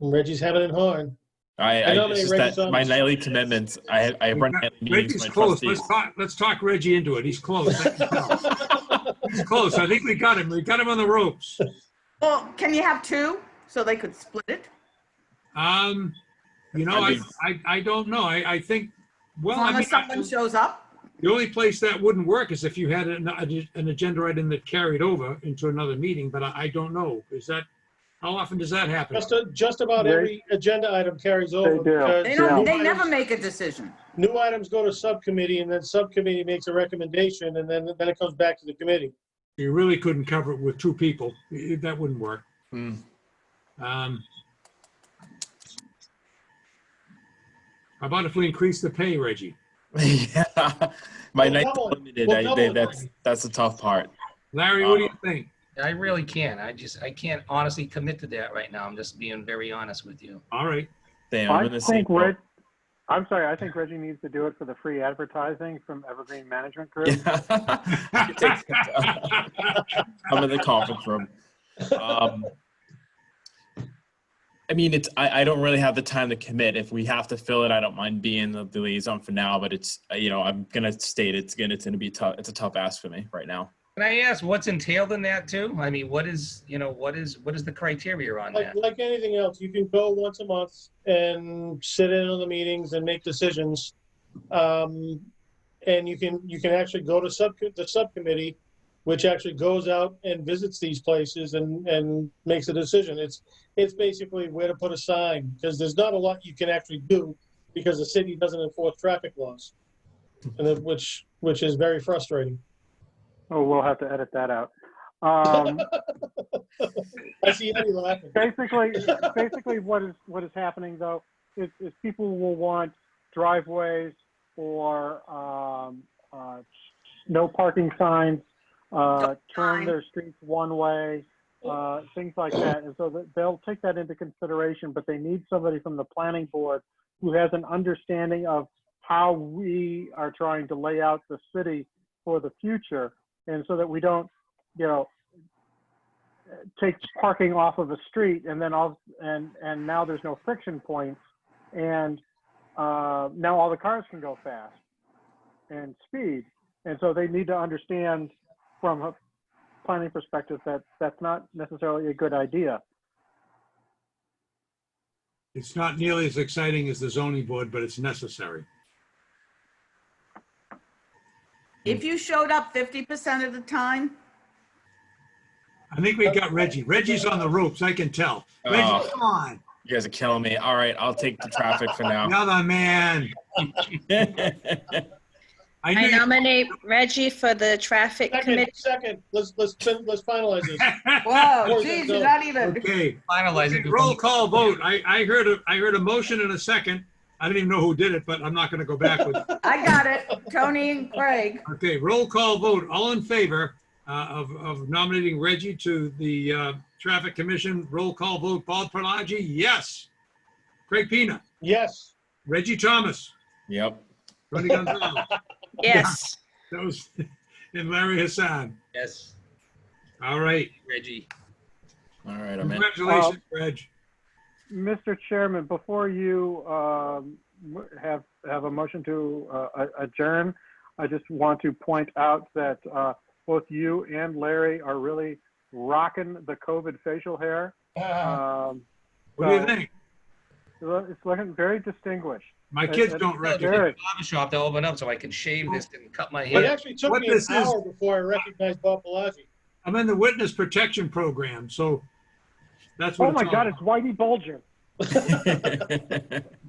Reggie's having it hard. It's just that my nightly commitments. I run nightly meetings. Reggie's close. Let's talk Reggie into it. He's close. He's close. I think we got him. We got him on the ropes. Well, can you have two so they could split it? You know, I don't know. I think, well, As long as someone shows up. The only place that wouldn't work is if you had an agenda item that carried over into another meeting, but I don't know. How often does that happen? Just about every agenda item carries over. They do. Because They never make a decision. new items go to subcommittee, and then subcommittee makes a recommendation, and then it comes back to the committee. You really couldn't cover it with two people. That wouldn't work. How about if we increase the pay, Reggie? Yeah, my night double it. limited. We'll double it. That's the tough part. Larry, what do you think? I really can't. I can't honestly commit to that right now. I'm just being very honest with you. All right. Damn, I think I think Reggie needs to do it for the free advertising from Evergreen Management Group. I'm in the conference room. I mean, I don't really have the time to commit. If we have to fill it, I don't mind being the liaison for now, but it's, I'm going to state it's going to be tough. It's a tough ask for me right now. Can I ask what's entailed in that too? I mean, what is the criteria on that? Like anything else, you can go once a month and sit in on the meetings and make decisions. And you can actually go to the subcommittee, which actually goes out and visits these places and makes a decision. It's basically where to put a sign, because there's not a lot you can actually do because the city doesn't enforce traffic laws, and which is very frustrating. Oh, we'll have to edit that out. I see Eddie laughing. Basically, what is happening though is people will want driveways or no parking signs, turn their streets one way, things like that. And so they'll take that into consideration, but they need somebody from the planning board who has an understanding of how we are trying to lay out the city for the future. And so that we don't, take parking off of a street and then and now there's no friction points, and now all the cars can go fast. and speed. And so they need to understand from a planning perspective that that's not necessarily a good idea. It's not nearly as exciting as the zoning board, but it's necessary. If you showed up 50% of the time, I think we got Reggie. Reggie's on the ropes, I can tell. Reggie, Oh. come on. You guys are killing me. All right, I'll take the traffic for now. Another man. I knew I you- nominate Reggie for the traffic committee. Second, let's finalize this. whoa, geez, you're not even, Okay, Finalize it. roll call vote. I heard a motion and a second. I didn't even know who did it, but I'm not going to go backwards. I got it. Tony and Craig. Okay, roll call vote. All in favor of nominating Reggie to the Traffic Commission. Roll call vote. Bob Palagi, yes. Craig Pina, Yes. Reggie Thomas, Yep. Tony Gonzalez, Yes. those, and Larry Hassan. Yes, All right. Reggie. All right, I'm in. Congratulations, Reg. Mr. Chairman, before you have a motion to adjourn, I just want to point out that both you and Larry are really rocking the COVID facial hair. What do you so think? It's looking very distinguished. My kids It- don't it's recognize. very- Barber shop to open up so I can shave this and cut my It hair. actually took What me an this is- hour before I recognized Bob Palagi. I'm in the witness protection program, so that's what Oh my it's God, all it's Whitey Bulger.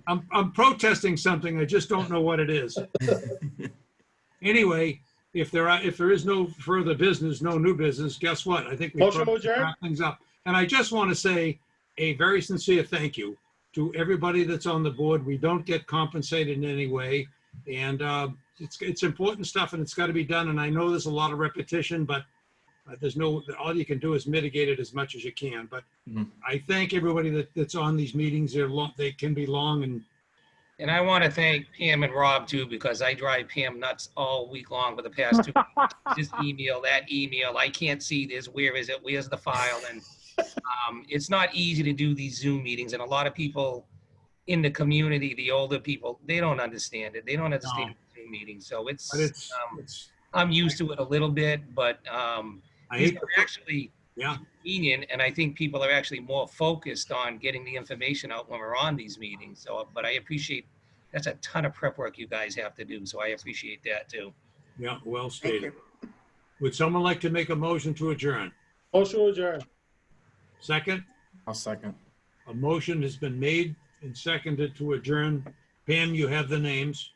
I'm protesting something. I just don't know what it is. Anyway, if there is no further business, no new business, guess what? I think we Motion to probably adjourn? wrap things up. And I just want to say a very sincere thank you to everybody that's on the board. We don't get compensated in any way. And it's important stuff and it's got to be done. And I know there's a lot of repetition, but all you can do is mitigate it as much as you can. But I thank everybody that's on these meetings. They can be long And I want to thank Pam and Rob too, because I drive Pam nuts all week long for the past 2 weeks. This email, that email, I can't see this, where is it, where's the file? And it's not easy to do these Zoom meetings. And a lot of people in the community, the older people, they don't understand it. They don't understand Zoom meetings. So it's I'm used to it a little bit, but these are actually convenient, and I think people are actually more focused on getting the information out when we're on these meetings. So, but I appreciate, that's a ton of prep work you guys have to do, so I appreciate that too. Yeah, well stated. Would someone like to make a motion to adjourn? Motion to adjourn. Second? I'll second. A motion has been made and seconded to adjourn. Pam, you have the names.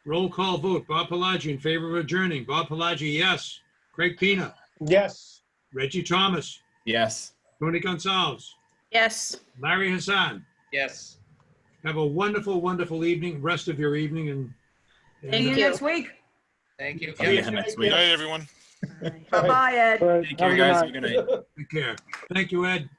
Roll call vote. Bob Palagi in favor of adjourning. Bob Palagi, yes. Craig Pina. Yes. Reggie Thomas. Yes. Tony Gonzalez. Yes. Larry Hassan. Yes. Have a wonderful, wonderful evening, rest of your evening. And See you next week. Thank you. See you next week. Good night, everyone. Bye-bye, Ed. Take care, guys. Have a good night. Take care. Thank you, Ed.